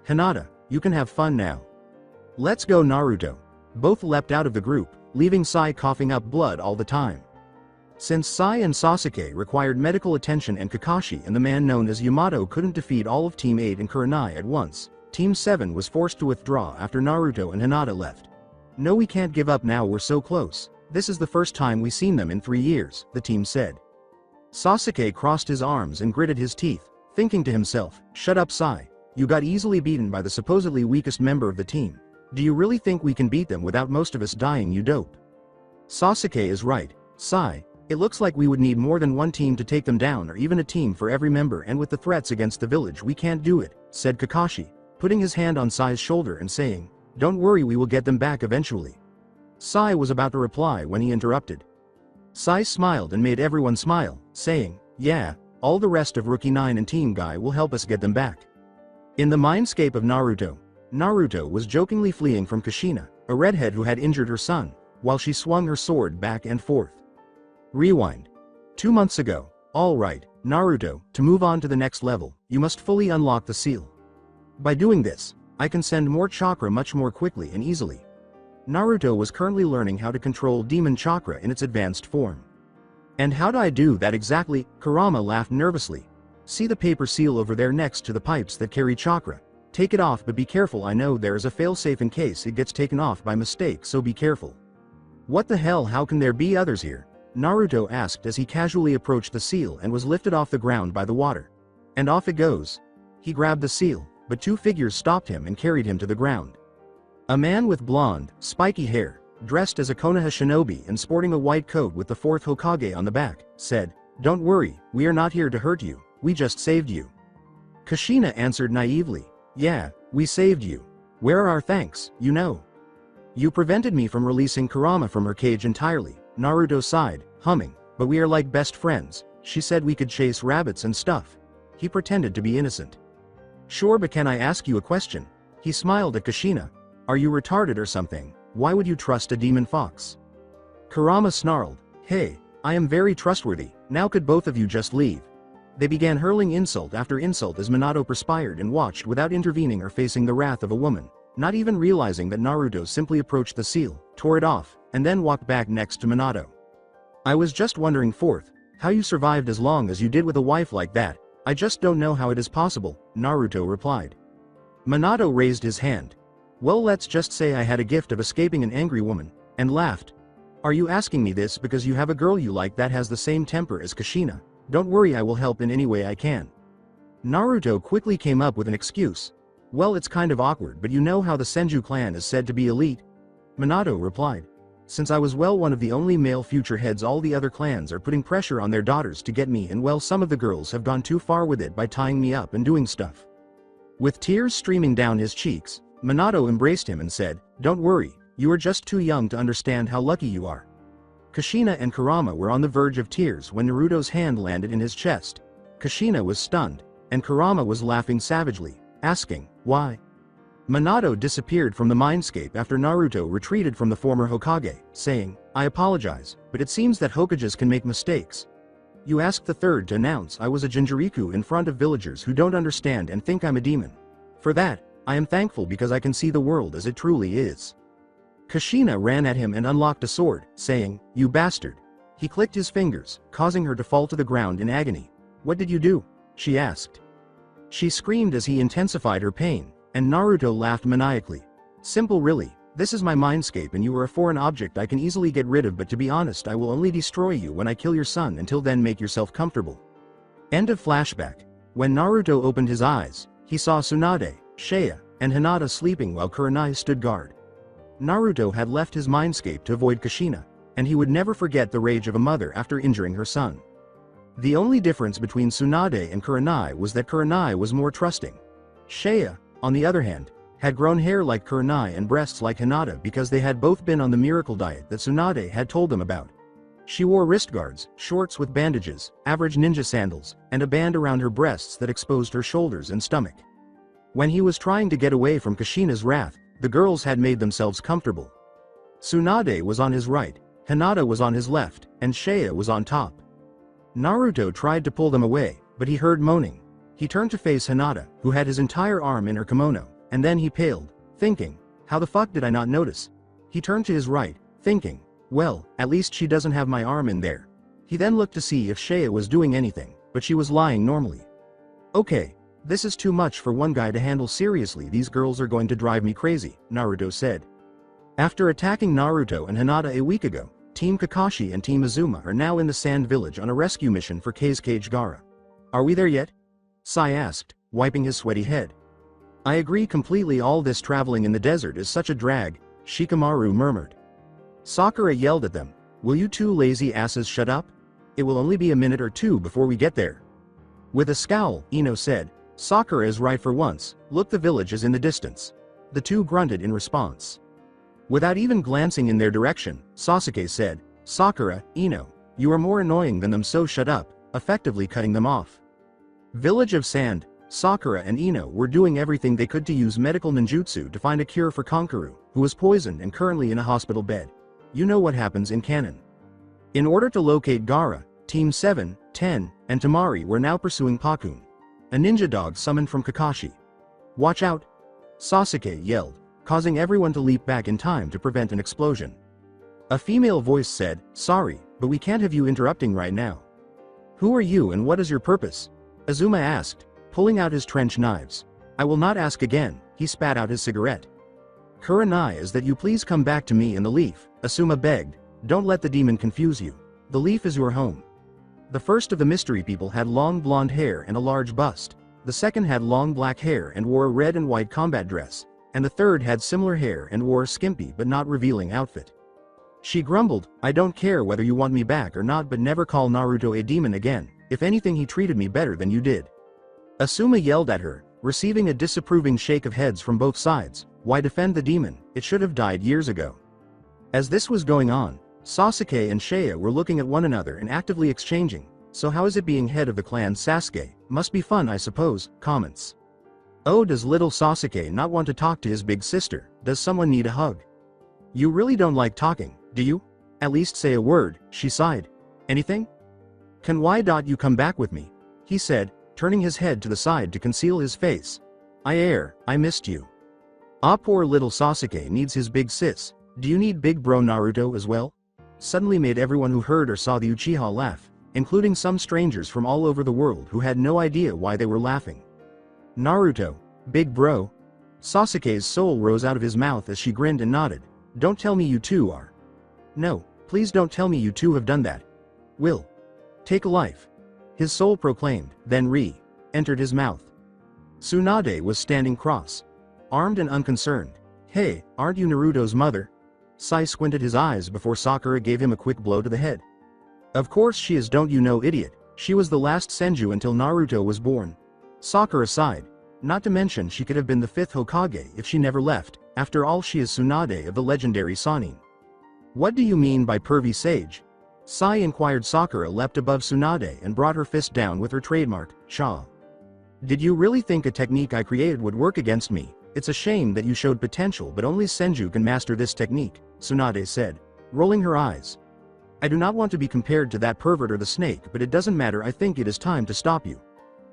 Hinata, you can have fun now. Let's go, Naruto. Both leapt out of the group, leaving Sai coughing up blood all the time. Since Sai and Sasuke required medical attention and Kakashi and the man known as Yamato couldn't defeat all of Team 8 and Kurenai at once, Team 7 was forced to withdraw after Naruto and Hinata left. No, we can't give up now, we're so close. This is the first time we've seen them in 3 years, the team said. Sasuke crossed his arms and gritted his teeth, thinking to himself, Shut up, Sai. You got easily beaten by the supposedly weakest member of the team. Do you really think we can beat them without most of us dying, you dope? Sasuke is right, Sai. It looks like we would need more than one team to take them down, or even a team for every member, and with the threats against the village we can't do it, said Kakashi, putting his hand on Sai's shoulder and saying, Don't worry, we will get them back eventually. Sai was about to reply when he interrupted. Sai smiled and made everyone smile, saying, Yeah, all the rest of Rookie 9 and Team Guy will help us get them back. In the mindscape of Naruto, Naruto was jokingly fleeing from Kushina, a redhead who had injured her son, while she swung her sword back and forth. Rewind. 2 months ago. Alright, Naruto, to move on to the next level, you must fully unlock the seal. By doing this, I can send more chakra much more quickly and easily. Naruto was currently learning how to control demon chakra in its advanced form. And how do I do that exactly? Kurama laughed nervously. See the paper seal over there next to the pipes that carry chakra. Take it off, but be careful. I know there is a failsafe in case it gets taken off by mistake, so be careful. What the hell, how can there be others here? Naruto asked as he casually approached the seal and was lifted off the ground by the water. And off it goes. He grabbed the seal, but two figures stopped him and carried him to the ground. A man with blonde, spiky hair, dressed as a Konoha shinobi and sporting a white coat with the fourth Hokage on the back, said, "Don't worry, we are not here to hurt you, we just saved you." Kushina answered naively, "Yeah, we saved you. Where are our thanks, you know? You prevented me from releasing Kurama from her cage entirely." Naruto sighed, humming, "But we are like best friends. She said we could chase rabbits and stuff." He pretended to be innocent. "Sure, but can I ask you a question?" He smiled at Kushina. "Are you retarded or something? Why would you trust a demon fox?" Kurama snarled, "Hey, I am very trustworthy, now could both of you just leave?" They began hurling insult after insult as Minato perspired and watched without intervening or facing the wrath of a woman, not even realizing that Naruto simply approached the seal, tore it off, and then walked back next to Minato. "I was just wondering, fourth, how you survived as long as you did with a wife like that. I just don't know how it is possible," Naruto replied. Minato raised his hand. "Well, let's just say I had a gift of escaping an angry woman," and laughed. "Are you asking me this because you have a girl you like that has the same temper as Kushina? Don't worry, I will help in any way I can." Naruto quickly came up with an excuse. "Well, it's kind of awkward, but you know how the Senju clan is said to be elite?" Minato replied. "Since I was one of the only male future heads, all the other clans are putting pressure on their daughters to get me, and well, some of the girls have gone too far with it by tying me up and doing stuff." With tears streaming down his cheeks, Minato embraced him and said, "Don't worry, you are just too young to understand how lucky you are." Kushina and Kurama were on the verge of tears when Naruto's hand landed in his chest. Kushina was stunned, and Kurama was laughing savagely, asking, "Why?" Minato disappeared from the mindscape after Naruto retreated from the former Hokage, saying, "I apologize, but it seems that Hokages can make mistakes. You asked the third to announce I was a Jinchuriku in front of villagers who don't understand and think I'm a demon. For that, I am thankful because I can see the world as it truly is." Kushina ran at him and unlocked a sword, saying, "You bastard." He clicked his fingers, causing her to fall to the ground in agony. "What did you do?" she asked. She screamed as he intensified her pain, and Naruto laughed maniacally. "Simple really, this is my mindscape and you are a foreign object I can easily get rid of, but to be honest I will only destroy you when I kill your son. Until then make yourself comfortable." End of flashback. When Naruto opened his eyes, he saw Tsunade, Shea, and Hinata sleeping while Kurenai stood guard. Naruto had left his mindscape to avoid Kushina, and he would never forget the rage of a mother after injuring her son. The only difference between Tsunade and Kurenai was that Kurenai was more trusting. Shea, on the other hand, had grown hair like Kurenai and breasts like Hinata because they had both been on the miracle diet that Tsunade had told them about. She wore wrist guards, shorts with bandages, average ninja sandals, and a band around her breasts that exposed her shoulders and stomach. When he was trying to get away from Kushina's wrath, the girls had made themselves comfortable. Tsunade was on his right, Hinata was on his left, and Shea was on top. Naruto tried to pull them away, but he heard moaning. He turned to face Hinata, who had his entire arm in her kimono, and then he paled, thinking, "How the fuck did I not notice?" He turned to his right, thinking, "Well, at least she doesn't have my arm in there." He then looked to see if Shea was doing anything, but she was lying normally. "Okay, this is too much for one guy to handle seriously, these girls are going to drive me crazy," Naruto said. After attacking Naruto and Hinata a week ago, Team Kakashi and Team Azuma are now in the Sand Village on a rescue mission for Kage Gaara. "Are we there yet?" Sai asked, wiping his sweaty head. "I agree completely, all this traveling in the desert is such a drag," Shikamaru murmured. Sakura yelled at them, "Will you two lazy asses shut up? It will only be a minute or two before we get there." With a scowl, Ino said, "Sakura is right for once, look, the village is in the distance." The two grunted in response. Without even glancing in their direction, Sasuke said, "Sakura, Ino, you are more annoying than them, so shut up," effectively cutting them off. Village of Sand, Sakura and Ino were doing everything they could to use medical ninjutsu to find a cure for Kankuro, who was poisoned and currently in a hospital bed. You know what happens in canon. In order to locate Gaara, Team 7, 10, and Tamari were now pursuing Pakun, a ninja dog summoned from Kakashi. "Watch out!" Sasuke yelled, causing everyone to leap back in time to prevent an explosion. A female voice said, "Sorry, but we can't have you interrupting right now." "Who are you and what is your purpose?" Azuma asked, pulling out his trench knives. I will not ask again, he spat out his cigarette. Kurenai is that you please come back to me in the leaf, Asuma begged. Don't let the demon confuse you. The leaf is your home. The first of the mystery people had long blonde hair and a large bust. The second had long black hair and wore a red and white combat dress. And the third had similar hair and wore a skimpy but not revealing outfit. She grumbled, I don't care whether you want me back or not, but never call Naruto a demon again. If anything, he treated me better than you did. Asuma yelled at her, receiving a disapproving shake of heads from both sides. Why defend the demon? It should have died years ago. As this was going on, Sasuke and Shea were looking at one another and actively exchanging. So how is it being head of the clan Sasuke? Must be fun, I suppose. Comments. Oh, does little Sasuke not want to talk to his big sister? Does someone need a hug? You really don't like talking, do you? At least say a word, she sighed. Anything? Can you come back with me? He said, turning his head to the side to conceal his face. I missed you. Ah, poor little Sasuke needs his big sis. Do you need big bro Naruto as well? Suddenly made everyone who heard or saw the Uchiha laugh, including some strangers from all over the world who had no idea why they were laughing. Naruto, big bro? Sasuke's soul rose out of his mouth as she grinned and nodded. Don't tell me you two are. No, please don't tell me you two have done that. Will. Take a life. His soul proclaimed, then entered his mouth. Tsunade was standing cross, armed and unconcerned. Hey, aren't you Naruto's mother? Sai squinted his eyes before Sakura gave him a quick blow to the head. Of course she is, don't you know, idiot. She was the last Senju until Naruto was born. Sakura sighed. Not to mention she could have been the 5th Hokage if she never left. After all, she is Tsunade of the legendary Sannin. What do you mean by pervy sage? Sai inquired. Sakura leapt above Tsunade and brought her fist down with her trademark, Sha. Did you really think a technique I created would work against me? It's a shame that you showed potential, but only Senju can master this technique, Tsunade said, rolling her eyes. I do not want to be compared to that pervert or the snake, but it doesn't matter. I think it is time to stop you.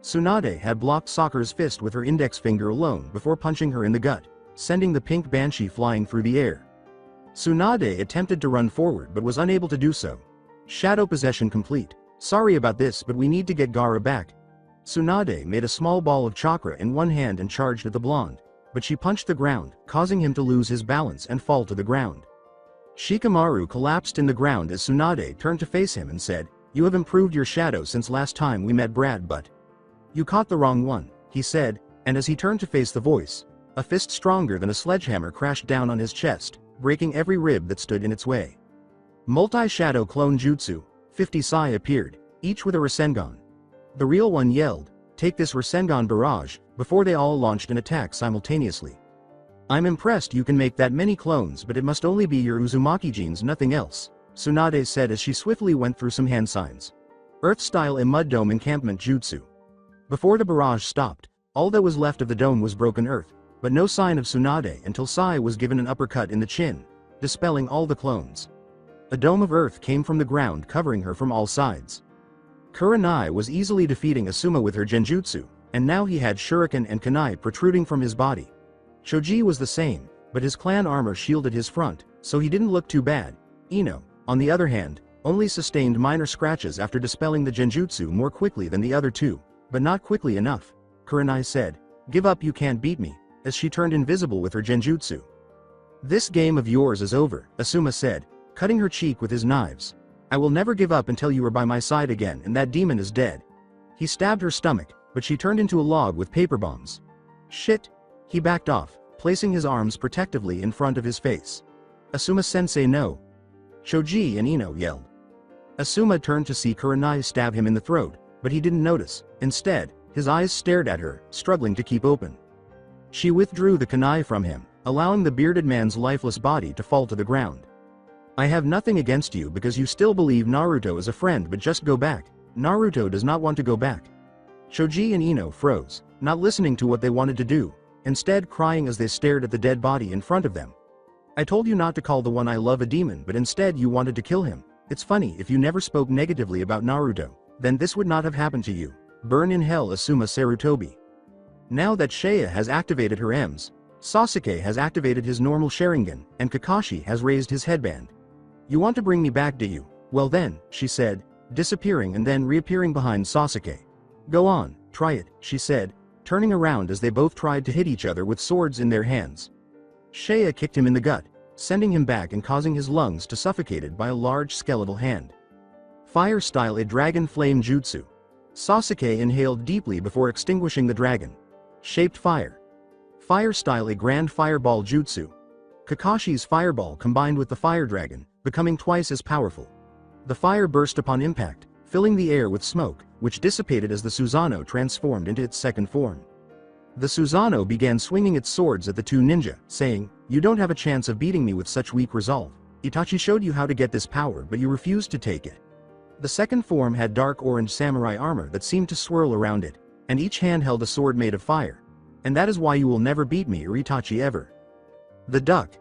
Tsunade had blocked Sakura's fist with her index finger alone before punching her in the gut, sending the pink banshee flying through the air. Tsunade attempted to run forward but was unable to do so. Shadow possession complete. Sorry about this, but we need to get Gaara back. Tsunade made a small ball of chakra in one hand and charged at the blonde, but she punched the ground, causing him to lose his balance and fall to the ground. Shikamaru collapsed in the ground as Tsunade turned to face him and said, You have improved your shadow since last time we met, Brad, but you caught the wrong one, he said, and as he turned to face the voice, a fist stronger than a sledgehammer crashed down on his chest, breaking every rib that stood in its way. Multi-shadow clone jutsu, 50 Sai appeared, each with a Rasengan. The real one yelled, Take this Rasengan barrage, before they all launched an attack simultaneously. I'm impressed you can make that many clones, but it must only be your Uzumaki genes, nothing else, Tsunade said as she swiftly went through some hand signs. Earth-style a mud dome encampment jutsu. Before the barrage stopped, all that was left of the dome was broken earth, but no sign of Tsunade until Sai was given an uppercut in the chin, dispelling all the clones. A dome of earth came from the ground, covering her from all sides. Kurenai was easily defeating Asuma with her genjutsu, and now he had shuriken and kunai protruding from his body. Choji was the same, but his clan armor shielded his front, so he didn't look too bad. Ino, on the other hand, only sustained minor scratches after dispelling the genjutsu more quickly than the other two, but not quickly enough. Kurenai said, Give up, you can't beat me, as she turned invisible with her genjutsu. This game of yours is over, Asuma said, cutting her cheek with his knives. I will never give up until you are by my side again and that demon is dead. He stabbed her stomach, but she turned into a log with paper bombs. Shit. He backed off, placing his arms protectively in front of his face. Asuma-sensei, no. Choji and Ino yelled. Asuma turned to see Kurenai stab him in the throat, but he didn't notice. Instead, his eyes stared at her, struggling to keep open. She withdrew the kunai from him, allowing the bearded man's lifeless body to fall to the ground. I have nothing against you because you still believe Naruto is a friend, but just go back. Naruto does not want to go back. Choji and Ino froze, not listening to what they wanted to do, instead crying as they stared at the dead body in front of them. I told you not to call the one I love a demon, but instead you wanted to kill him. It's funny, if you never spoke negatively about Naruto, then this would not have happened to you. Burn in hell, Asuma Sarutobi. Now that Shea has activated her Ms, Sasuke has activated his normal Sharingan, and Kakashi has raised his headband. You want to bring me back, do you? Well then, she said, disappearing and then reappearing behind Sasuke. Go on, try it, she said, turning around as they both tried to hit each other with swords in their hands. Shea kicked him in the gut, sending him back and causing his lungs to suffocated by a large skeletal hand. Fire style a dragon flame jutsu. Sasuke inhaled deeply before extinguishing the dragon. Shaped fire. Fire style a grand fireball jutsu. Kakashi's fireball combined with the fire dragon, becoming twice as powerful. The fire burst upon impact, filling the air with smoke, which dissipated as the Susanoo transformed into its second form. The Susanoo began swinging its swords at the two ninja, saying, "You don't have a chance of beating me with such weak resolve. Itachi showed you how to get this power but you refused to take it." The second form had dark orange samurai armor that seemed to swirl around it, and each hand held a sword made of fire. "And that is why you will never beat me or Itachi ever." The duck.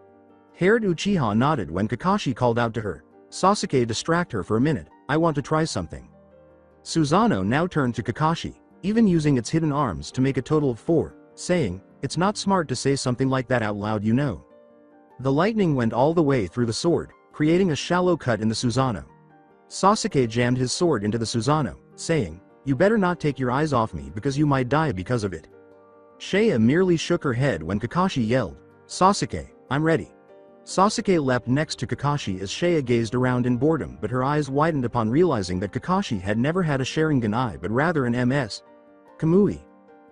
Haired Uchiha nodded when Kakashi called out to her, "Sasuke, distract her for a minute, I want to try something." Susanoo now turned to Kakashi, even using its hidden arms to make a total of 4, saying, "It's not smart to say something like that out loud, you know." The lightning went all the way through the sword, creating a shallow cut in the Susanoo. Sasuke jammed his sword into the Susanoo, saying, "You better not take your eyes off me because you might die because of it." Shea merely shook her head when Kakashi yelled, "Sasuke, I'm ready." Sasuke leapt next to Kakashi as Shea gazed around in boredom, but her eyes widened upon realizing that Kakashi had never had a Sharingan eye but rather an MS. Kamui.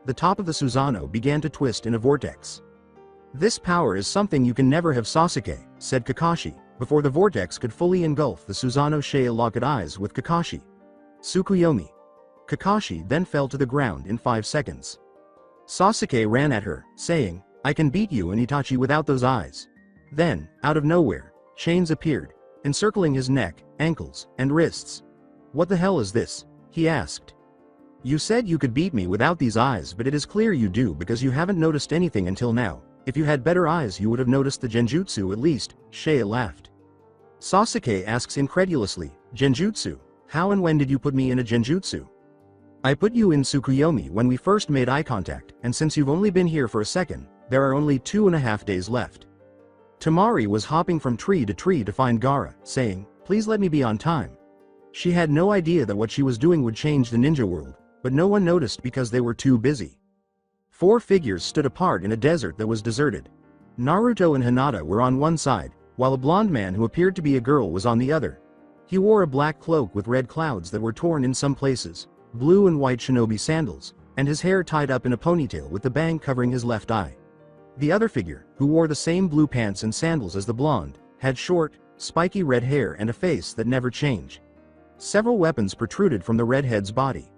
The top of the Susanoo began to twist in a vortex. "This power is something you can never have, Sasuke," said Kakashi, before the vortex could fully engulf the Susanoo. Shea locked eyes with Kakashi. Tsukuyomi. Kakashi then fell to the ground in 5 seconds. Sasuke ran at her, saying, "I can beat you and Itachi without those eyes." Then, out of nowhere, chains appeared, encircling his neck, ankles, and wrists. "What the hell is this?" he asked. "You said you could beat me without these eyes, but it is clear you do because you haven't noticed anything until now. If you had better eyes you would have noticed the genjutsu at least," Shea laughed. Sasuke asks incredulously, "Genjutsu? How and when did you put me in a genjutsu?" "I put you in Tsukuyomi when we first made eye contact, and since you've only been here for a second, there are only 2.5 days left." Tamari was hopping from tree to find Gaara, saying, "Please let me be on time." She had no idea that what she was doing would change the ninja world, but no one noticed because they were too busy. 4 figures stood apart in a desert that was deserted. Naruto and Hinata were on one side, while a blonde man who appeared to be a girl was on the other. He wore a black cloak with red clouds that were torn in some places, blue and white shinobi sandals, and his hair tied up in a ponytail with the bang covering his left eye. The other figure, who wore the same blue pants and sandals as the blonde, had short, spiky red hair and a face that never changed. Several weapons protruded from the redhead's body.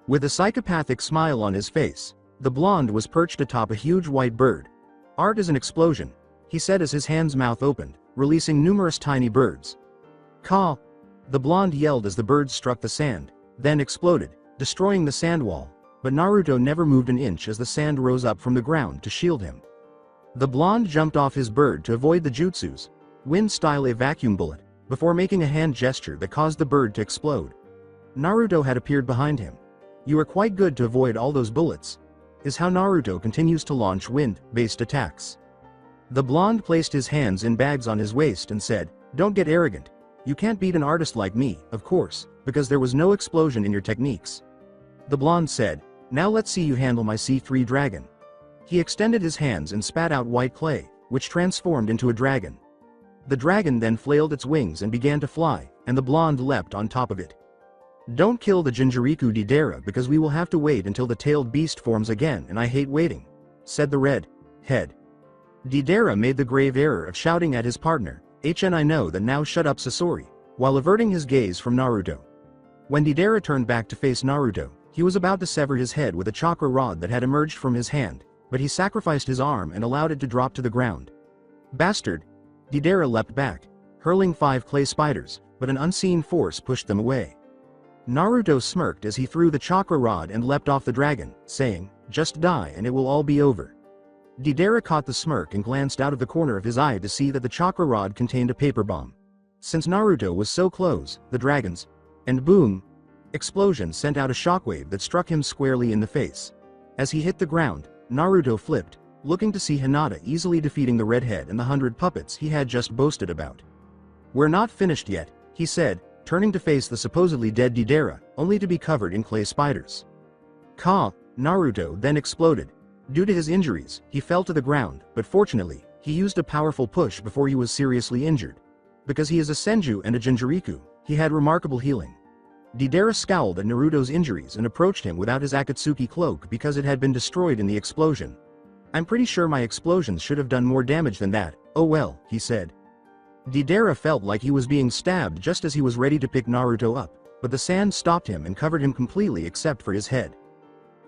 With a psychopathic smile on his face, the blonde was perched atop a huge white bird. "Art is an explosion," he said as his hand's mouth opened, releasing numerous tiny birds. "Caw!" the blonde yelled as the birds struck the sand, then exploded, destroying the sand wall, but Naruto never moved an inch as the sand rose up from the ground to shield him. The blonde jumped off his bird to avoid the jutsus, wind-style a vacuum bullet, before making a hand gesture that caused the bird to explode. Naruto had appeared behind him. "You are quite good to avoid all those bullets," is how Naruto continues to launch wind-based attacks. The blonde placed his hands in bags on his waist and said, "Don't get arrogant. You can't beat an artist like me, of course, because there was no explosion in your techniques." The blonde said, "Now let's see you handle my C3 dragon." He extended his hands and spat out white clay, which transformed into a dragon. The dragon then flailed its wings and began to fly, and the blonde leapt on top of it. "Don't kill the Jinchuriku Deidara because we will have to wait until the tailed beast forms again and I hate waiting," said the red head. Deidara made the grave error of shouting at his partner, "I know that now, shut up Sasori," while averting his gaze from Naruto. When Deidara turned back to face Naruto, he was about to sever his head with a chakra rod that had emerged from his hand, but he sacrificed his arm and allowed it to drop to the ground. "Bastard!" Deidara leapt back, hurling 5 clay spiders, but an unseen force pushed them away. Naruto smirked as he threw the chakra rod and leapt off the dragon, saying, "Just die and it will all be over." Deidara caught the smirk and glanced out of the corner of his eye to see that the chakra rod contained a paper bomb. Since Naruto was so close, the dragons, and boom! Explosion sent out a shockwave that struck him squarely in the face. As he hit the ground, Naruto flipped, looking to see Hinata easily defeating the redhead and the 100 puppets he had just boasted about. "We're not finished yet," he said, turning to face the supposedly dead Deidara, only to be covered in clay spiders. "Caw!" Naruto then exploded. Due to his injuries, he fell to the ground, but fortunately, he used a powerful push before he was seriously injured. Because he is a Senju and a Jinchuriku, he had remarkable healing. Deidara scowled at Naruto's injuries and approached him without his Akatsuki cloak because it had been destroyed in the explosion. "I'm pretty sure my explosions should have done more damage than that, oh well," he said. Deidara felt like he was being stabbed just as he was ready to pick Naruto up, but the sand stopped him and covered him completely except for his head.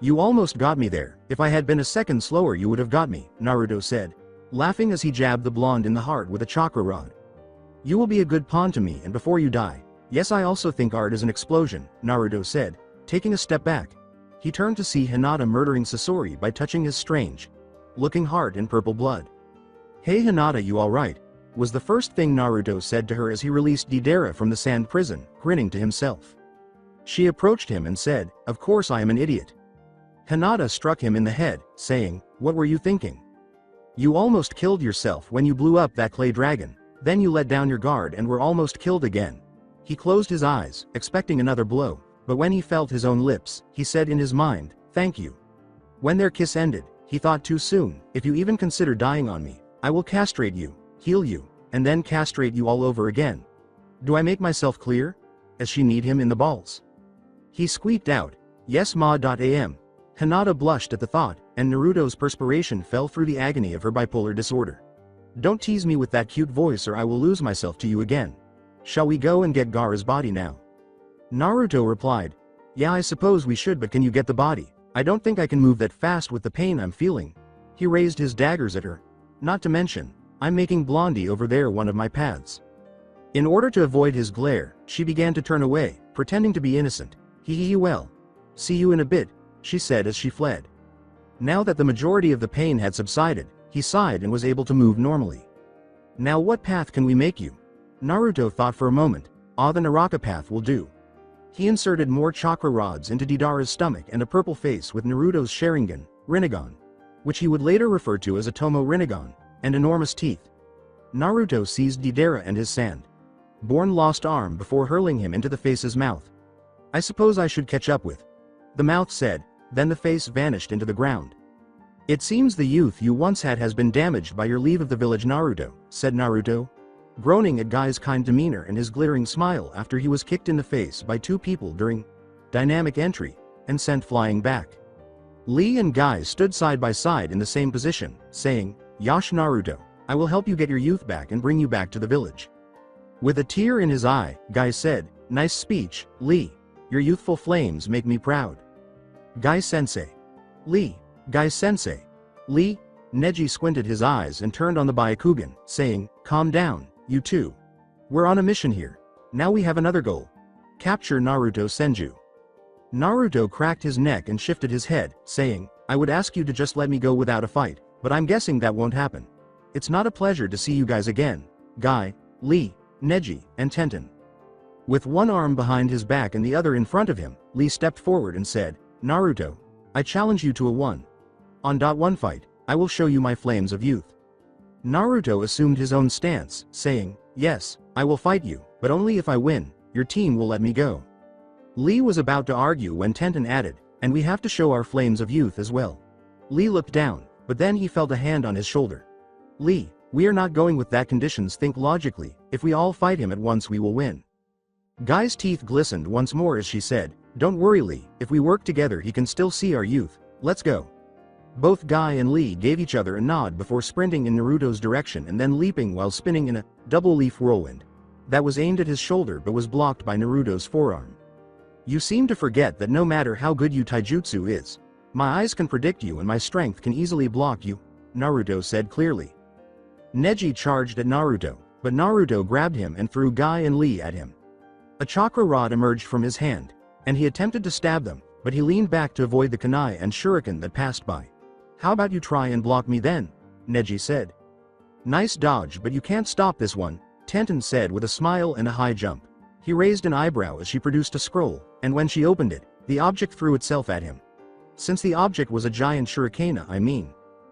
"You almost got me there. If I had been a second slower you would have got me," Naruto said, laughing as he jabbed the blonde in the heart with a chakra rod. "You will be a good pawn to me and before you die." "Yes, I also think art is an explosion," Naruto said, taking a step back. He turned to see Hinata murdering Sasori by touching his strange looking heart in purple blood. "Hey Hinata, you alright?" was the first thing Naruto said to her as he released Deidara from the sand prison, grinning to himself. She approached him and said, "Of course I am an idiot." Hinata struck him in the head, saying, "What were you thinking? You almost killed yourself when you blew up that clay dragon, then you let down your guard and were almost killed again." He closed his eyes, expecting another blow, but when he felt his own lips, he said in his mind, "Thank you." When their kiss ended, he thought too soon, "If you even consider dying on me, I will castrate you, heal you, and then castrate you all over again. Do I make myself clear?" As she kneed him in the balls. He squeaked out, "Yes ma.am." Hinata blushed at the thought, and Naruto's perspiration fell through the agony of her bipolar disorder. "Don't tease me with that cute voice or I will lose myself to you again. Shall we go and get Gaara's body now?" Naruto replied, "Yeah, I suppose we should, but can you get the body? I don't think I can move that fast with the pain I'm feeling." He raised his daggers at her. "Not to mention, I'm making Blondie over there one of my paths." In order to avoid his glare, she began to turn away, pretending to be innocent. Well. See you in a bit," she said as she fled. Now that the majority of the pain had subsided, he sighed and was able to move normally. "Now what path can we make you?" Naruto thought for a moment. The Naraka path will do." He inserted more chakra rods into Deidara's stomach and a purple face with Naruto's Sharingan, Rinnegan, which he would later refer to as a Tomo Rinnegan, and enormous teeth. Naruto seized Deidara and his sand-born lost arm before hurling him into the face's mouth. "I suppose I should catch up with," the mouth said, then the face vanished into the ground. "It seems the youth you once had has been damaged by your leave of the village, Naruto," said Naruto, groaning at Guy's kind demeanor and his glittering smile after he was kicked in the face by two people during dynamic entry and sent flying back. Lee and Guy stood side by side in the same position, saying, "Yash Naruto, I will help you get your youth back and bring you back to the village." With a tear in his eye, Guy said, "Nice speech, Lee. Your youthful flames make me proud." Guy-sensei. Lee. Guy-sensei. Lee. Neji squinted his eyes and turned on the Byakugan, saying, "Calm down, you two. We're on a mission here. Now we have another goal. Capture Naruto Senju." Naruto cracked his neck and shifted his head, saying, "I would ask you to just let me go without a fight, but I'm guessing that won't happen. It's not a pleasure to see you guys again, Guy, Lee, Neji, and Tenten." With one arm behind his back and the other in front of him, Lee stepped forward and said, "Naruto, I challenge you to a 1-on-1 fight. I will show you my flames of youth." Naruto assumed his own stance, saying, "Yes, I will fight you, but only if I win. Your team will let me go." Lee was about to argue when Tenten added, "And we have to show our flames of youth as well." Lee looked down, but then he felt a hand on his shoulder. "Lee, we are not going with that conditions. Think logically. If we all fight him at once we will win." Guy's teeth glistened once more as she said, "Don't worry Lee, if we work together he can still see our youth. Let's go." Both Guy and Lee gave each other a nod before sprinting in Naruto's direction and then leaping while spinning in a double-leaf whirlwind that was aimed at his shoulder but was blocked by Naruto's forearm. "You seem to forget that no matter how good your taijutsu is, my eyes can predict you and my strength can easily block you," Naruto said clearly. Neji charged at Naruto, but Naruto grabbed him and threw Guy and Lee at him. A chakra rod emerged from his hand, and he attempted to stab them, but he leaned back to avoid the kunai and shuriken that passed by. "How about you try and block me then?" Neji said. "Nice dodge, but you can't stop this one," Tenten said with a smile and a high jump. He raised an eyebrow as she produced a scroll, and when she opened it, the object threw itself at him. Since the object was a giant shurikena,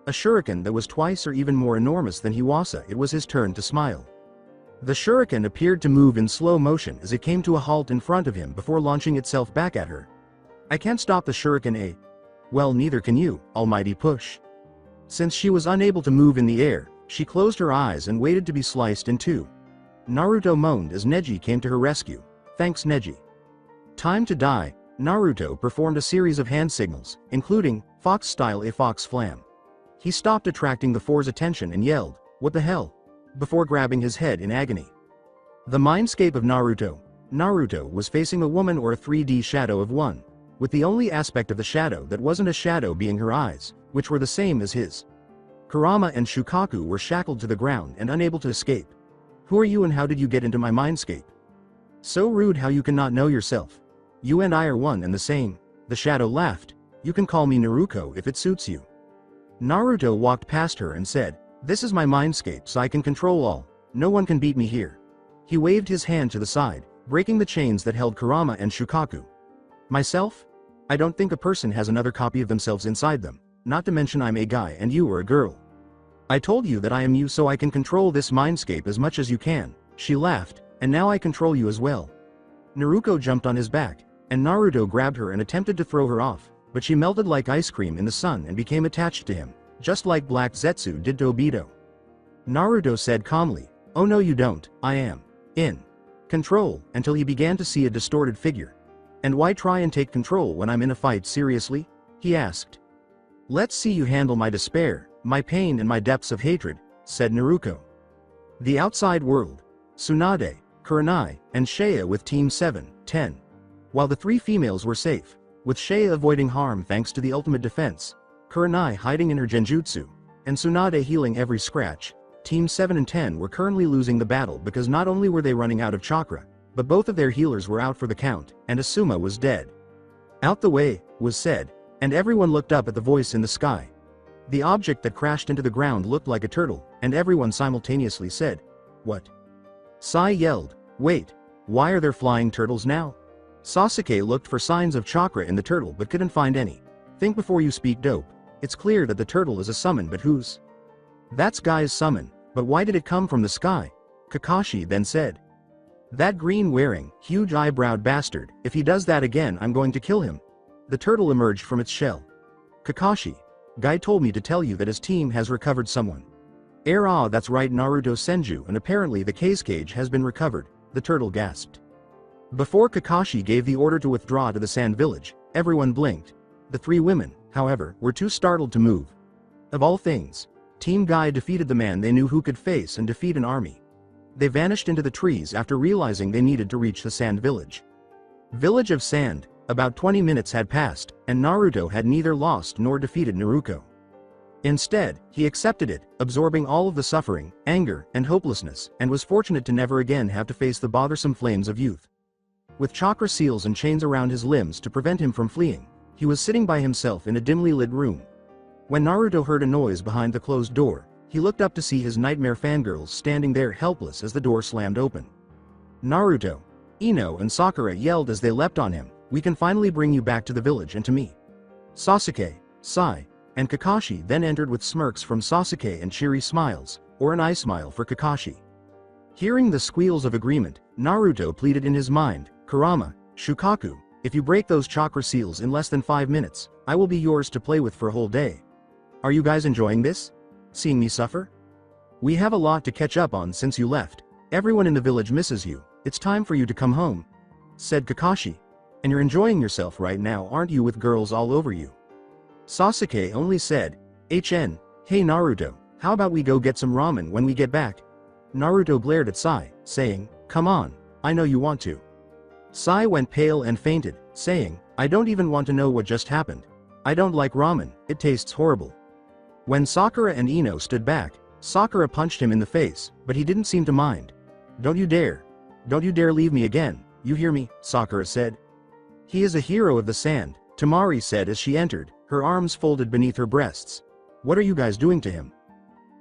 a shuriken that was twice or even more enormous than Hiwasa, it was his turn to smile. The shuriken appeared to move in slow motion as it came to a halt in front of him before launching itself back at her. "I can't stop the shuriken, eh?" Well, neither can you, almighty push. Since she was unable to move in the air, she closed her eyes and waited to be sliced in two. Naruto moaned as Neji came to her rescue. Thanks, Neji. Time to die. Naruto performed a series of hand signals, including fox style a fox flam. He stopped attracting the four's attention and yelled, "What the hell?" before grabbing his head in agony. The mindscape of Naruto. Naruto was facing a woman or a 3D shadow of one, with the only aspect of the shadow that wasn't a shadow being her eyes, which were the same as his. Kurama and Shukaku were shackled to the ground and unable to escape. Who are you and how did you get into my mindscape? So rude how you cannot know yourself. You and I are one and the same. The shadow laughed. You can call me Naruto if it suits you. Naruto walked past her and said, "This is my mindscape so I can control all. No one can beat me here." He waved his hand to the side, breaking the chains that held Kurama and Shukaku. Myself? I don't think a person has another copy of themselves inside them, not to mention I'm a guy and you are a girl. I told you that I am you so I can control this mindscape as much as you can. She laughed, and now I control you as well. Naruto jumped on his back, and Naruto grabbed her and attempted to throw her off, but she melted like ice cream in the sun and became attached to him, just like Black Zetsu did to Obito. Naruto said calmly, "Oh no you don't, I am in control," until he began to see a distorted figure. "And why try and take control when I'm in a fight seriously?" he asked. "Let's see you handle my despair, my pain and my depths of hatred," said Naruto. The outside world. Tsunade, Kurenai, and Shea with Team 7-10. While the three females were safe, with Shea avoiding harm thanks to the ultimate defense, Kurenai hiding in her genjutsu, and Tsunade healing every scratch, Team 7 and 10 were currently losing the battle because not only were they running out of chakra, but both of their healers were out for the count, and Asuma was dead. "Out the way," was said, and everyone looked up at the voice in the sky. The object that crashed into the ground looked like a turtle, and everyone simultaneously said, "What?" Sai yelled, "Wait, why are there flying turtles now?" Sasuke looked for signs of chakra in the turtle but couldn't find any. "Think before you speak, dope. It's clear that the turtle is a summon, but whose?" "That's Guy's summon, but why did it come from the sky?" Kakashi then said. "That green-wearing, huge-eyebrowed bastard, if he does that again I'm going to kill him." The turtle emerged from its shell. "Kakashi, Guy told me to tell you that his team has recovered someone." That's right, Naruto Senju, and apparently the cage has been recovered," the turtle gasped. Before Kakashi gave the order to withdraw to the sand village, everyone blinked. The three women, however, were too startled to move. Of all things, Team Guy defeated the man they knew who could face and defeat an army. They vanished into the trees after realizing they needed to reach the sand village. Village of Sand. About 20 minutes had passed, and Naruto had neither lost nor defeated Naruto. Instead, he accepted it, absorbing all of the suffering, anger, and hopelessness, and was fortunate to never again have to face the bothersome flames of youth. With chakra seals and chains around his limbs to prevent him from fleeing, he was sitting by himself in a dimly lit room. When Naruto heard a noise behind the closed door, he looked up to see his nightmare fangirls standing there helpless as the door slammed open. Naruto, Ino and Sakura yelled as they leapt on him, "We can finally bring you back to the village and to me." Sasuke, Sai, and Kakashi then entered with smirks from Sasuke and cheery smiles, or an eye smile for Kakashi. Hearing the squeals of agreement, Naruto pleaded in his mind, "Kurama, Shukaku, if you break those chakra seals in less than 5 minutes, I will be yours to play with for a whole day. Are you guys enjoying this? Seeing me suffer? We have a lot to catch up on since you left. Everyone in the village misses you. It's time for you to come home," said Kakashi. "And you're enjoying yourself right now, aren't you, with girls all over you?" Sasuke only said, "Hey Naruto, how about we go get some ramen when we get back?" Naruto glared at Sai, saying, "Come on, I know you want to." Sai went pale and fainted, saying, "I don't even want to know what just happened. I don't like ramen, it tastes horrible." When Sakura and Ino stood back, Sakura punched him in the face, but he didn't seem to mind. Don't you dare leave me again, you hear me?" Sakura said. "He is a hero of the sand," Tamari said as she entered, her arms folded beneath her breasts. "What are you guys doing to him?"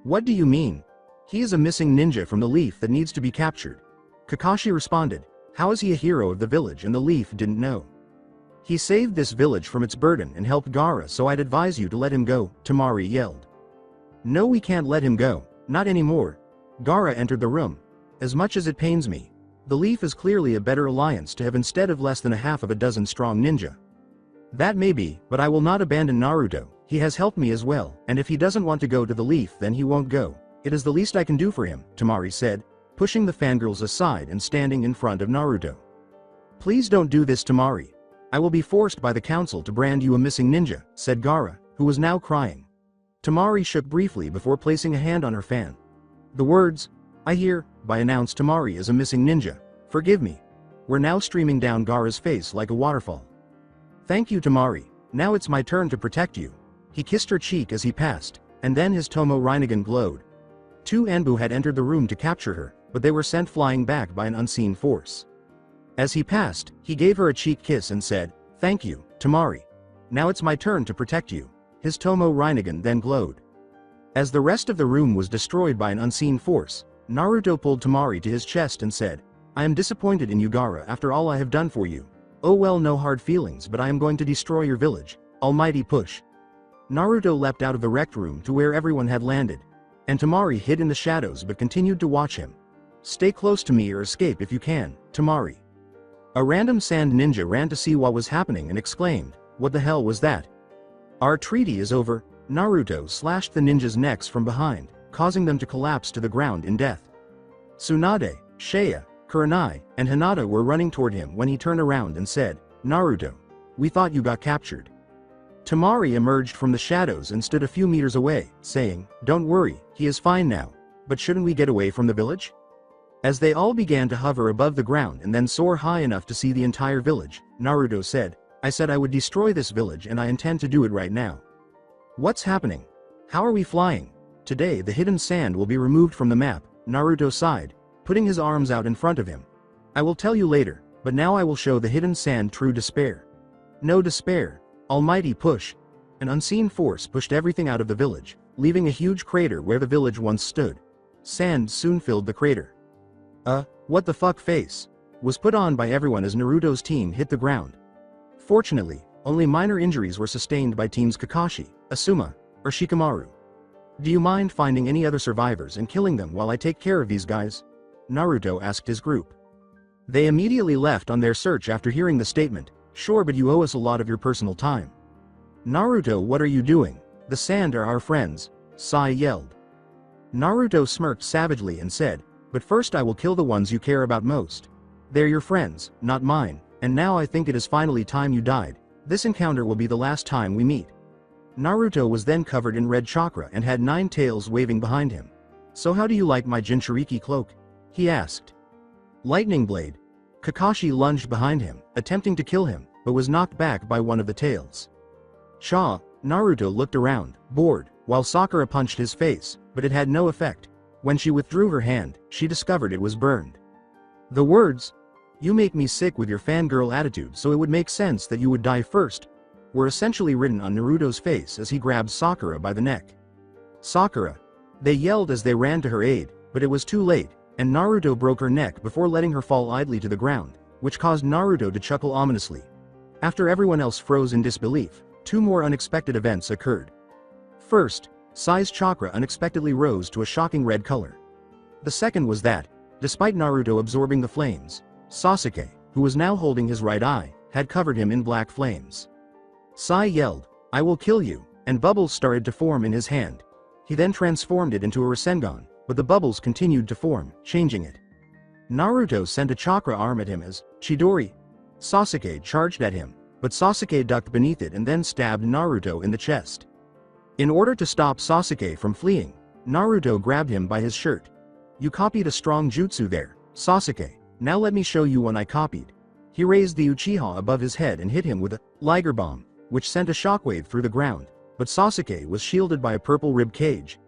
"What do you mean? He is a missing ninja from the leaf that needs to be captured." Kakashi responded, "How is he a hero of the village and the leaf didn't know? He saved this village from its burden and helped Gaara, so I'd advise you to let him go," Tamari yelled. "No, we can't let him go, not anymore." Gaara entered the room. "As much as it pains me, the leaf is clearly a better alliance to have instead of less than a half of a dozen strong ninja." That may be, but I will not abandon Naruto. He has helped me as well, and if he doesn't want to go to the leaf then he won't go. It is the least I can do for him, Temari said, pushing the fangirls aside and standing in front of Naruto. Please don't do this, Temari. I will be forced by the council to brand you a missing ninja, said Gaara, who was now crying. Temari shook briefly before placing a hand on her fan. The words, "I hereby announce Temari as a missing ninja. Forgive me," were now streaming down Gaara's face like a waterfall. Thank you, Temari. Now it's my turn to protect you. He kissed her cheek as he passed, and then his Tomo Rinnegan glowed. Two Anbu had entered the room to capture her, but they were sent flying back by an unseen force. As he passed, he gave her a cheek kiss and said, "Thank you, Temari. Now it's my turn to protect you." His Tomo Rinnegan then glowed. As the rest of the room was destroyed by an unseen force, Naruto pulled Temari to his chest and said, "I am disappointed in you, Gaara, after all I have done for you. Oh well, no hard feelings, but I am going to destroy your village. Almighty push." Naruto leapt out of the wrecked room to where everyone had landed. And Temari hid in the shadows but continued to watch him. "Stay close to me or escape if you can, Temari." A random sand ninja ran to see what was happening and exclaimed, "What the hell was that?" "Our treaty is over." Naruto slashed the ninjas' necks from behind, causing them to collapse to the ground in death. Tsunade, Shea, Kurenai, and Hinata were running toward him when he turned around and said, "Naruto, we thought you got captured." Temari emerged from the shadows and stood a few meters away, saying, "Don't worry, he is fine now. But shouldn't we get away from the village?" As they all began to hover above the ground and then soar high enough to see the entire village, Naruto said, "I said I would destroy this village and I intend to do it right now." "What's happening? How are we flying?" "Today the hidden sand will be removed from the map," Naruto sighed, putting his arms out in front of him. "I will tell you later, but now I will show the hidden sand true despair." No despair. Almighty push. An unseen force pushed everything out of the village, leaving a huge crater where the village once stood. Sand soon filled the crater. What the fuck face was put on by everyone as Naruto's team hit the ground. Fortunately, only minor injuries were sustained by teams Kakashi, Asuma, or Shikamaru. "Do you mind finding any other survivors and killing them while I take care of these guys?" Naruto asked his group. They immediately left on their search after hearing the statement, "Sure, but you owe us a lot of your personal time." "Naruto, what are you doing? The sand are our friends," Sai yelled. Naruto smirked savagely and said, "But first I will kill the ones you care about most. They're your friends, not mine, and now I think it is finally time you died. This encounter will be the last time we meet." Naruto was then covered in red chakra and had 9 tails waving behind him. "So how do you like my Jinchuriki cloak?" he asked. Lightning blade. Kakashi lunged behind him, attempting to kill him, but was knocked back by one of the tails. Cha! Naruto looked around, bored, while Sakura punched his face, but it had no effect. When she withdrew her hand, she discovered it was burned. The words, "You make me sick with your fangirl attitude, so it would make sense that you would die first," were essentially written on Naruto's face as he grabbed Sakura by the neck. "Sakura!" They yelled as they ran to her aid, but it was too late, and Naruto broke her neck before letting her fall idly to the ground, which caused Naruto to chuckle ominously. After everyone else froze in disbelief, 2 more unexpected events occurred. First, Sai's chakra unexpectedly rose to a shocking red color. The second was that, despite Naruto absorbing the flames, Sasuke, who was now holding his right eye, had covered him in black flames. Sai yelled, "I will kill you," and bubbles started to form in his hand. He then transformed it into a Rasengan, but the bubbles continued to form, changing it. Naruto sent a chakra arm at him as Chidori. Sasuke charged at him, but Sasuke ducked beneath it and then stabbed Naruto in the chest. In order to stop Sasuke from fleeing, Naruto grabbed him by his shirt. "You copied a strong jutsu there, Sasuke. Now let me show you one I copied." He raised the Uchiha above his head and hit him with a Liger Bomb, which sent a shockwave through the ground, but Sasuke was shielded by a purple rib cage.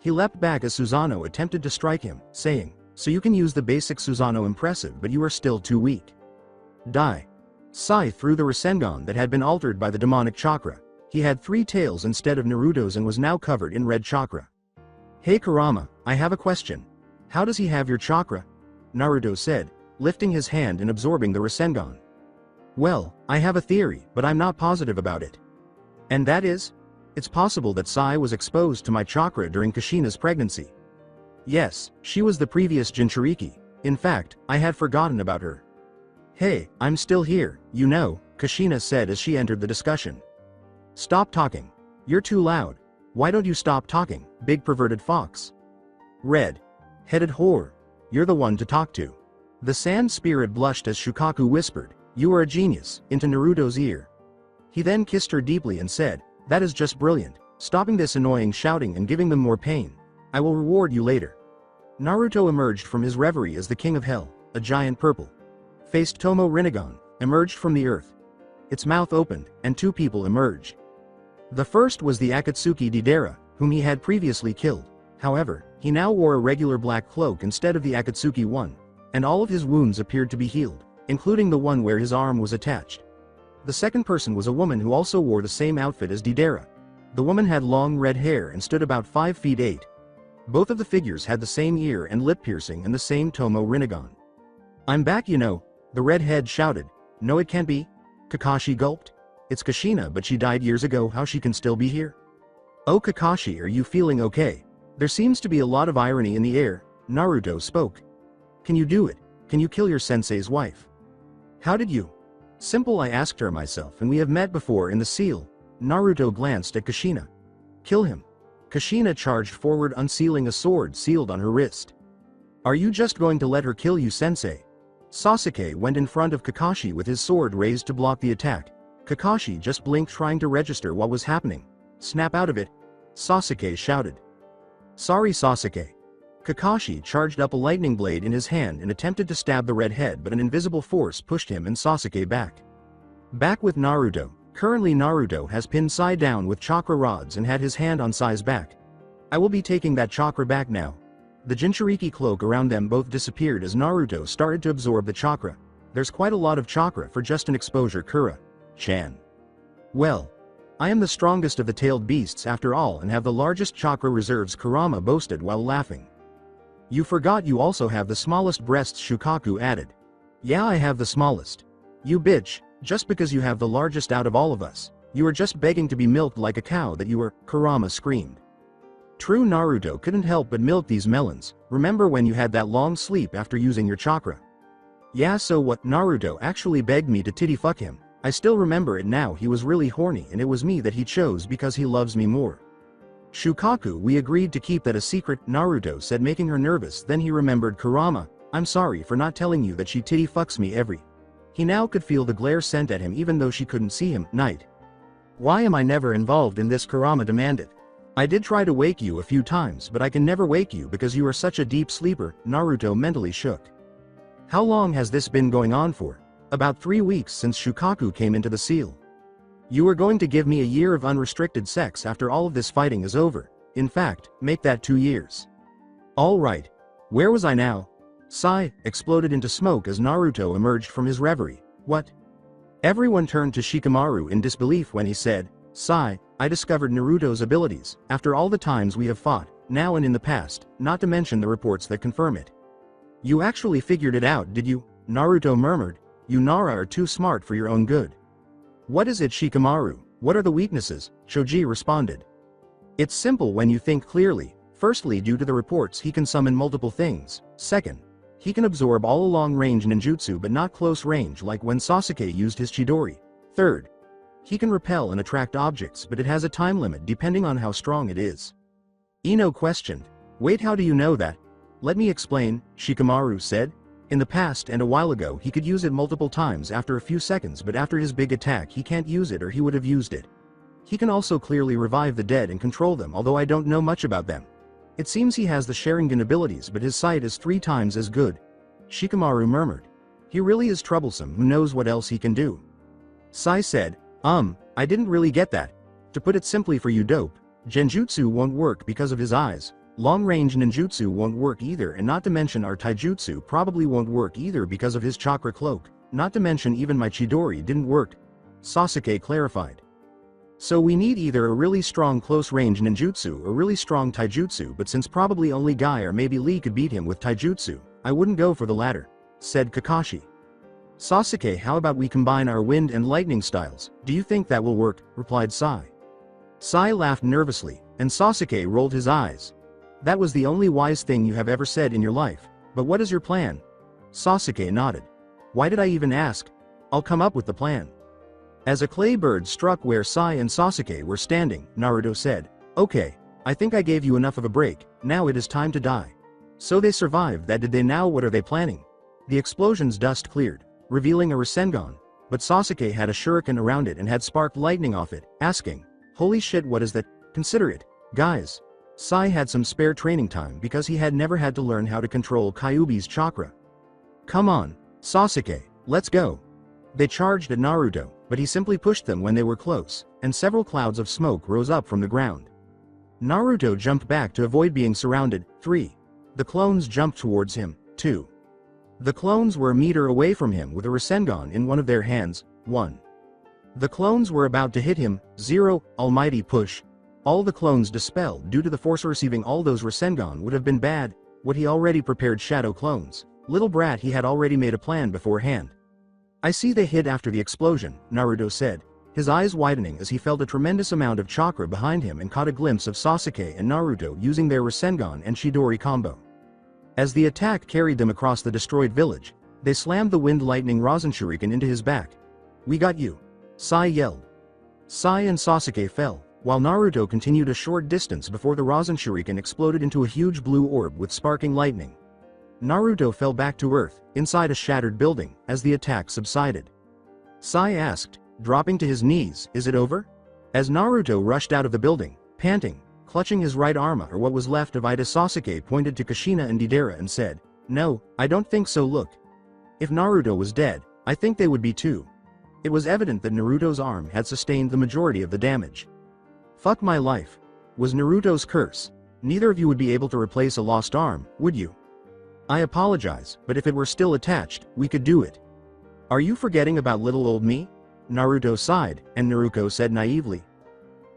He leapt back as Susanoo attempted to strike him, saying, "So you can use the basic Susanoo impressive, but you are still too weak. Die." Sai threw the Rasengan that had been altered by the demonic chakra. He had 3 tails instead of Naruto's and was now covered in red chakra. "Hey Kurama, I have a question. How does he have your chakra?" Naruto said, lifting his hand and absorbing the Rasengan. "Well, I have a theory, but I'm not positive about it." "And that is?" "It's possible that Sai was exposed to my chakra during Kushina's pregnancy." "Yes, she was the previous Jinchuriki. In fact, I had forgotten about her." "Hey, I'm still here, you know," Kushina said as she entered the discussion. Stop talking. You're too loud. Why don't you stop talking, big perverted fox? Red-headed whore. You're the one to talk to. The sand spirit blushed as Shukaku whispered, you are a genius, into Naruto's ear. He then kissed her deeply and said, that is just brilliant, stopping this annoying shouting and giving them more pain. I will reward you later. Naruto emerged from his reverie as the king of hell, a giant purple-faced Tomo Rinnegan, emerged from the earth. Its mouth opened, and two people emerged. The first was the Akatsuki Deidara, whom he had previously killed. However, he now wore a regular black cloak instead of the Akatsuki one, and all of his wounds appeared to be healed, including the one where his arm was attached. The second person was a woman who also wore the same outfit as Deidara. The woman had long red hair and stood about 5 feet 8. Both of the figures had the same ear and lip piercing and the same Tomo Rinnegan. I'm back, you know, the redhead shouted. No, it can't be. Kakashi gulped. It's Kushina, but she died years ago. How she can still be here? Oh Kakashi, are you feeling okay? There seems to be a lot of irony in the air. Naruto spoke. Can you do it? Can you kill your sensei's wife? How did you? Simple, I asked her myself, and we have met before in the seal. Naruto glanced at Kushina. Kill him. Kushina charged forward, unsealing a sword sealed on her wrist. Are you just going to let her kill you, sensei? Sasuke went in front of Kakashi with his sword raised to block the attack. Kakashi just blinked, trying to register what was happening. Snap out of it! Sasuke shouted. Sorry, Sasuke. Kakashi charged up a lightning blade in his hand and attempted to stab the redhead, but an invisible force pushed him and Sasuke back. Back with Naruto. Currently Naruto has pinned Sai down with chakra rods and had his hand on Sai's back. I will be taking that chakra back now. The Jinchuriki cloak around them both disappeared as Naruto started to absorb the chakra. There's quite a lot of chakra for just an exposure, Kura-chan. Well, I am the strongest of the tailed beasts after all and have the largest chakra reserves, Kurama boasted while laughing. You forgot you also have the smallest breasts, Shukaku added. Yeah, I have the smallest. You bitch, just because you have the largest out of all of us, you are just begging to be milked like a cow that you are, Kurama screamed. True, Naruto couldn't help but milk these melons. Remember when you had that long sleep after using your chakra? Yeah, so what? Naruto actually begged me to titty fuck him. I still remember it now. He was really horny and it was me that he chose because he loves me more. Shukaku, we agreed to keep that a secret, Naruto said, making her nervous. Then he remembered Kurama. I'm sorry for not telling you that she titty fucks me every. He now could feel the glare sent at him even though she couldn't see him. Night. Why am I never involved in this? Kurama demanded. I did try to wake you a few times, but I can never wake you because you are such a deep sleeper. Naruto mentally shook. How long has this been going on for? About 3 weeks since Shukaku came into the seal. You are going to give me a year of unrestricted sex after all of this fighting is over. In fact, make that 2 years. All right. Where was I now? Sai exploded into smoke as Naruto emerged from his reverie. What? Everyone turned to Shikamaru in disbelief when he said, Sai, I discovered Naruto's abilities, after all the times we have fought, now and in the past, not to mention the reports that confirm it. You actually figured it out, did you? Naruto murmured. You Nara are too smart for your own good. What is it, Shikamaru? What are the weaknesses? Choji responded. It's simple when you think clearly. Firstly, due to the reports, he can summon multiple things. Second, he can absorb all long-range ninjutsu but not close range, like when Sasuke used his Chidori. Third, he can repel and attract objects, but it has a time limit depending on how strong it is. Ino questioned. Wait, how do you know that? Let me explain, Shikamaru said. In the past and a while ago he could use it multiple times after a few seconds, but after his big attack he can't use it or he would have used it. He can also clearly revive the dead and control them, although I don't know much about them. It seems he has the Sharingan abilities, but his sight is 3 times as good. Shikamaru murmured. He really is troublesome. Who knows what else he can do? Sai said, I didn't really get that. To put it simply for you dope, Genjutsu won't work because of his eyes. Long-range ninjutsu won't work either, and not to mention our taijutsu probably won't work either because of his chakra cloak. Not to mention even my Chidori didn't work. Sasuke clarified. So we need either a really strong close-range ninjutsu or really strong taijutsu, but since probably only Guy or maybe Lee could beat him with taijutsu, I wouldn't go for the latter, said Kakashi. Sasuke, how about we combine our wind and lightning styles? Do you think that will work? Replied Sai. Sai laughed nervously, and Sasuke rolled his eyes. That was the only wise thing you have ever said in your life, but what is your plan? Sasuke nodded. Why did I even ask? I'll come up with the plan. As a clay bird struck where Sai and Sasuke were standing, Naruto said, "Okay, I think I gave you enough of a break, now it is time to die." So they survived that, did they? Now what are they planning? The explosion's dust cleared, revealing a Rasengan, but Sasuke had a shuriken around it and had sparked lightning off it, asking, "Holy shit, what is that? Consider it, guys." Sai had some spare training time because he had never had to learn how to control Kyuubi's chakra. "Come on, Sasuke, let's go." They charged at Naruto, but he simply pushed them when they were close, and several clouds of smoke rose up from the ground. Naruto jumped back to avoid being surrounded. 3. The clones jumped towards him. 2. The clones were a meter away from him with a Rasengan in one of their hands. 1. The clones were about to hit him. 0. Almighty push. All the clones dispelled due to the force. Receiving all those Rasengan would have been bad. What he already prepared shadow clones. Little brat, he had already made a plan beforehand. "I see they hid after the explosion," Naruto said, his eyes widening as he felt a tremendous amount of chakra behind him and caught a glimpse of Sasuke and Naruto using their Rasengan and Chidori combo. As the attack carried them across the destroyed village, they slammed the wind lightning Rasen Shuriken into his back. "We got you!" Sai yelled. Sai and Sasuke fell, while Naruto continued a short distance before the Rasen Shuriken exploded into a huge blue orb with sparking lightning. Naruto fell back to earth, inside a shattered building, as the attack subsided. Sai asked, dropping to his knees, "Is it over?" As Naruto rushed out of the building, panting, clutching his right arm or what was left of it, Sasuke pointed to Kushina and Deidara and said, "No, I don't think so. Look. If Naruto was dead, I think they would be too." It was evident that Naruto's arm had sustained the majority of the damage. "Fuck my life," was Naruto's curse. "Neither of you would be able to replace a lost arm, would you?" "I apologize, but if it were still attached, we could do it." "Are you forgetting about little old me?" Naruto sighed, and Naruto said naively.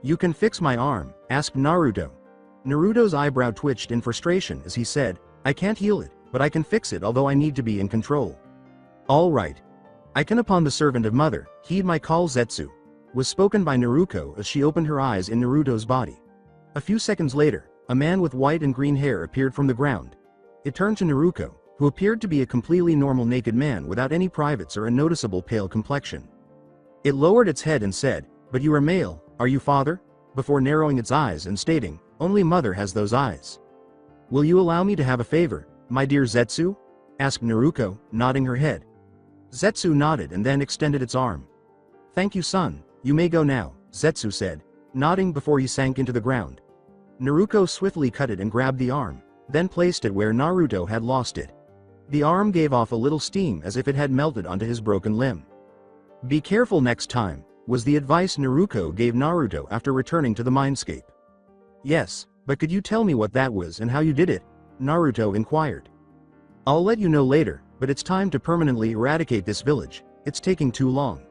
"You can fix my arm?" asked Naruto. Naruto's eyebrow twitched in frustration as he said, "I can't heal it, but I can fix it, although I need to be in control." "All right. I can." "Upon the servant of mother, heed my call." Zetsu was spoken by Naruko as she opened her eyes in Naruto's body. A few seconds later, a man with white and green hair appeared from the ground. It turned to Naruto, who appeared to be a completely normal naked man without any privates or a noticeable pale complexion. It lowered its head and said, "But you are male, are you, father?" before narrowing its eyes and stating, "Only mother has those eyes." "Will you allow me to have a favor, my dear Zetsu?" asked Naruko, nodding her head. Zetsu nodded and then extended its arm. "Thank you, son, you may go now," Zetsu said, nodding before he sank into the ground. Naruko swiftly cut it and grabbed the arm, then placed it where Naruto had lost it. The arm gave off a little steam as if it had melted onto his broken limb. "Be careful next time," was the advice Naruto gave Naruto after returning to the mindscape. "Yes, but could you tell me what that was and how you did it?" Naruto inquired. "I'll let you know later, but it's time to permanently eradicate this village. It's taking too long."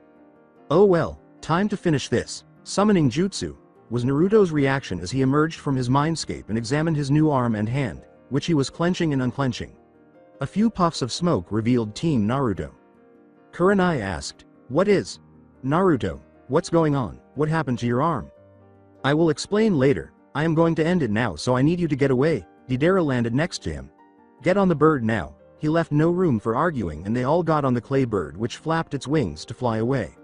"Oh well, time to finish this." Summoning jutsu was Naruto's reaction as he emerged from his mindscape and examined his new arm and hand, which he was clenching and unclenching. A few puffs of smoke revealed Team Naruto. Kurenai asked, "What is?" "Naruto, what's going on? What happened to your arm?" "I will explain later. I am going to end it now, so I need you to get away." Deidara landed next to him. "Get on the bird now." He left no room for arguing and they all got on the clay bird, which flapped its wings to fly away.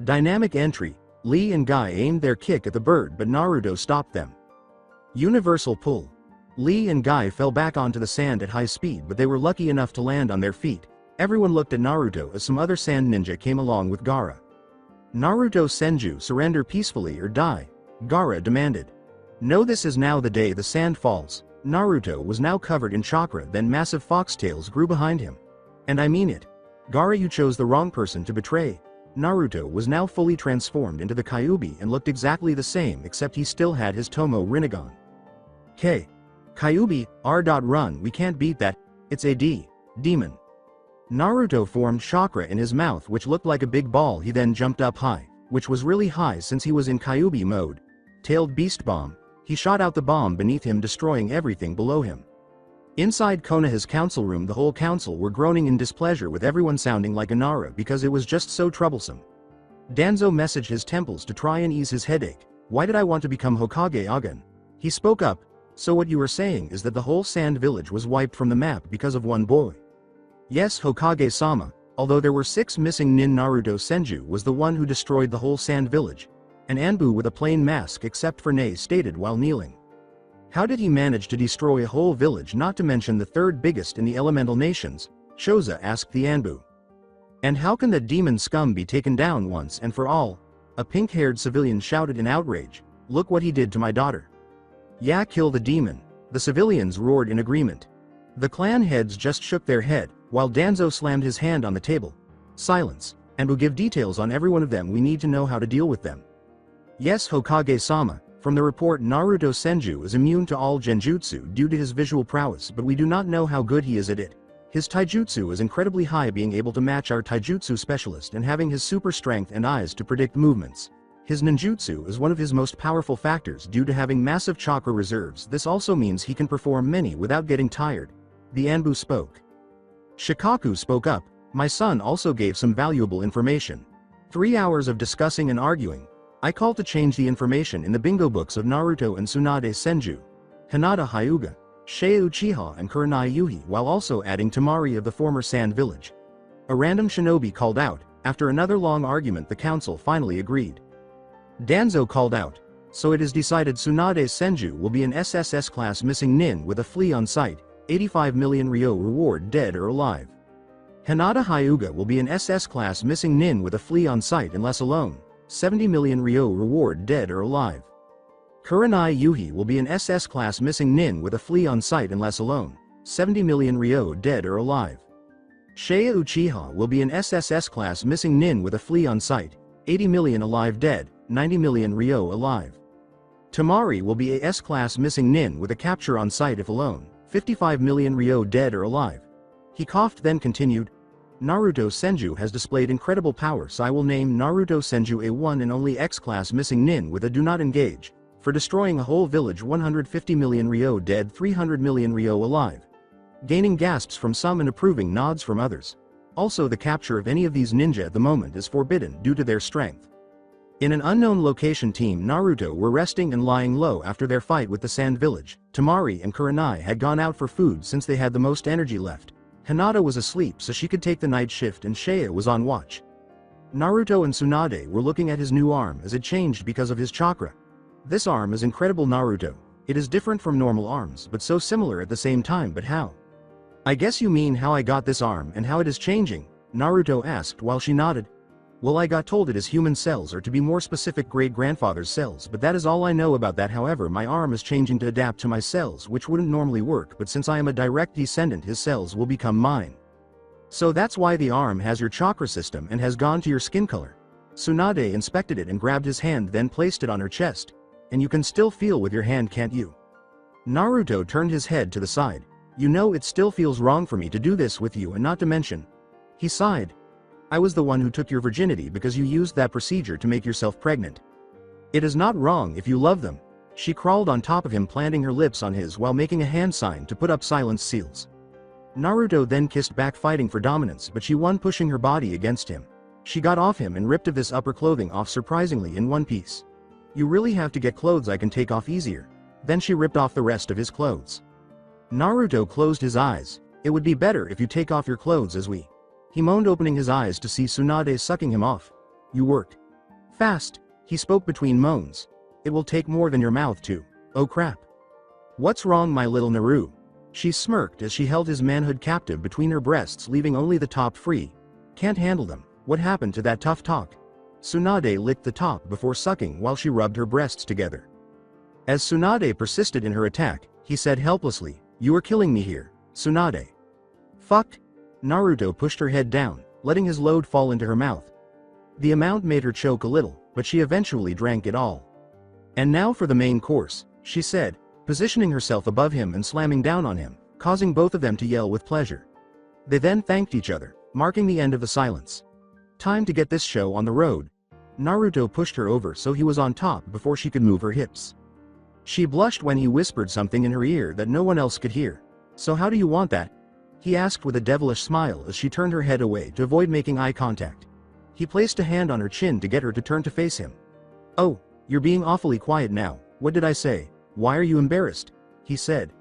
Dynamic entry. Lee and Guy aimed their kick at the bird, but Naruto stopped them. Universal pull. Lee and Guy fell back onto the sand at high speed, but they were lucky enough to land on their feet. Everyone looked at Naruto as some other sand ninja came along with Gaara. "Naruto Senju, surrender peacefully or die," Gaara demanded. "No, this is now the day the sand falls." Naruto was now covered in chakra, then massive foxtails grew behind him. "And I mean it. Gaara, you chose the wrong person to betray." Naruto was now fully transformed into the Kyuubi and looked exactly the same, except he still had his Tomo Rinnegan. Kyuubi, R.Run, we can't beat that, it's a demon." Naruto formed chakra in his mouth which looked like a big ball. He then jumped up high, which was really high since he was in Kyuubi mode. Tailed beast bomb. He shot out the bomb beneath him, destroying everything below him. Inside Konoha's council room, the whole council were groaning in displeasure, with everyone sounding like Inara because it was just so troublesome. Danzo messaged his temples to try and ease his headache. "Why did I want to become Hokage again?" He spoke up. "So what you were saying is that the whole sand village was wiped from the map because of one boy?" "Yes, Hokage-sama. Although there were 6 missing nin, Naruto Senju was the one who destroyed the whole sand village. An Anbu with a plain mask except for Nei stated while kneeling. How did he manage to destroy a whole village, not to mention the third biggest in the elemental nations? Choza asked the Anbu. And how can that demon scum be taken down once and for all? A pink-haired civilian shouted in outrage. Look what he did to my daughter. Yeah, kill the demon. The civilians roared in agreement. The clan heads just shook their head, while Danzo slammed his hand on the table. Silence, and we'll give details on every one of them. We need to know how to deal with them. Yes, Hokage-sama, from the report Naruto Senju is immune to all genjutsu due to his visual prowess, but we do not know how good he is at it. His taijutsu is incredibly high, being able to match our taijutsu specialist and having his super strength and eyes to predict movements. His ninjutsu is one of his most powerful factors due to having massive chakra reserves. This also means he can perform many without getting tired. The Anbu spoke. Shikaku spoke up. My son also gave some valuable information. 3 hours of discussing and arguing. I called to change the information in the bingo books of Naruto and Tsunade Senju, Hinata Hyuga, Shea Uchiha and Kurenai Yuhi, while also adding Tamari of the former Sand Village. A random shinobi called out. After another long argument, the council finally agreed. Danzo called out. So it is decided Tsunade Senju will be an SSS class missing nin with a flea on sight, 85 million Ryo reward dead or alive. Hinata Hyuga will be an SS class missing nin with a flea on sight unless alone, 70 million Ryo reward dead or alive. Kurenai Yuhi will be an SS class missing nin with a flea on sight unless alone, 70 million Ryo dead or alive. Shea Uchiha will be an SSS class missing nin with a flea on sight, 80 million alive dead, 90 million Ryo alive. Tamari will be a S-class missing nin with a capture on sight if alone, 55 million Ryo dead or alive. He coughed then continued. Naruto Senju has displayed incredible power, so I will name Naruto Senju a one and only X-class missing nin with a do not engage, for destroying a whole village, 150 million Ryo dead, 300 million Ryo alive. Gaining gasps from some and approving nods from others. Also, the capture of any of these ninja at the moment is forbidden due to their strength. In an unknown location, Team Naruto were resting and lying low after their fight with the Sand Village. Tamari and Kurenai had gone out for food since they had the most energy left. Hinata was asleep so she could take the night shift, and Shea was on watch. Naruto and Tsunade were looking at his new arm as it changed because of his chakra. This arm is incredible, Naruto. It is different from normal arms but so similar at the same time. But how? I guess you mean how I got this arm and how it is changing, Naruto asked while she nodded. Well, I got told it is human cells, or to be more specific great-grandfather's cells, but that is all I know about that. However, my arm is changing to adapt to my cells, which wouldn't normally work, but since I am a direct descendant, his cells will become mine. So that's why the arm has your chakra system and has gone to your skin color. Tsunade inspected it and grabbed his hand, then placed it on her chest. And you can still feel with your hand, can't you? Naruto turned his head to the side. You know, it still feels wrong for me to do this with you, and not to mention. He sighed. I was the one who took your virginity because you used that procedure to make yourself pregnant. It is not wrong if you love them. She crawled on top of him, planting her lips on his while making a hand sign to put up silence seals. Naruto then kissed back, fighting for dominance, but she won, pushing her body against him. She got off him and ripped of this upper clothing off surprisingly in one piece. You really have to get clothes I can take off easier. Then she ripped off the rest of his clothes. Naruto closed his eyes. It would be better if you take off your clothes as we. He moaned, opening his eyes to see Tsunade sucking him off. You work fast, he spoke between moans. It will take more than your mouth to. Oh crap. What's wrong, my little Naru? She smirked as she held his manhood captive between her breasts, leaving only the top free. Can't handle them. What happened to that tough talk? Tsunade licked the top before sucking while she rubbed her breasts together. As Tsunade persisted in her attack, he said helplessly, You are killing me here, Tsunade. Fuck. Naruto pushed her head down, letting his load fall into her mouth. The amount made her choke a little, but she eventually drank it all. And now for the main course, she said, positioning herself above him and slamming down on him, causing both of them to yell with pleasure. They then thanked each other, marking the end of the silence. Time to get this show on the road. Naruto pushed her over so he was on top before she could move her hips. She blushed when he whispered something in her ear that no one else could hear. So how do you want that? He asked with a devilish smile as she turned her head away to avoid making eye contact. He placed a hand on her chin to get her to turn to face him. Oh, you're being awfully quiet now. What did I say? Why are you embarrassed? He said.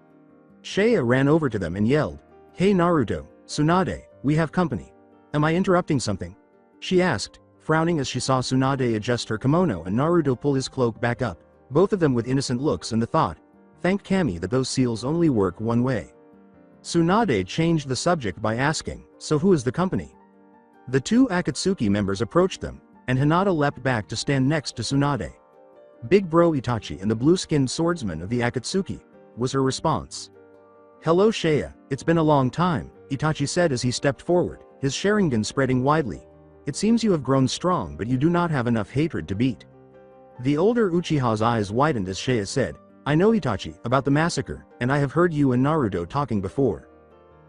Shea ran over to them and yelled, Hey Naruto, Tsunade, we have company. Am I interrupting something? She asked, frowning as she saw Tsunade adjust her kimono and Naruto pull his cloak back up, both of them with innocent looks and the thought, thank Kami that those seals only work one way. Tsunade changed the subject by asking, so who is the company? The two Akatsuki members approached them, and Hinata leapt back to stand next to Tsunade. Big Bro Itachi and the blue-skinned swordsman of the Akatsuki, was her response. Hello Shea, it's been a long time, Itachi said as he stepped forward, his Sharingan spreading widely. It seems you have grown strong but you do not have enough hatred to beat. The older Uchiha's eyes widened as Shea said, I know Itachi, about the massacre, and I have heard you and Naruto talking before.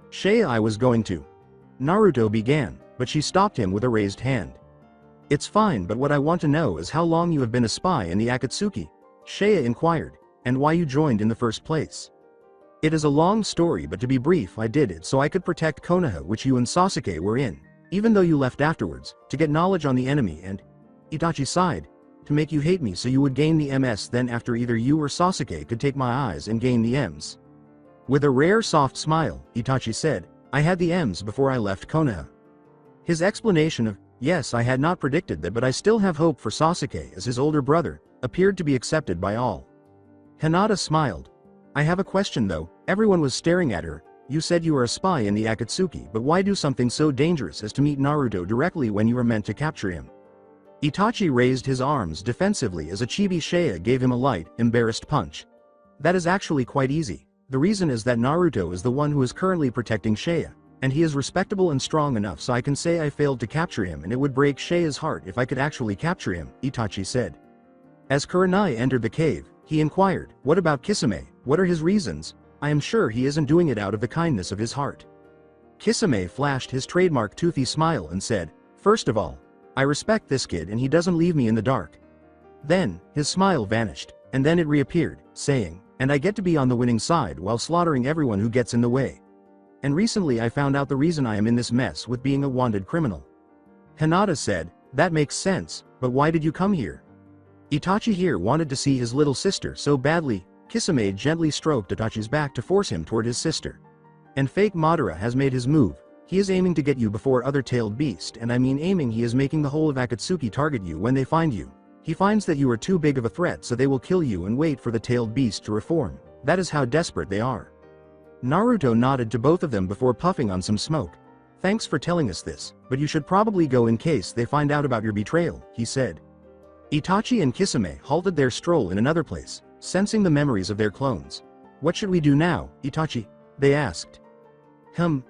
Shea I was going to. Naruto began, but she stopped him with a raised hand. It's fine but what I want to know is how long you have been a spy in the Akatsuki, Shea inquired, and why you joined in the first place. It is a long story but to be brief I did it so I could protect Konoha which you and Sasuke were in, even though you left afterwards, to get knowledge on the enemy and, Itachi sighed, to make you hate me so you would gain the MS then after either you or Sasuke could take my eyes and gain the Ms. With a rare soft smile, Itachi said, I had the Ms before I left Konoha. His explanation of, yes I had not predicted that but I still have hope for Sasuke as his older brother, appeared to be accepted by all. Hinata smiled. I have a question though, everyone was staring at her, you said you are a spy in the Akatsuki but why do something so dangerous as to meet Naruto directly when you were meant to capture him? Itachi raised his arms defensively as a chibi Shea gave him a light, embarrassed punch. That is actually quite easy, the reason is that Naruto is the one who is currently protecting Shea, and he is respectable and strong enough so I can say I failed to capture him and it would break Shea's heart if I could actually capture him, Itachi said. As Kurenai entered the cave, he inquired, what about Kisame, what are his reasons? I am sure he isn't doing it out of the kindness of his heart. Kisame flashed his trademark toothy smile and said, first of all, I respect this kid and he doesn't leave me in the dark. Then, his smile vanished, and then it reappeared, saying, and I get to be on the winning side while slaughtering everyone who gets in the way. And recently I found out the reason I am in this mess with being a wanted criminal. Hinata said, that makes sense, but why did you come here? Itachi here wanted to see his little sister so badly, Kisame gently stroked Itachi's back to force him toward his sister. And fake Madara has made his move, he is aiming to get you before other tailed beast and I mean aiming he is making the whole of Akatsuki target you when they find you. He finds that you are too big of a threat so they will kill you and wait for the tailed beast to reform, that is how desperate they are. Naruto nodded to both of them before puffing on some smoke. Thanks for telling us this, but you should probably go in case they find out about your betrayal, he said. Itachi and Kisame halted their stroll in another place, sensing the memories of their clones. What should we do now, Itachi? They asked.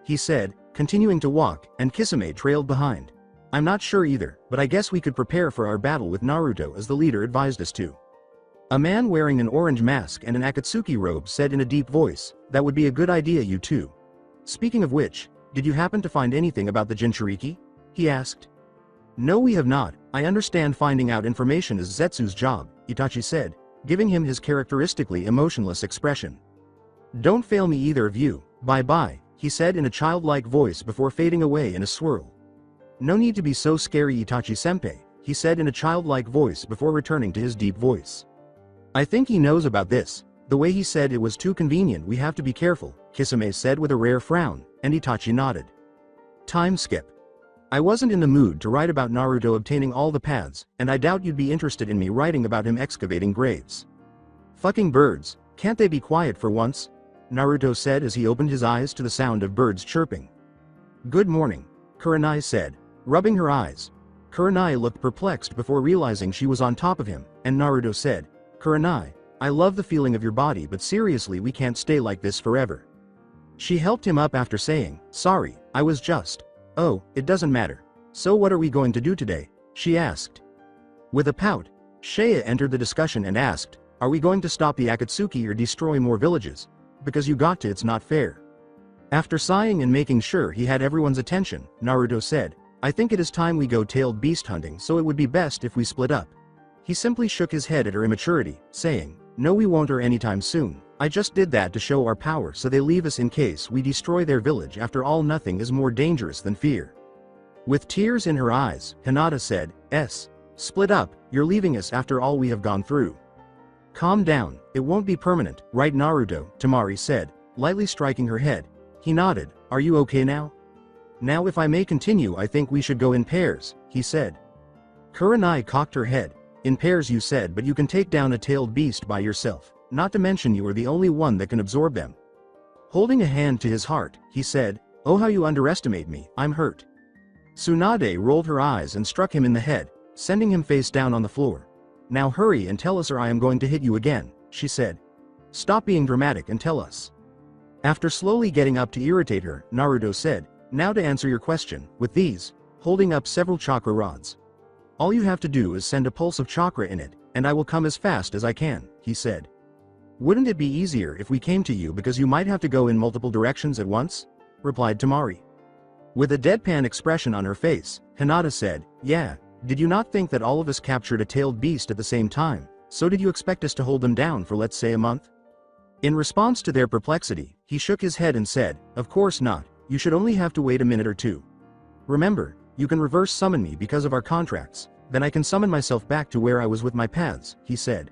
He said, continuing to walk, and Kisame trailed behind. I'm not sure either, but I guess we could prepare for our battle with Naruto as the leader advised us to. A man wearing an orange mask and an Akatsuki robe said in a deep voice, that would be a good idea you two. Speaking of which, did you happen to find anything about the Jinchuriki? He asked. No we have not, I understand finding out information is Zetsu's job, Itachi said, giving him his characteristically emotionless expression. Don't fail me either of you, bye-bye, he said in a childlike voice before fading away in a swirl. No need to be so scary Itachi-senpai, he said in a childlike voice before returning to his deep voice. I think he knows about this, the way he said it was too convenient we have to be careful, Kisame said with a rare frown, and Itachi nodded. Time skip. I wasn't in the mood to write about Naruto obtaining all the paths, and I doubt you'd be interested in me writing about him excavating graves. Fucking birds, can't they be quiet for once? Naruto said as he opened his eyes to the sound of birds chirping. Good morning, Kurenai said, rubbing her eyes. Kurenai looked perplexed before realizing she was on top of him, and Naruto said, Kurenai, I love the feeling of your body but seriously we can't stay like this forever. She helped him up after saying, sorry, I was just. Oh, it doesn't matter. So what are we going to do today? She asked. With a pout, Shea entered the discussion and asked, are we going to stop the Akatsuki or destroy more villages? Because you got to, it's not fair. After sighing and making sure he had everyone's attention, Naruto said, I think it is time we go tailed beast hunting so it would be best if we split up. He simply shook his head at her immaturity, saying, no we won't or anytime soon. I just did that to show our power so they leave us in case we destroy their village. After all, nothing is more dangerous than fear. With tears in her eyes, Hinata said, split up, you're leaving us after all we have gone through. Calm down, it won't be permanent, right Naruto, Temari said, lightly striking her head. He nodded, are you okay now? Now if I may continue, I think we should go in pairs, he said. Kurenai cocked her head. In pairs you said, but you can take down a tailed beast by yourself, not to mention you are the only one that can absorb them. Holding a hand to his heart, he said, oh how you underestimate me, I'm hurt. Tsunade rolled her eyes and struck him in the head, sending him face down on the floor. Now hurry and tell us or I am going to hit you again, she said. Stop being dramatic and tell us. After slowly getting up to irritate her, Naruto said, now to answer your question, with these, holding up several chakra rods. All you have to do is send a pulse of chakra in it, and I will come as fast as I can, he said. Wouldn't it be easier if we came to you because you might have to go in multiple directions at once? Replied Temari. With a deadpan expression on her face, Hinata said, yeah, did you not think that all of us captured a tailed beast at the same time, so did you expect us to hold them down for let's say a month? In response to their perplexity, he shook his head and said, of course not, you should only have to wait a minute or two. Remember, you can reverse summon me because of our contracts, then I can summon myself back to where I was with my paths, he said.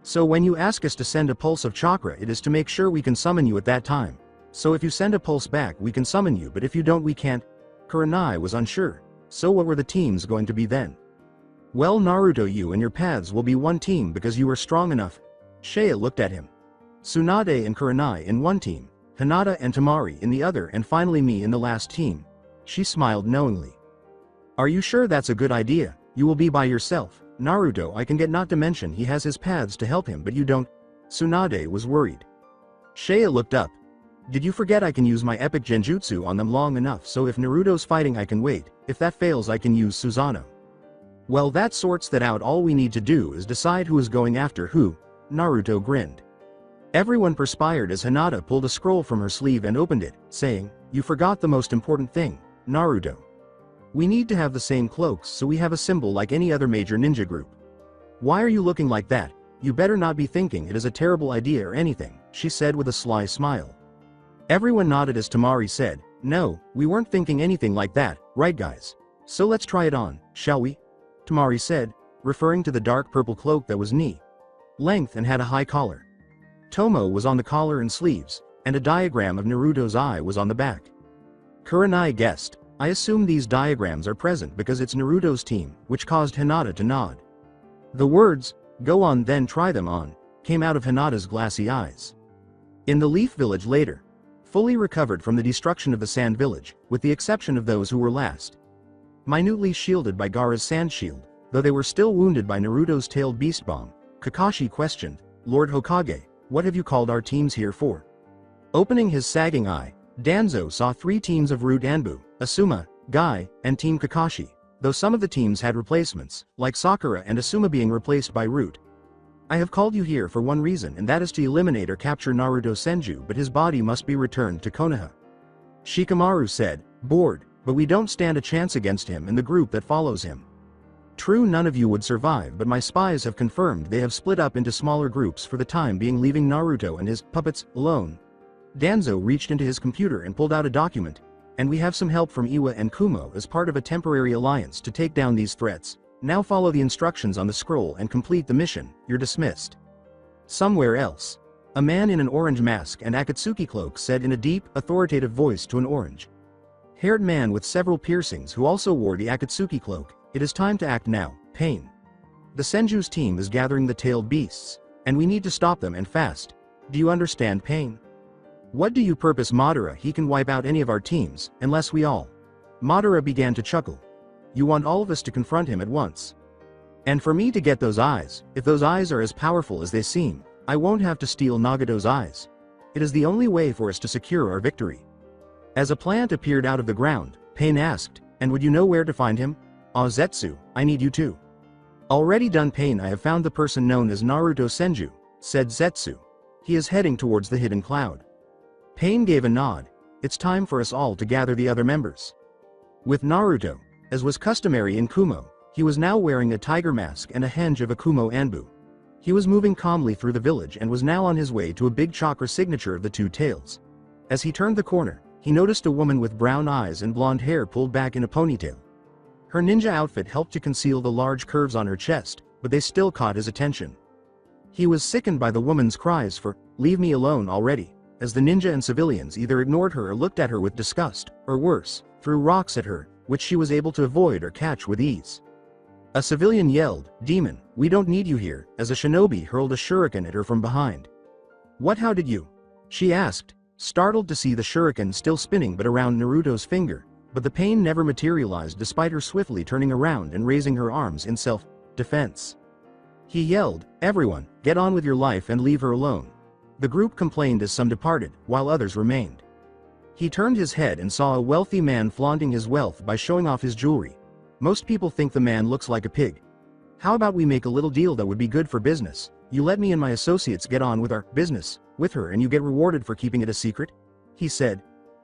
So when you ask us to send a pulse of chakra, it is to make sure we can summon you at that time. So if you send a pulse back we can summon you, but if you don't we can't. Kurenai was unsure. So what were the teams going to be then? Well Naruto, you and your paths will be one team because you are strong enough. Shea looked at him. Tsunade and Kurenai in one team, Hinata and Temari in the other, and finally me in the last team. She smiled knowingly. Are you sure that's a good idea? You will be by yourself. Naruto, I can get, not to mention he has his paths to help him, but you don't. Tsunade was worried. Shea looked up. Did you forget I can use my epic genjutsu on them long enough, so if Naruto's fighting I can wait, if that fails I can use Susanoo. Well that sorts that out, all we need to do is decide who is going after who. Naruto grinned. Everyone perspired as Hinata pulled a scroll from her sleeve and opened it, saying, you forgot the most important thing, Naruto. We need to have the same cloaks so we have a symbol like any other major ninja group. Why are you looking like that? You better not be thinking it is a terrible idea or anything, she said with a sly smile. Everyone nodded as Temari said, no, we weren't thinking anything like that, right guys? So let's try it on, shall we? Temari said, referring to the dark purple cloak that was knee-length and had a high collar. Tomo was on the collar and sleeves, and a diagram of Naruto's eye was on the back. Kurenai guessed, I assume these diagrams are present because it's Naruto's team, which caused Hinata to nod. The words, go on then try them on, came out of Hinata's glassy eyes. In the Leaf Village later, fully recovered from the destruction of the Sand Village, with the exception of those who were last minutely shielded by Gaara's sand shield, though they were still wounded by Naruto's tailed beast bomb, Kakashi questioned, Lord Hokage, what have you called our teams here for? Opening his sagging eye, Danzo saw 3 teams of Root Anbu, Asuma, Guy, and Team Kakashi, though some of the teams had replacements, like Sakura and Asuma being replaced by Root. I have called you here for one reason, and that is to eliminate or capture Naruto Senju, but his body must be returned to Konoha. Shikamaru said, bored, but we don't stand a chance against him and the group that follows him. True, none of you would survive, but my spies have confirmed they have split up into smaller groups for the time being, leaving Naruto and his puppets alone. Danzo reached into his computer and pulled out a document, and we have some help from Iwa and Kumo as part of a temporary alliance to take down these threats. Now follow the instructions on the scroll and complete the mission, you're dismissed. Somewhere else. A man in an orange mask and Akatsuki cloak said in a deep, authoritative voice to an orange-haired man with several piercings who also wore the Akatsuki cloak, it is time to act now, Pain. The Senju's team is gathering the tailed beasts, and we need to stop them and fast. Do you understand, Pain? What do you purpose, Madara? He can wipe out any of our teams, unless we all. Madara began to chuckle. You want all of us to confront him at once. And for me to get those eyes, if those eyes are as powerful as they seem, I won't have to steal Nagato's eyes. It is the only way for us to secure our victory. As a plant appeared out of the ground, Pain asked, and would you know where to find him? Ah, Zetsu, I need you too. Already done, Pain. I have found the person known as Naruto Senju, said Zetsu. He is heading towards the hidden cloud. Pain gave a nod. It's time for us all to gather the other members. With Naruto, as was customary in Kumo, he was now wearing a tiger mask and a henge of a Kumo Anbu. He was moving calmly through the village and was now on his way to a big chakra signature of the 2 tails. As he turned the corner, he noticed a woman with brown eyes and blonde hair pulled back in a ponytail. Her ninja outfit helped to conceal the large curves on her chest, but they still caught his attention. He was sickened by the woman's cries for, "Leave me alone already." as the ninja and civilians either ignored her or looked at her with disgust, or worse, threw rocks at her, which she was able to avoid or catch with ease. A civilian yelled, "Demon, we don't need you here," as a shinobi hurled a shuriken at her from behind. "What? How did you?" she asked, startled to see the shuriken still spinning but around Naruto's finger, but the pain never materialized despite her swiftly turning around and raising her arms in self-defense. He yelled, "Everyone, get on with your life and leave her alone." The group complained as some departed, while others remained. He turned his head and saw a wealthy man flaunting his wealth by showing off his jewelry. Most people think the man looks like a pig. "How about we make a little deal that would be good for business? You let me and my associates get on with our business with her and you get rewarded for keeping it a secret?" he said.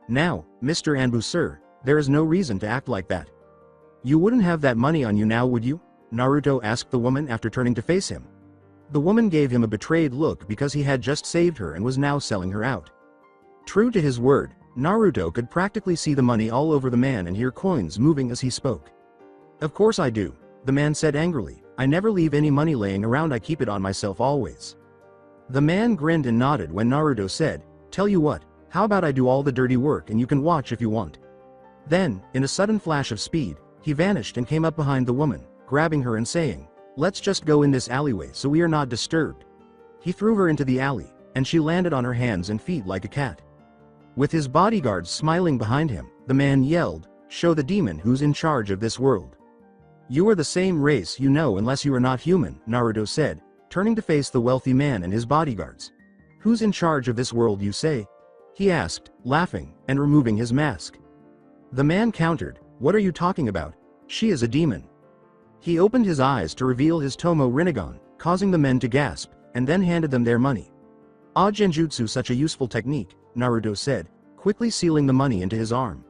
"Now, Mr. Anbu sir, there is no reason to act like that. You wouldn't have that money on you now, would you?" Naruto asked the woman after turning to face him. The woman gave him a betrayed look because he had just saved her and was now selling her out. True to his word, Naruto could practically see the money all over the man and hear coins moving as he spoke. "Of course I do," the man said angrily. "I never leave any money laying around, I keep it on myself always." The man grinned and nodded when Naruto said, "Tell you what, how about I do all the dirty work and you can watch if you want." Then, in a sudden flash of speed, he vanished and came up behind the woman, grabbing her and saying, "Let's just go in this alleyway so we are not disturbed." He threw her into the alley, and she landed on her hands and feet like a cat. With his bodyguards smiling behind him, the man yelled, "Show the demon who's in charge of this world." "You are the same race, you know, unless you are not human," Naruto said, turning to face the wealthy man and his bodyguards. "Who's in charge of this world, you say?" he asked, laughing, and removing his mask. The man countered, "What are you talking about? She is a demon." He opened his eyes to reveal his Tomo Rinnegan, causing the men to gasp, and then handed them their money. "Ah, genjutsu, such a useful technique," Naruto said, quickly sealing the money into his arm.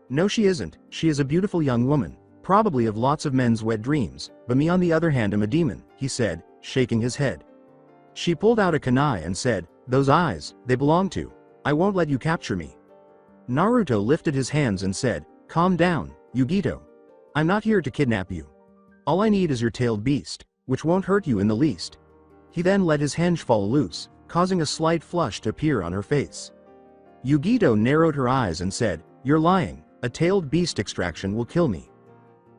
"No, she isn't. She is a beautiful young woman, probably of lots of men's wet dreams, but me on the other hand am a demon," he said, shaking his head. She pulled out a kunai and said, "Those eyes, they belong to. I won't let you capture me." Naruto lifted his hands and said, "Calm down, Yugito. I'm not here to kidnap you. All I need is your tailed beast, which won't hurt you in the least." He then let his henge fall loose, causing a slight flush to appear on her face. Yugito narrowed her eyes and said, "You're lying. A tailed beast extraction will kill me.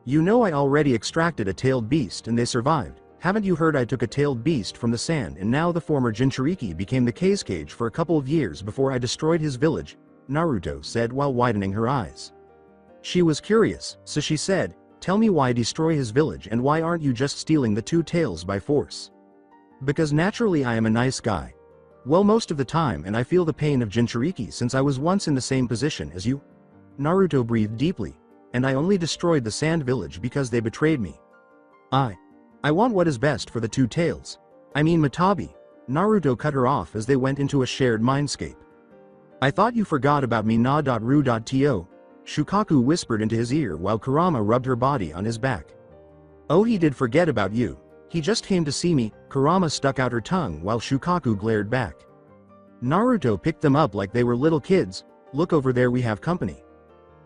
You know I already extracted a tailed beast and they survived. Haven't you heard I took a tailed beast from the sand and now the former Jinchuriki became the cage for a couple of years before I destroyed his village?" Naruto said while widening her eyes. She was curious, so she said, "Tell me why destroy his village and why aren't you just stealing the two tails by force?" "Because naturally I am a nice guy. Well, most of the time, and I feel the pain of Jinchuriki since I was once in the same position as you." Naruto breathed deeply. "And I only destroyed the sand village because they betrayed me. I want what is best for the two tails. I mean Matabi." Naruto cut her off as they went into a shared mindscape. "I thought you forgot about me na.ru.to," Shukaku whispered into his ear while Kurama rubbed her body on his back. "Oh, he did forget about you. He just came to see me." Kurama stuck out her tongue while Shukaku glared back. Naruto picked them up like they were little kids. "Look over there, we have company."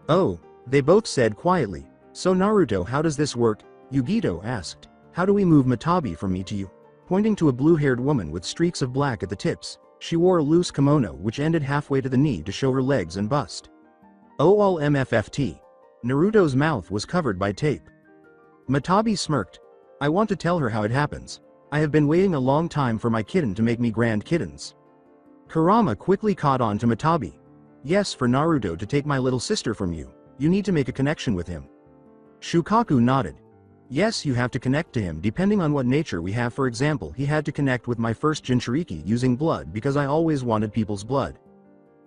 "Oh," they both said quietly. "So Naruto, how does this work?" Yugito asked. "How do we move Matabi from me to you?" Pointing to a blue-haired woman with streaks of black at the tips, she wore a loose kimono which ended halfway to the knee to show her legs and bust. "Oh, all MFFT. Naruto's mouth was covered by tape. Matabi smirked. "I want to tell her how it happens. I have been waiting a long time for my kitten to make me grand kittens." Kurama quickly caught on to Matabi. "Yes, for Naruto to take my little sister from you, you need to make a connection with him." Shukaku nodded. "Yes, you have to connect to him depending on what nature we have. For example, he had to connect with my first Jinchuriki using blood because I always wanted people's blood."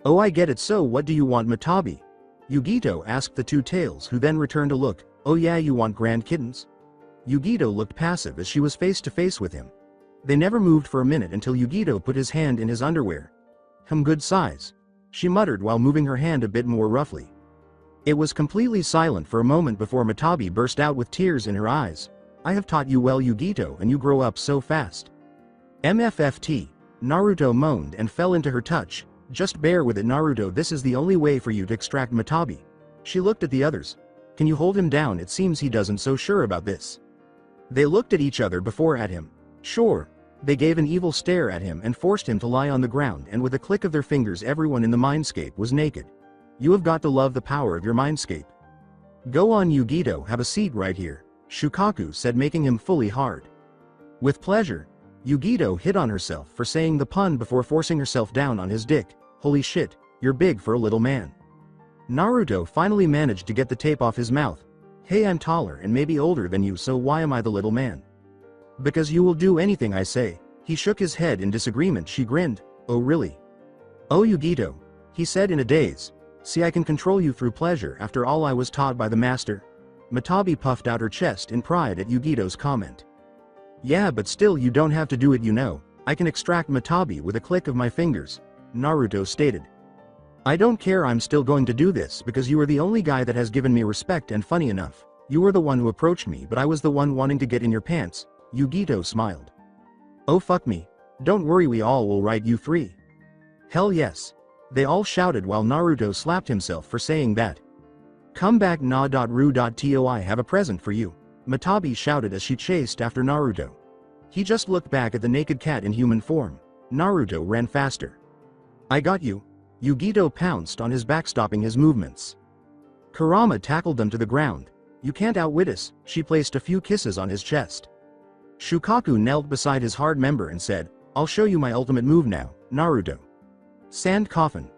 "Oh, I get it. So what do you want, Matabi?" Yugito asked the two tails, who then returned a look. "Oh yeah, you want grand kittens?" Yugito looked passive as she was face to face with him. They never moved for a minute until Yugito put his hand in his underwear. Good size," she muttered while moving her hand a bit more roughly. It was completely silent for a moment before Matabi burst out with tears in her eyes. "I have taught you well, Yugito, and you grow up so fast." MFFT, Naruto moaned and fell into her touch. "Just bear with it, Naruto, this is the only way for you to extract Matabi." She looked at the others. "Can you hold him down? It seems he doesn't so sure about this." They looked at each other before at him. "Sure." They gave an evil stare at him and forced him to lie on the ground, and with a click of their fingers everyone in the mindscape was naked. You have got to love the power of your mindscape. Go on Yugito, have a seat right here, Shukaku said, making him fully hard. With pleasure. Yugito hit on herself for saying the pun before forcing herself down on his dick. Holy shit, you're big for a little man. Naruto finally managed to get the tape off his mouth. Hey, I'm taller and maybe older than you, so why am I the little man? Because you will do anything I say. He shook his head in disagreement. She grinned. Oh really? Oh Yugito. He said in a daze. See, I can control you through pleasure after all I was taught by the master. Matabi puffed out her chest in pride at Yugito's comment. Yeah, but still you don't have to do it, you know. I can extract Matabi with a click of my fingers, Naruto stated. I don't care, I'm still going to do this because you are the only guy that has given me respect, and funny enough, you were the one who approached me, but I was the one wanting to get in your pants, Yugito smiled. Oh fuck me. Don't worry, we all will write you free. Hell yes. They all shouted while Naruto slapped himself for saying that. Come back na.ru.to, I have a present for you, Matabi shouted as she chased after Naruto. He just looked back at the naked cat in human form. Naruto ran faster. I got you. Yugito pounced on his back, stopping his movements. Kurama tackled them to the ground. You can't outwit us. She placed a few kisses on his chest. Shukaku knelt beside his hard member and said, I'll show you my ultimate move now, Naruto. Sand coffin.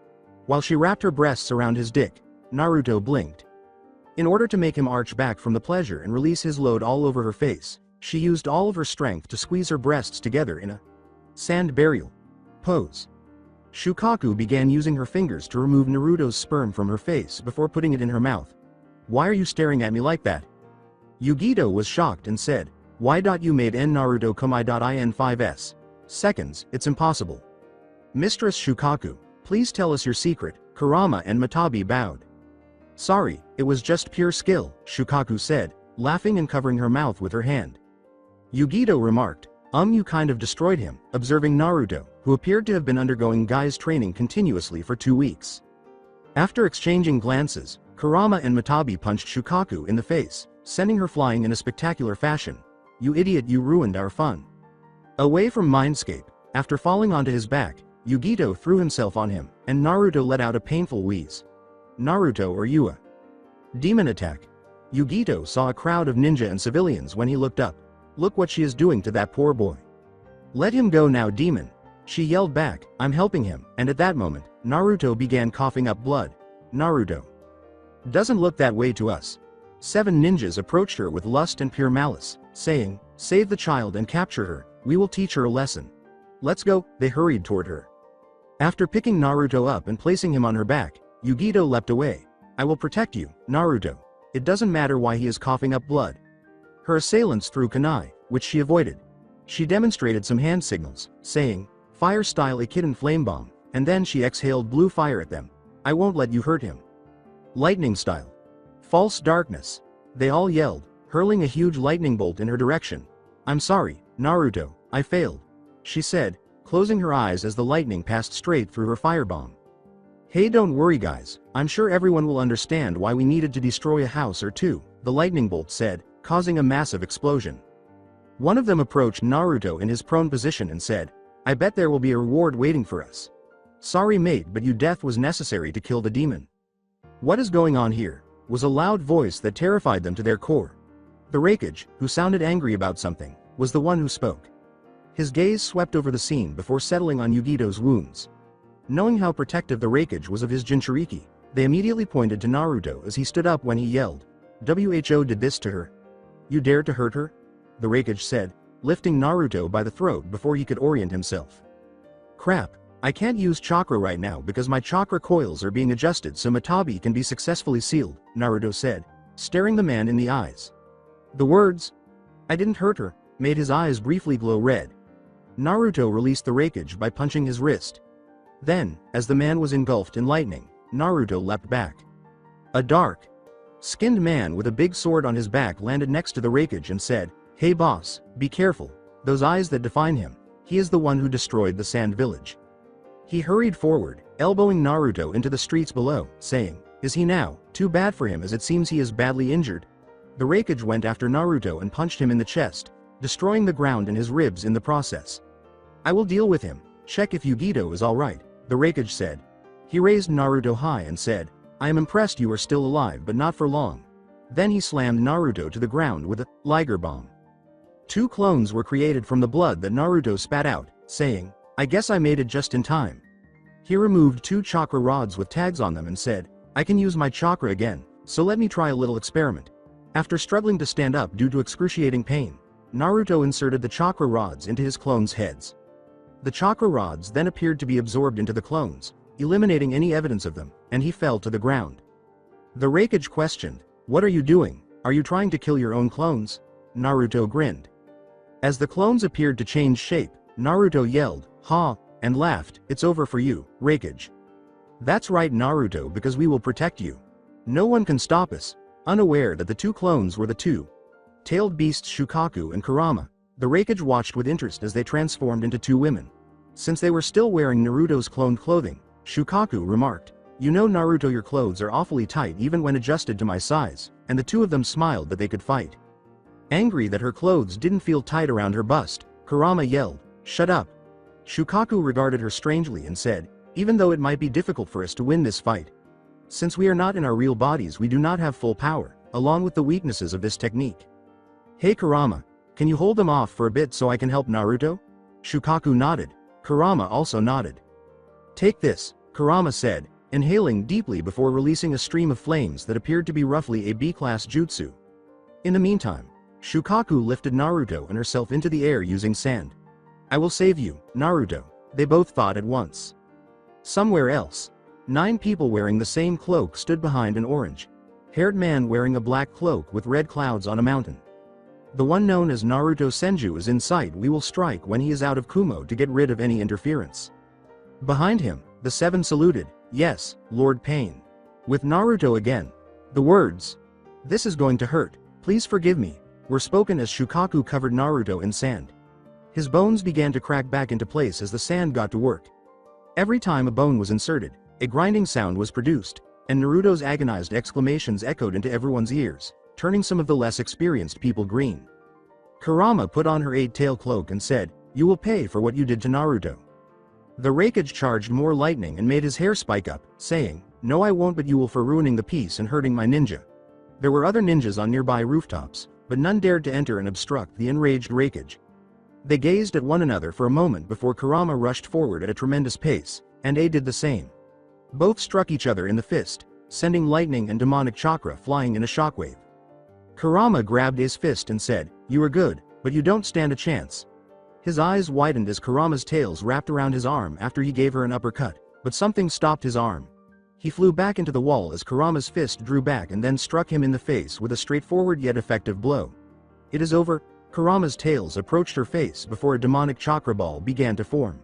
While she wrapped her breasts around his dick, Naruto blinked. In order to make him arch back from the pleasure and release his load all over her face, she used all of her strength to squeeze her breasts together in a sand burial pose. Shukaku began using her fingers to remove Naruto's sperm from her face before putting it in her mouth. Why are you staring at me like that? Yugito was shocked and said, Why you made n Naruto komai in 5s seconds, it's impossible. Mistress Shukaku, please tell us your secret, Kurama and Matabi bowed. Sorry, it was just pure skill, Shukaku said, laughing and covering her mouth with her hand. Yugito remarked, you kind of destroyed him, observing Naruto, who appeared to have been undergoing guys training continuously for 2 weeks. After exchanging glances, Kurama and Matabi punched Shukaku in the face, sending her flying in a spectacular fashion. You idiot, you ruined our fun. Away from Mindscape, after falling onto his back, Yugito threw himself on him, and Naruto let out a painful wheeze. Naruto or Yua. Demon attack. Yugito saw a crowd of ninja and civilians when he looked up. Look what she is doing to that poor boy. Let him go now, demon. She yelled back, I'm helping him, and at that moment, Naruto began coughing up blood. Naruto. Doesn't look that way to us. 7 ninjas approached her with lust and pure malice, saying, Save the child and capture her, we will teach her a lesson. Let's go, they hurried toward her. After picking Naruto up and placing him on her back, Yugito leapt away. I will protect you, Naruto. It doesn't matter why he is coughing up blood. Her assailants threw kunai, which she avoided. She demonstrated some hand signals, saying, Fire style Echidna flame bomb, and then she exhaled blue fire at them. I won't let you hurt him. Lightning style. False darkness. They all yelled, hurling a huge lightning bolt in her direction. I'm sorry, Naruto, I failed, she said, closing her eyes as the lightning passed straight through her firebomb. Hey, don't worry guys, I'm sure everyone will understand why we needed to destroy a house or two, the lightning bolt said, causing a massive explosion. One of them approached Naruto in his prone position and said, I bet there will be a reward waiting for us. Sorry mate, but your death was necessary to kill the demon. What is going on here? Was a loud voice that terrified them to their core. The Raikage, who sounded angry about something, was the one who spoke. His gaze swept over the scene before settling on Yugito's wounds. Knowing how protective the Raikage was of his Jinchuriki, they immediately pointed to Naruto as he stood up when he yelled, Who did this to her? You dared to hurt her? The Raikage said, lifting Naruto by the throat before he could orient himself. Crap, I can't use chakra right now because my chakra coils are being adjusted so Matabi can be successfully sealed, Naruto said, staring the man in the eyes. The words, I didn't hurt her, made his eyes briefly glow red. Naruto released the Raikage by punching his wrist. Then, as the man was engulfed in lightning, Naruto leapt back. A dark, skinned man with a big sword on his back landed next to the Raikage and said, Hey boss, be careful, those eyes that define him, he is the one who destroyed the sand village. He hurried forward, elbowing Naruto into the streets below, saying, Is he now? Too bad for him as it seems he is badly injured. The Raikage went after Naruto and punched him in the chest, destroying the ground and his ribs in the process. I will deal with him. Check if Yugito is alright, the Raikage said. He raised Naruto high and said, I am impressed you are still alive but not for long. Then he slammed Naruto to the ground with a Liger Bomb. 2 clones were created from the blood that Naruto spat out, saying, I guess I made it just in time. He removed 2 chakra rods with tags on them and said, I can use my chakra again, so let me try a little experiment. After struggling to stand up due to excruciating pain, Naruto inserted the chakra rods into his clones' heads. The chakra rods then appeared to be absorbed into the clones, eliminating any evidence of them, and he fell to the ground. The Raikage questioned, What are you doing? Are you trying to kill your own clones? Naruto grinned. As the clones appeared to change shape, Naruto yelled, Ha, and laughed, It's over for you, Raikage. That's right Naruto, because we will protect you. No one can stop us. Unaware that the 2 clones were the 2-tailed beasts Shukaku and Kurama, the Raikage watched with interest as they transformed into 2 women. Since they were still wearing Naruto's cloned clothing, Shukaku remarked, You know Naruto, your clothes are awfully tight even when adjusted to my size, and the 2 of them smiled that they could fight. Angry that her clothes didn't feel tight around her bust, Kurama yelled, Shut up. Shukaku regarded her strangely and said, Even though it might be difficult for us to win this fight, since we are not in our real bodies we do not have full power, along with the weaknesses of this technique. Hey Kurama, can you hold them off for a bit so I can help Naruto? Shukaku nodded. Kurama also nodded. Take this, Kurama said, inhaling deeply before releasing a stream of flames that appeared to be roughly a B-class jutsu. In the meantime, Shukaku lifted Naruto and herself into the air using sand. I will save you, Naruto, they both thought at once. Somewhere else, 9 people wearing the same cloak stood behind an orange-haired man wearing a black cloak with red clouds on a mountain. The one known as Naruto Senju is in sight. We will strike when he is out of Kumo to get rid of any interference. Behind him, the 7 saluted, Yes, Lord Pain. With Naruto again. The words, This is going to hurt, please forgive me, were spoken as Shukaku covered Naruto in sand. His bones began to crack back into place as the sand got to work. Every time a bone was inserted, a grinding sound was produced, and Naruto's agonized exclamations echoed into everyone's ears, turning some of the less experienced people green. Kurama put on her 8-tail cloak and said, You will pay for what you did to Naruto. The Raikage charged more lightning and made his hair spike up, saying, No I won't, but you will for ruining the peace and hurting my ninja. There were other ninjas on nearby rooftops, but none dared to enter and obstruct the enraged Raikage. They gazed at one another for a moment before Kurama rushed forward at a tremendous pace, and A did the same. Both struck each other in the fist, sending lightning and demonic chakra flying in a shockwave. Kurama grabbed A's fist and said, You are good, but you don't stand a chance. His eyes widened as Kurama's tails wrapped around his arm after he gave her an uppercut, but something stopped his arm. He flew back into the wall as Kurama's fist drew back and then struck him in the face with a straightforward yet effective blow. It is over. Kurama's tails approached her face before a demonic chakra ball began to form.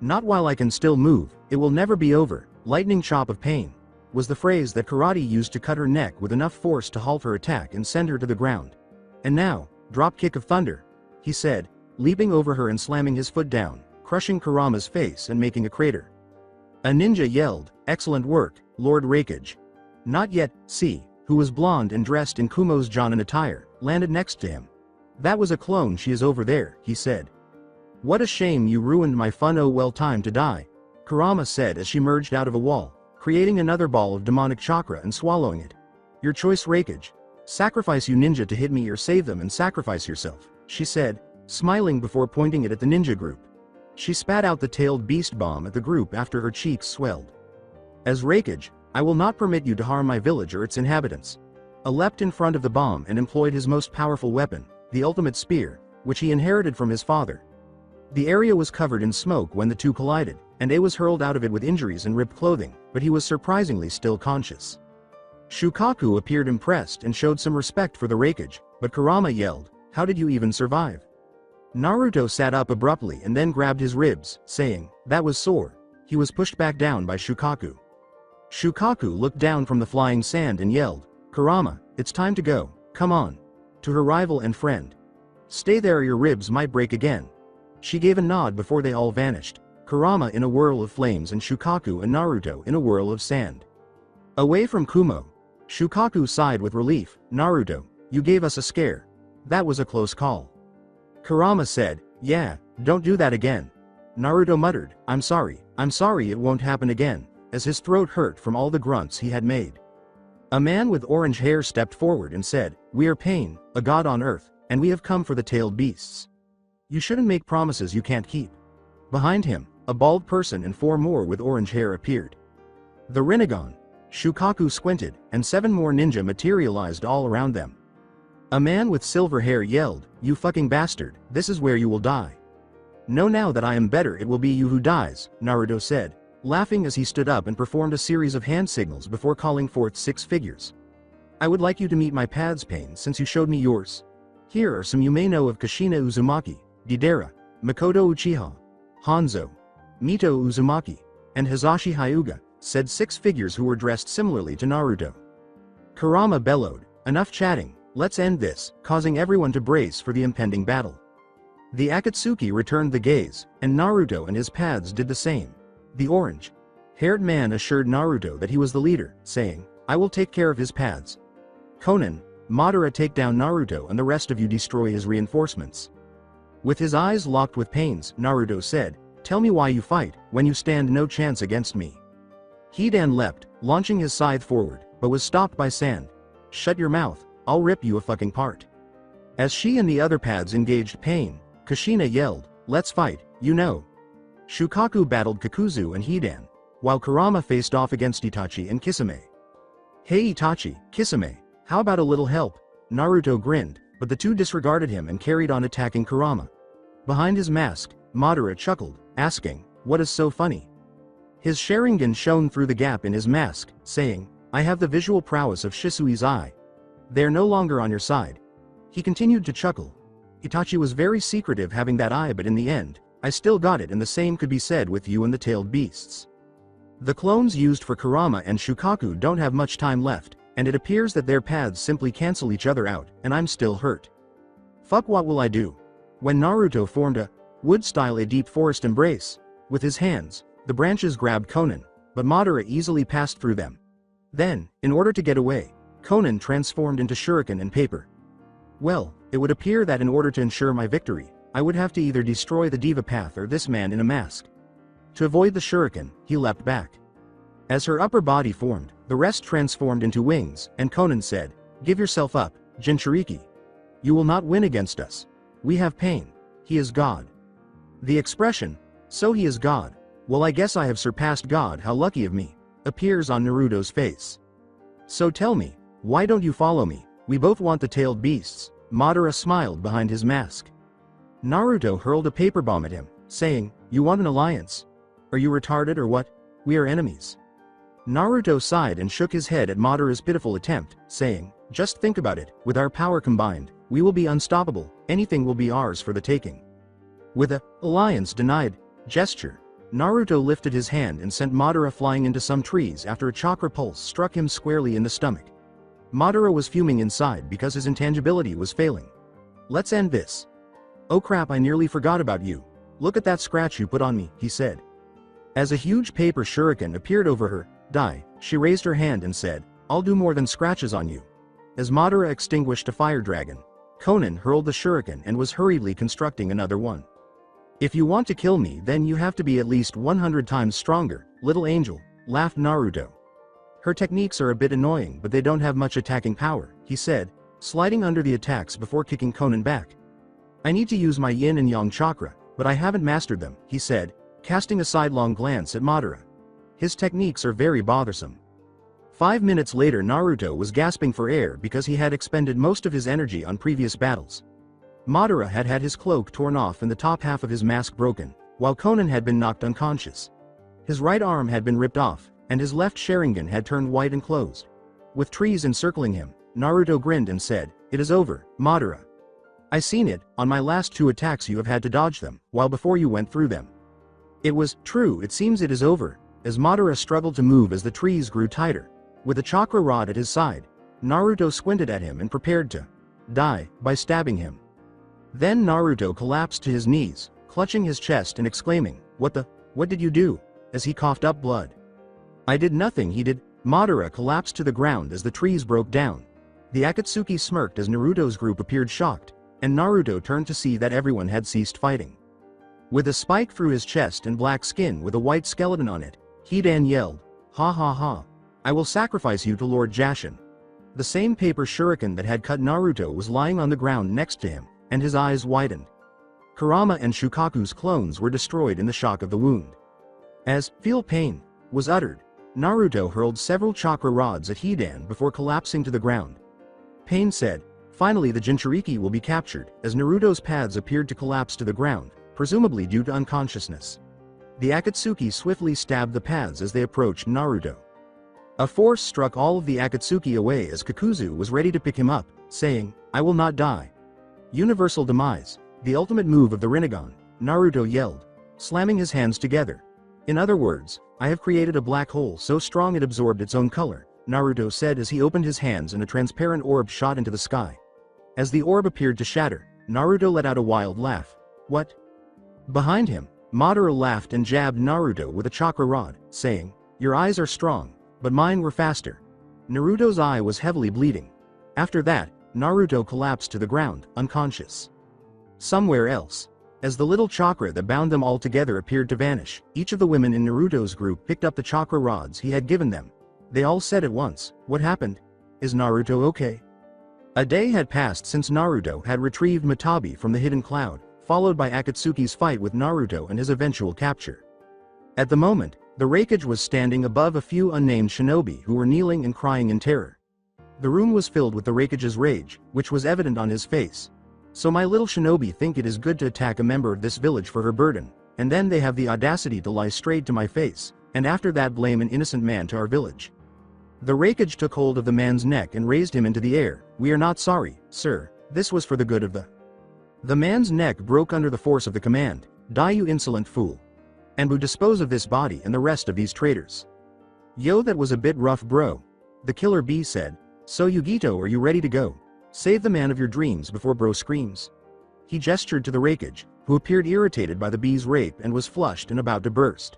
Not while I can still move, it will never be over, lightning chop of pain, was the phrase that Karate used to cut her neck with enough force to halt her attack and send her to the ground. And now, drop kick of thunder, he said, leaping over her and slamming his foot down, crushing Kurama's face and making a crater. A ninja yelled, Excellent work, Lord Raikage. Not yet, C, who was blonde and dressed in Kumo's Jonin attire, landed next to him. That was a clone. She is over there, he said. What a shame you ruined my fun. Oh well, time to die, Kurama said as she merged out of a wall, creating another ball of demonic chakra and swallowing it. Your choice, Raikage. Sacrifice you ninja to hit me or save them and sacrifice yourself, she said, smiling before pointing it at the ninja group. She spat out the tailed beast bomb at the group after her cheeks swelled. As Raikage, I will not permit you to harm my village or its inhabitants. A leapt in front of the bomb and employed his most powerful weapon, the ultimate spear, which he inherited from his father. The area was covered in smoke when the two collided, and A was hurled out of it with injuries and ripped clothing, but he was surprisingly still conscious. Shukaku appeared impressed and showed some respect for the Raikage, but Kurama yelled, How did you even survive? Naruto sat up abruptly and then grabbed his ribs, saying, That was sore. He was pushed back down by Shukaku. Shukaku looked down from the flying sand and yelled, Kurama, it's time to go, come on. To her rival and friend. Stay there or your ribs might break again. She gave a nod before they all vanished, Kurama in a whirl of flames and Shukaku and Naruto in a whirl of sand. Away from Kumo. Shukaku sighed with relief, Naruto, you gave us a scare. That was a close call. Kurama said, Yeah, don't do that again. Naruto muttered, I'm sorry it won't happen again, as his throat hurt from all the grunts he had made. A man with orange hair stepped forward and said, we are Pain, a god on earth, and we have come for the tailed beasts. You shouldn't make promises you can't keep. Behind him, a bald person and 4 more with orange hair appeared. The Rinnegan. Shukaku squinted, and 7 more ninja materialized all around them. A man with silver hair yelled, you fucking bastard, this is where you will die. Know now that I am better, it will be you who dies, Naruto said, laughing as he stood up and performed a series of hand signals before calling forth 6 figures. I would like you to meet my paths, Pain, since you showed me yours. Here are some you may know of: Kushina Uzumaki, Deidara, Makoto Uchiha, Hanzo, Mito Uzumaki, and Hisashi Hyuga, said 6 figures who were dressed similarly to Naruto. Kurama bellowed, enough chatting, let's end this, causing everyone to brace for the impending battle. The Akatsuki returned the gaze, and Naruto and his paths did the same. The orange-haired man assured Naruto that he was the leader, saying, I will take care of his paths. Konan, Madara, take down Naruto and the rest of you destroy his reinforcements. With his eyes locked with pains, Naruto said, tell me why you fight, when you stand no chance against me. Hidan leapt, launching his scythe forward, but was stopped by Sand. Shut your mouth, I'll rip you a fucking part. As she and the other paths engaged Pain, Kushina yelled, let's fight, you know. Shukaku battled Kakuzu and Hidan, while Kurama faced off against Itachi and Kisame. Hey Itachi, Kisame, how about a little help? Naruto grinned, but the two disregarded him and carried on attacking Kurama. Behind his mask, Madara chuckled, asking, what is so funny? His Sharingan shone through the gap in his mask, saying, I have the visual prowess of Shisui's eye. They're no longer on your side. He continued to chuckle. Itachi was very secretive having that eye, but in the end, I still got it, and the same could be said with you and the tailed beasts. The clones used for Kurama and Shukaku don't have much time left, and it appears that their paths simply cancel each other out, and I'm still hurt. Fuck, what will I do? When Naruto formed a wood-style a deep forest embrace, with his hands, the branches grabbed Konan, but Madara easily passed through them. Then, in order to get away, Konan transformed into shuriken and paper. Well, it would appear that in order to ensure my victory, I would have to either destroy the Diva Path or this man in a mask. To avoid the shuriken, he leapt back. As her upper body formed, the rest transformed into wings, and Konan said, give yourself up, Jinchuriki. You will not win against us. We have Pain. He is God. The expression, so he is God, well I guess I have surpassed God, how lucky of me, appears on Naruto's face. So tell me, why don't you follow me? We both want the tailed beasts. Madara smiled behind his mask. Naruto hurled a paper bomb at him, saying, you want an alliance? Are you retarded or what? We are enemies. Naruto sighed and shook his head at Madara's pitiful attempt, saying, just think about it, with our power combined, we will be unstoppable, anything will be ours for the taking. With a alliance denied gesture, Naruto lifted his hand and sent Madara flying into some trees after a chakra pulse struck him squarely in the stomach. Madara was fuming inside because his intangibility was failing. Let's end this. Oh crap, I nearly forgot about you. Look at that scratch you put on me, he said. As a huge paper shuriken appeared over her, she raised her hand and said, I'll do more than scratches on you. As Madara extinguished a fire dragon, Konan hurled the shuriken and was hurriedly constructing another one. If you want to kill me, then you have to be at least 100 times stronger, little angel, laughed Naruto. Her techniques are a bit annoying, but they don't have much attacking power, he said, sliding under the attacks before kicking Konan back. I need to use my yin and yang chakra, but I haven't mastered them, he said, casting a sidelong glance at Madara. His techniques are very bothersome. 5 minutes later, Naruto was gasping for air because he had expended most of his energy on previous battles. Madara had had his cloak torn off and the top half of his mask broken, while Konan had been knocked unconscious. His right arm had been ripped off, and his left Sharingan had turned white and closed. With trees encircling him, Naruto grinned and said, it is over, Madara. I seen it, on my last 2 attacks you have had to dodge them, while before you went through them. It was true, it seems it is over, as Madara struggled to move as the trees grew tighter. With a chakra rod at his side, Naruto squinted at him and prepared to die by stabbing him. Then Naruto collapsed to his knees, clutching his chest and exclaiming, what did you do? As he coughed up blood. I did nothing, he did. Madara collapsed to the ground as the trees broke down. The Akatsuki smirked as Naruto's group appeared shocked, and Naruto turned to see that everyone had ceased fighting. With a spike through his chest and black skin with a white skeleton on it, Hidan yelled, "Ha ha ha! I will sacrifice you to Lord Jashin." The same paper shuriken that had cut Naruto was lying on the ground next to him, and his eyes widened. Kurama and Shukaku's clones were destroyed in the shock of the wound. As "feel pain" was uttered, Naruto hurled several chakra rods at Hidan before collapsing to the ground. Pain said, "Finally the Jinchuriki will be captured," as Naruto's pads appeared to collapse to the ground, presumably due to unconsciousness. The Akatsuki swiftly stabbed the pads as they approached Naruto. A force struck all of the Akatsuki away as Kakuzu was ready to pick him up, saying, "I will not die." Universal Demise, the ultimate move of the Rinnegan, Naruto yelled, slamming his hands together. "In other words, I have created a black hole so strong it absorbed its own color," Naruto said as he opened his hands and a transparent orb shot into the sky. As the orb appeared to shatter, Naruto let out a wild laugh. "What?" Behind him, Madara laughed and jabbed Naruto with a chakra rod, saying, "Your eyes are strong, but mine were faster." Naruto's eye was heavily bleeding. After that, Naruto collapsed to the ground, unconscious. Somewhere else, as the little chakra that bound them all together appeared to vanish, each of the women in Naruto's group picked up the chakra rods he had given them. They all said at once, "What happened? Is Naruto okay?" A day had passed since Naruto had retrieved Matabi from the hidden cloud, followed by Akatsuki's fight with Naruto and his eventual capture. At the moment, the Raikage was standing above a few unnamed shinobi who were kneeling and crying in terror. The room was filled with the Raikage's rage, which was evident on his face. "So my little shinobi think it is good to attack a member of this village for her burden, and then they have the audacity to lie straight to my face, and after that blame an innocent man to our village." The Raikage took hold of the man's neck and raised him into the air. "We are not sorry, sir, this was for the good of the—" The man's neck broke under the force of the command, "Die you insolent fool. And we'll dispose of this body and the rest of these traitors." "Yo, that was a bit rough, bro," the killer bee said. "So Yugito, are you ready to go? Save the man of your dreams before bro screams." He gestured to the Raikage, who appeared irritated by the bee's rape and was flushed and about to burst.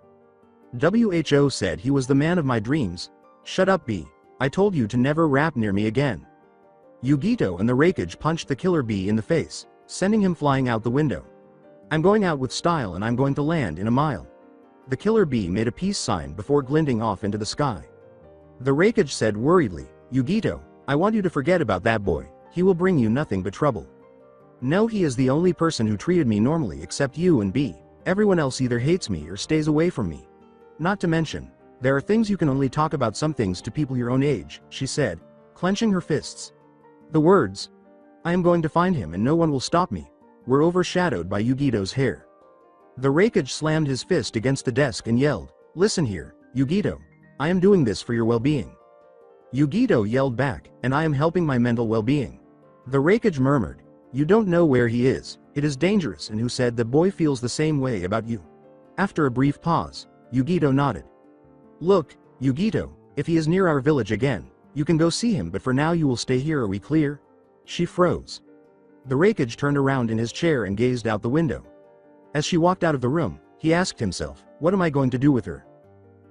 "Who said he was the man of my dreams? Shut up, bee. I told you to never rap near me again." Yugito and the Raikage punched the killer bee in the face, sending him flying out the window. "I'm going out with style and I'm going to land in a mile." The killer bee made a peace sign before glinting off into the sky. The Raikage said worriedly, "Yugito, I want you to forget about that boy, he will bring you nothing but trouble." "No, he is the only person who treated me normally except you and B. Everyone else either hates me or stays away from me. Not to mention, there are things you can only talk about some things to people your own age," she said, clenching her fists. The words, "I am going to find him and no one will stop me," were overshadowed by Yugito's hair. The Raikage slammed his fist against the desk and yelled, "Listen here, Yugito. I am doing this for your well-being." Yugito yelled back, "And I am helping my mental well-being." The Raikage murmured, "You don't know where he is, it is dangerous, and who said the boy feels the same way about you?" After a brief pause, Yugito nodded. "Look, Yugito, if he is near our village again, you can go see him, but for now you will stay here, are we clear?" She froze. The Raikage turned around in his chair and gazed out the window. As she walked out of the room, he asked himself, "What am I going to do with her?"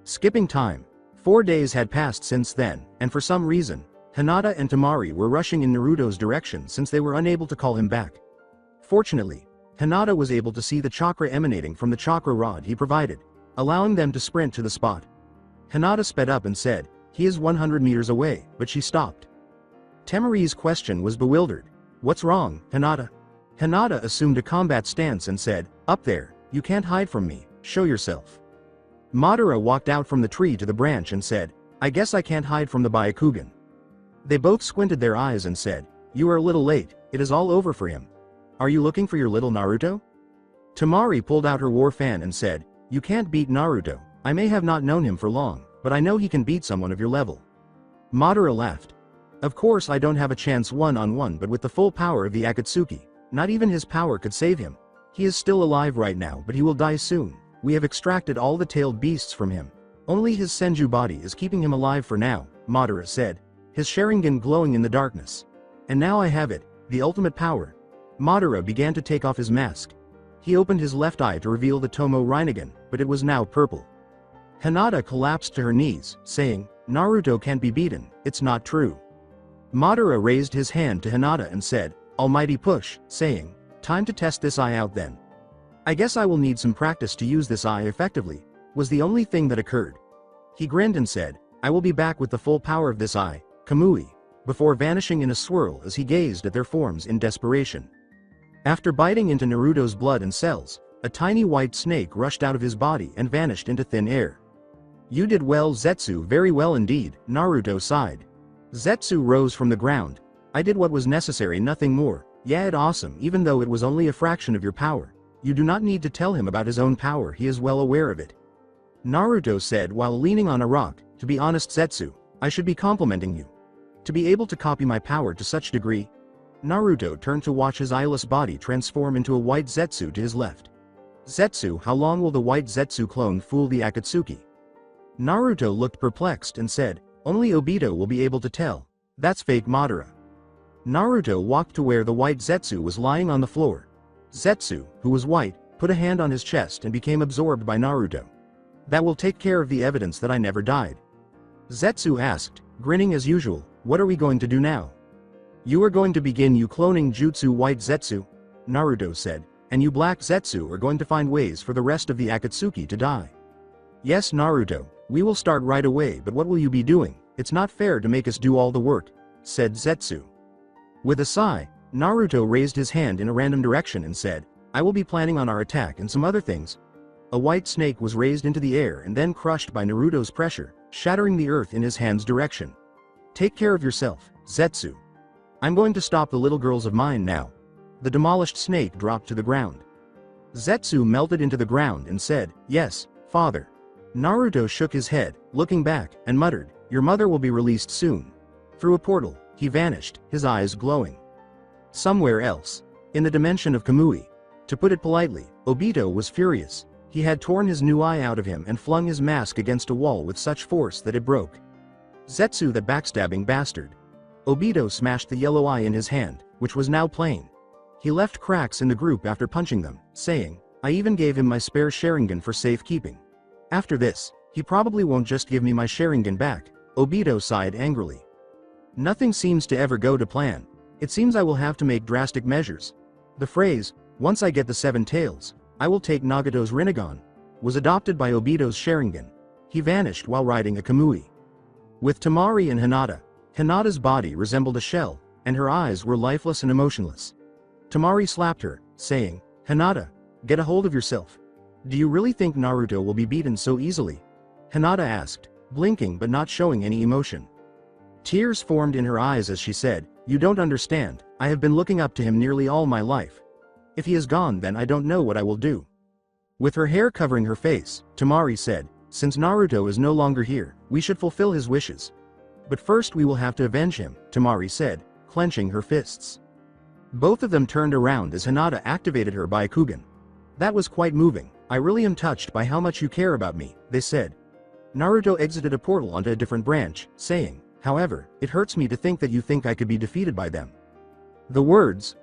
Skipping time. 4 days had passed since then, and for some reason, Hinata and Temari were rushing in Naruto's direction since they were unable to call him back. Fortunately, Hinata was able to see the chakra emanating from the chakra rod he provided, allowing them to sprint to the spot. Hinata sped up and said, "He is 100 meters away," but she stopped. Temari's question was bewildered. "What's wrong, Hinata?" Hinata assumed a combat stance and said, "Up there, you can't hide from me, show yourself." Madara walked out from the tree to the branch and said, "I guess I can't hide from the Byakugan." They both squinted their eyes and said, "You are a little late, it is all over for him. Are you looking for your little Naruto?" Temari pulled out her war fan and said, "You can't beat Naruto. I may have not known him for long, but I know he can beat someone of your level." Madara laughed. "Of course I don't have a chance one-on-one, but with the full power of the Akatsuki, not even his power could save him. He is still alive right now, but he will die soon. We have extracted all the tailed beasts from him. Only his Senju body is keeping him alive for now," Madara said, his Sharingan glowing in the darkness. "And now I have it, the ultimate power." Madara began to take off his mask. He opened his left eye to reveal the Tomo Rinnegan, but it was now purple. Hinata collapsed to her knees, saying, "Naruto can't be beaten, it's not true." Madara raised his hand to Hinata and said, "Almighty push," saying, "Time to test this eye out then." I guess I will need some practice to use this eye effectively, was the only thing that occurred. He grinned and said, I will be back with the full power of this eye, Kamui, before vanishing in a swirl as he gazed at their forms in desperation. After biting into Naruto's blood and cells, a tiny white snake rushed out of his body and vanished into thin air. You did well, Zetsu, very well indeed, Naruto sighed. Zetsu rose from the ground. I did what was necessary, nothing more. Yeah, it's awesome, even though it was only a fraction of your power. You do not need to tell him about his own power, he is well aware of it. Naruto said while leaning on a rock, to be honest Zetsu, I should be complimenting you. To be able to copy my power to such degree. Naruto turned to watch his eyeless body transform into a white Zetsu to his left. Zetsu, how long will the white Zetsu clone fool the Akatsuki? Naruto looked perplexed and said, only Obito will be able to tell. That's fake Madara. Naruto walked to where the white Zetsu was lying on the floor. Zetsu, who was white, put a hand on his chest and became absorbed by Naruto. That will take care of the evidence that I never died. Zetsu asked, grinning as usual, what are we going to do now? You are going to begin you cloning jutsu white Zetsu, Naruto said, and you black Zetsu are going to find ways for the rest of the Akatsuki to die. Yes Naruto, we will start right away, but what will you be doing? It's not fair to make us do all the work, said Zetsu. With a sigh, Naruto raised his hand in a random direction and said, I will be planning on our attack and some other things. A white snake was raised into the air and then crushed by Naruto's pressure, shattering the earth in his hand's direction. Take care of yourself, Zetsu. I'm going to stop the little girls of mine now. The demolished snake dropped to the ground. Zetsu melted into the ground and said, yes, father. Naruto shook his head, looking back, and muttered, your mother will be released soon. Through a portal, he vanished, his eyes glowing. Somewhere else. In the dimension of Kamui. To put it politely, Obito was furious. He had torn his new eye out of him and flung his mask against a wall with such force that it broke. Zetsu, that backstabbing bastard. Obito smashed the yellow eye in his hand, which was now plain. He left cracks in the group after punching them, saying, I even gave him my spare Sharingan for safekeeping. After this, he probably won't just give me my Sharingan back, Obito sighed angrily. Nothing seems to ever go to plan. It seems I will have to make drastic measures. The phrase, once I get the 7 tails, I will take Nagato's Rinnegan, was adopted by Obito's Sharingan. He vanished while riding a Kamui. With Temari and Hinata, Hinata's body resembled a shell, and her eyes were lifeless and emotionless. Temari slapped her, saying, Hinata, get a hold of yourself. Do you really think Naruto will be beaten so easily? Hinata asked, blinking but not showing any emotion. Tears formed in her eyes as she said, you don't understand, I have been looking up to him nearly all my life. If he is gone, then I don't know what I will do. With her hair covering her face, Temari said, since Naruto is no longer here, we should fulfill his wishes. But first we will have to avenge him, Temari said, clenching her fists. Both of them turned around as Hinata activated her Byakugan. That was quite moving. I really am touched by how much you care about me, they said. Naruto exited a portal onto a different branch, saying, however, it hurts me to think that you think I could be defeated by them. The words,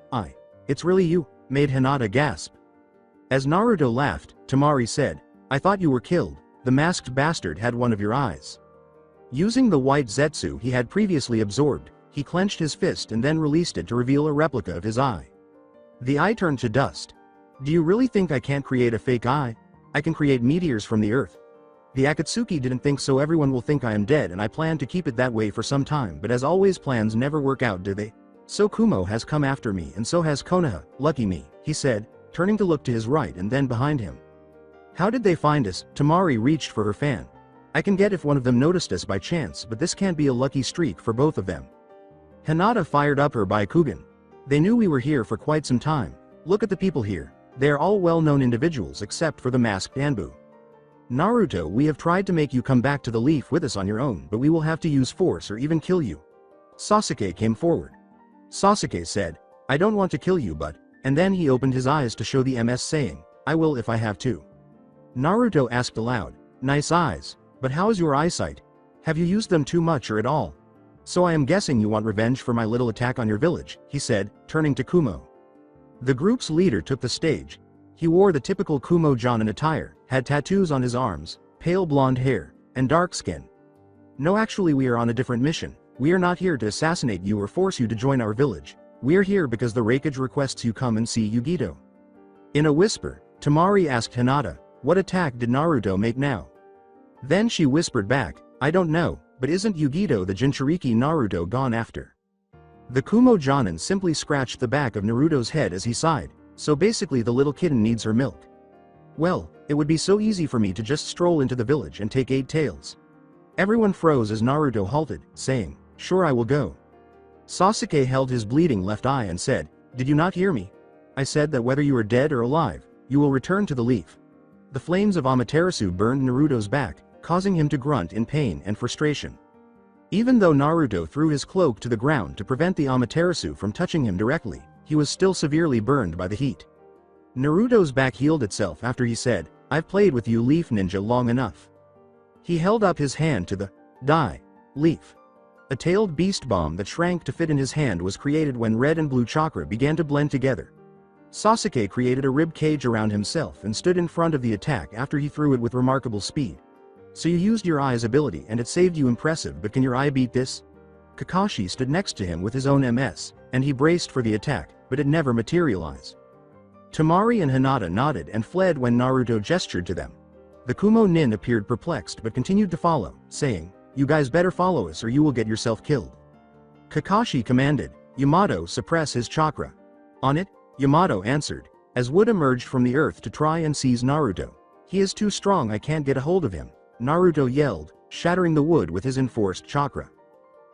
it's really you, made Hinata gasp. As Naruto laughed, Temari said, I thought you were killed, the masked bastard had one of your eyes. Using the white Zetsu he had previously absorbed, he clenched his fist and then released it to reveal a replica of his eye. The eye turned to dust. Do you really think I can't create a fake eye? I can create meteors from the earth. The Akatsuki didn't think so, everyone will think I am dead, and I plan to keep it that way for some time, but as always plans never work out, do they? So Kumo has come after me and so has Konoha, lucky me, he said, turning to look to his right and then behind him. How did they find us? Temari reached for her fan. I can get if one of them noticed us by chance, but this can't be a lucky streak for both of them. Hinata fired up her Byakugan. They knew we were here for quite some time. Look at the people here. They are all well-known individuals except for the masked Anbu. Naruto, we have tried to make you come back to the leaf with us on your own, but we will have to use force or even kill you. Sasuke came forward. Sasuke said, I don't want to kill you but, and then he opened his eyes to show the MS saying, I will if I have to. Naruto asked aloud, nice eyes, but how is your eyesight? Have you used them too much or at all? So I am guessing you want revenge for my little attack on your village, he said, turning to Kumo. The group's leader took the stage. He wore the typical Kumo Jonin attire, had tattoos on his arms, pale blonde hair, and dark skin. No, actually we are on a different mission. We are not here to assassinate you or force you to join our village. We are here because the Raikage requests you come and see Yugito. In a whisper, Temari asked Hinata, what attack did Naruto make now? Then she whispered back, I don't know, but isn't Yugito the Jinchuriki Naruto gone after? The Kumo Jonin simply scratched the back of Naruto's head as he sighed, so basically the little kitten needs her milk. Well, it would be so easy for me to just stroll into the village and take 8 tails. Everyone froze as Naruto halted, saying, sure I will go. Sasuke held his bleeding left eye and said, did you not hear me? I said that whether you are dead or alive, you will return to the leaf. The flames of Amaterasu burned Naruto's back, causing him to grunt in pain and frustration. Even though Naruto threw his cloak to the ground to prevent the Amaterasu from touching him directly, he was still severely burned by the heat. Naruto's back healed itself after he said, I've played with you leaf ninja long enough. He held up his hand to the leaf. A tailed beast bomb that shrank to fit in his hand was created when red and blue chakra began to blend together. Sasuke created a rib cage around himself and stood in front of the attack after he threw it with remarkable speed. So you used your eye's ability and it saved you impressive, but can your eye beat this? Kakashi stood next to him with his own MS, and he braced for the attack, but it never materialized. Temari and Hinata nodded and fled when Naruto gestured to them. The Kumo Nin appeared perplexed but continued to follow, saying, you guys better follow us or you will get yourself killed. Kakashi commanded, Yamato suppress his chakra. On it, Yamato answered, as wood emerged from the earth to try and seize Naruto. He is too strong, I can't get a hold of him, Naruto yelled, shattering the wood with his enforced chakra.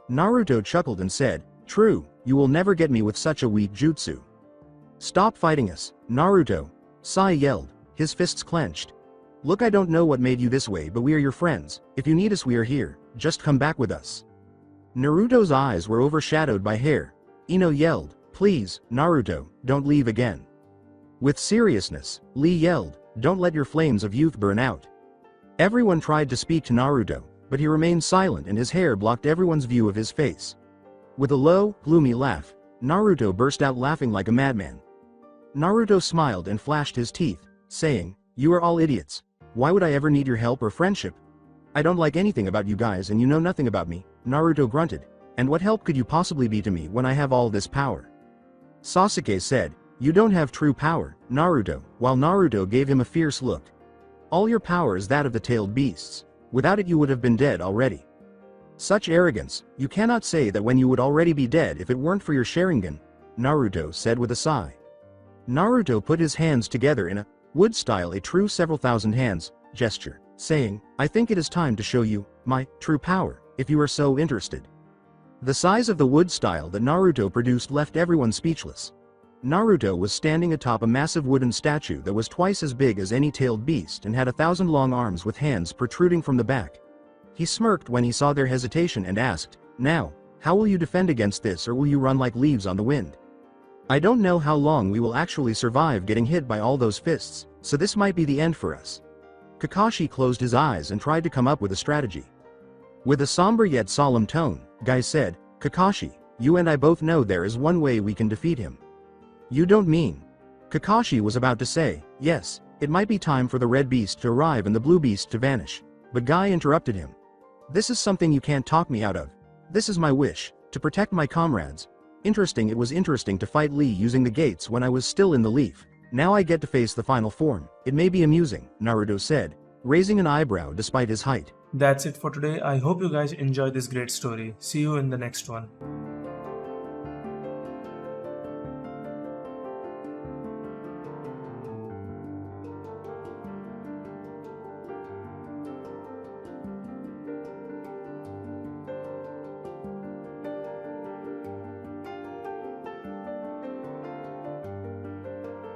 Naruto chuckled and said, true, you will never get me with such a weak jutsu. Stop fighting us, Naruto, Sai yelled, his fists clenched. Look, I don't know what made you this way, but we are your friends. If you need us, we are here, just come back with us. Naruto's eyes were overshadowed by hair. Ino yelled, please, Naruto, don't leave again. With seriousness, Lee yelled, don't let your flames of youth burn out. Everyone tried to speak to Naruto, but he remained silent and his hair blocked everyone's view of his face. With a low, gloomy laugh, Naruto burst out laughing like a madman. Naruto smiled and flashed his teeth, saying, you are all idiots. Why would I ever need your help or friendship? I don't like anything about you guys and you know nothing about me, Naruto grunted. And what help could you possibly be to me when I have all this power? Sasuke said, you don't have true power, Naruto, while Naruto gave him a fierce look. All your power is that of the tailed beasts. Without it you would have been dead already. Such arrogance, you cannot say that when you would already be dead if it weren't for your Sharingan, Naruto said with a sigh. Naruto put his hands together in a wood style, a true several thousand hands gesture, saying, I think it is time to show you my true power, if you are so interested. The size of the wood style that Naruto produced left everyone speechless. Naruto was standing atop a massive wooden statue that was twice as big as any tailed beast and had 1,000 long arms with hands protruding from the back. He smirked when he saw their hesitation and asked, now, how will you defend against this, or will you run like leaves on the wind? I don't know how long we will actually survive getting hit by all those fists, so this might be the end for us. Kakashi closed his eyes and tried to come up with a strategy. With a somber yet solemn tone, Guy said, Kakashi, you and I both know there is one way we can defeat him. You don't mean? Kakashi was about to say, yes, it might be time for the red beast to arrive and the blue beast to vanish, but Guy interrupted him. This is something you can't talk me out of. This is my wish, to protect my comrades. Interesting, it was interesting to fight Lee using the gates when I was still in the leaf. Now I get to face the final form. It may be amusing, Naruto said, raising an eyebrow despite his height. That's it for today. I hope you guys enjoyed this great story. See you in the next one.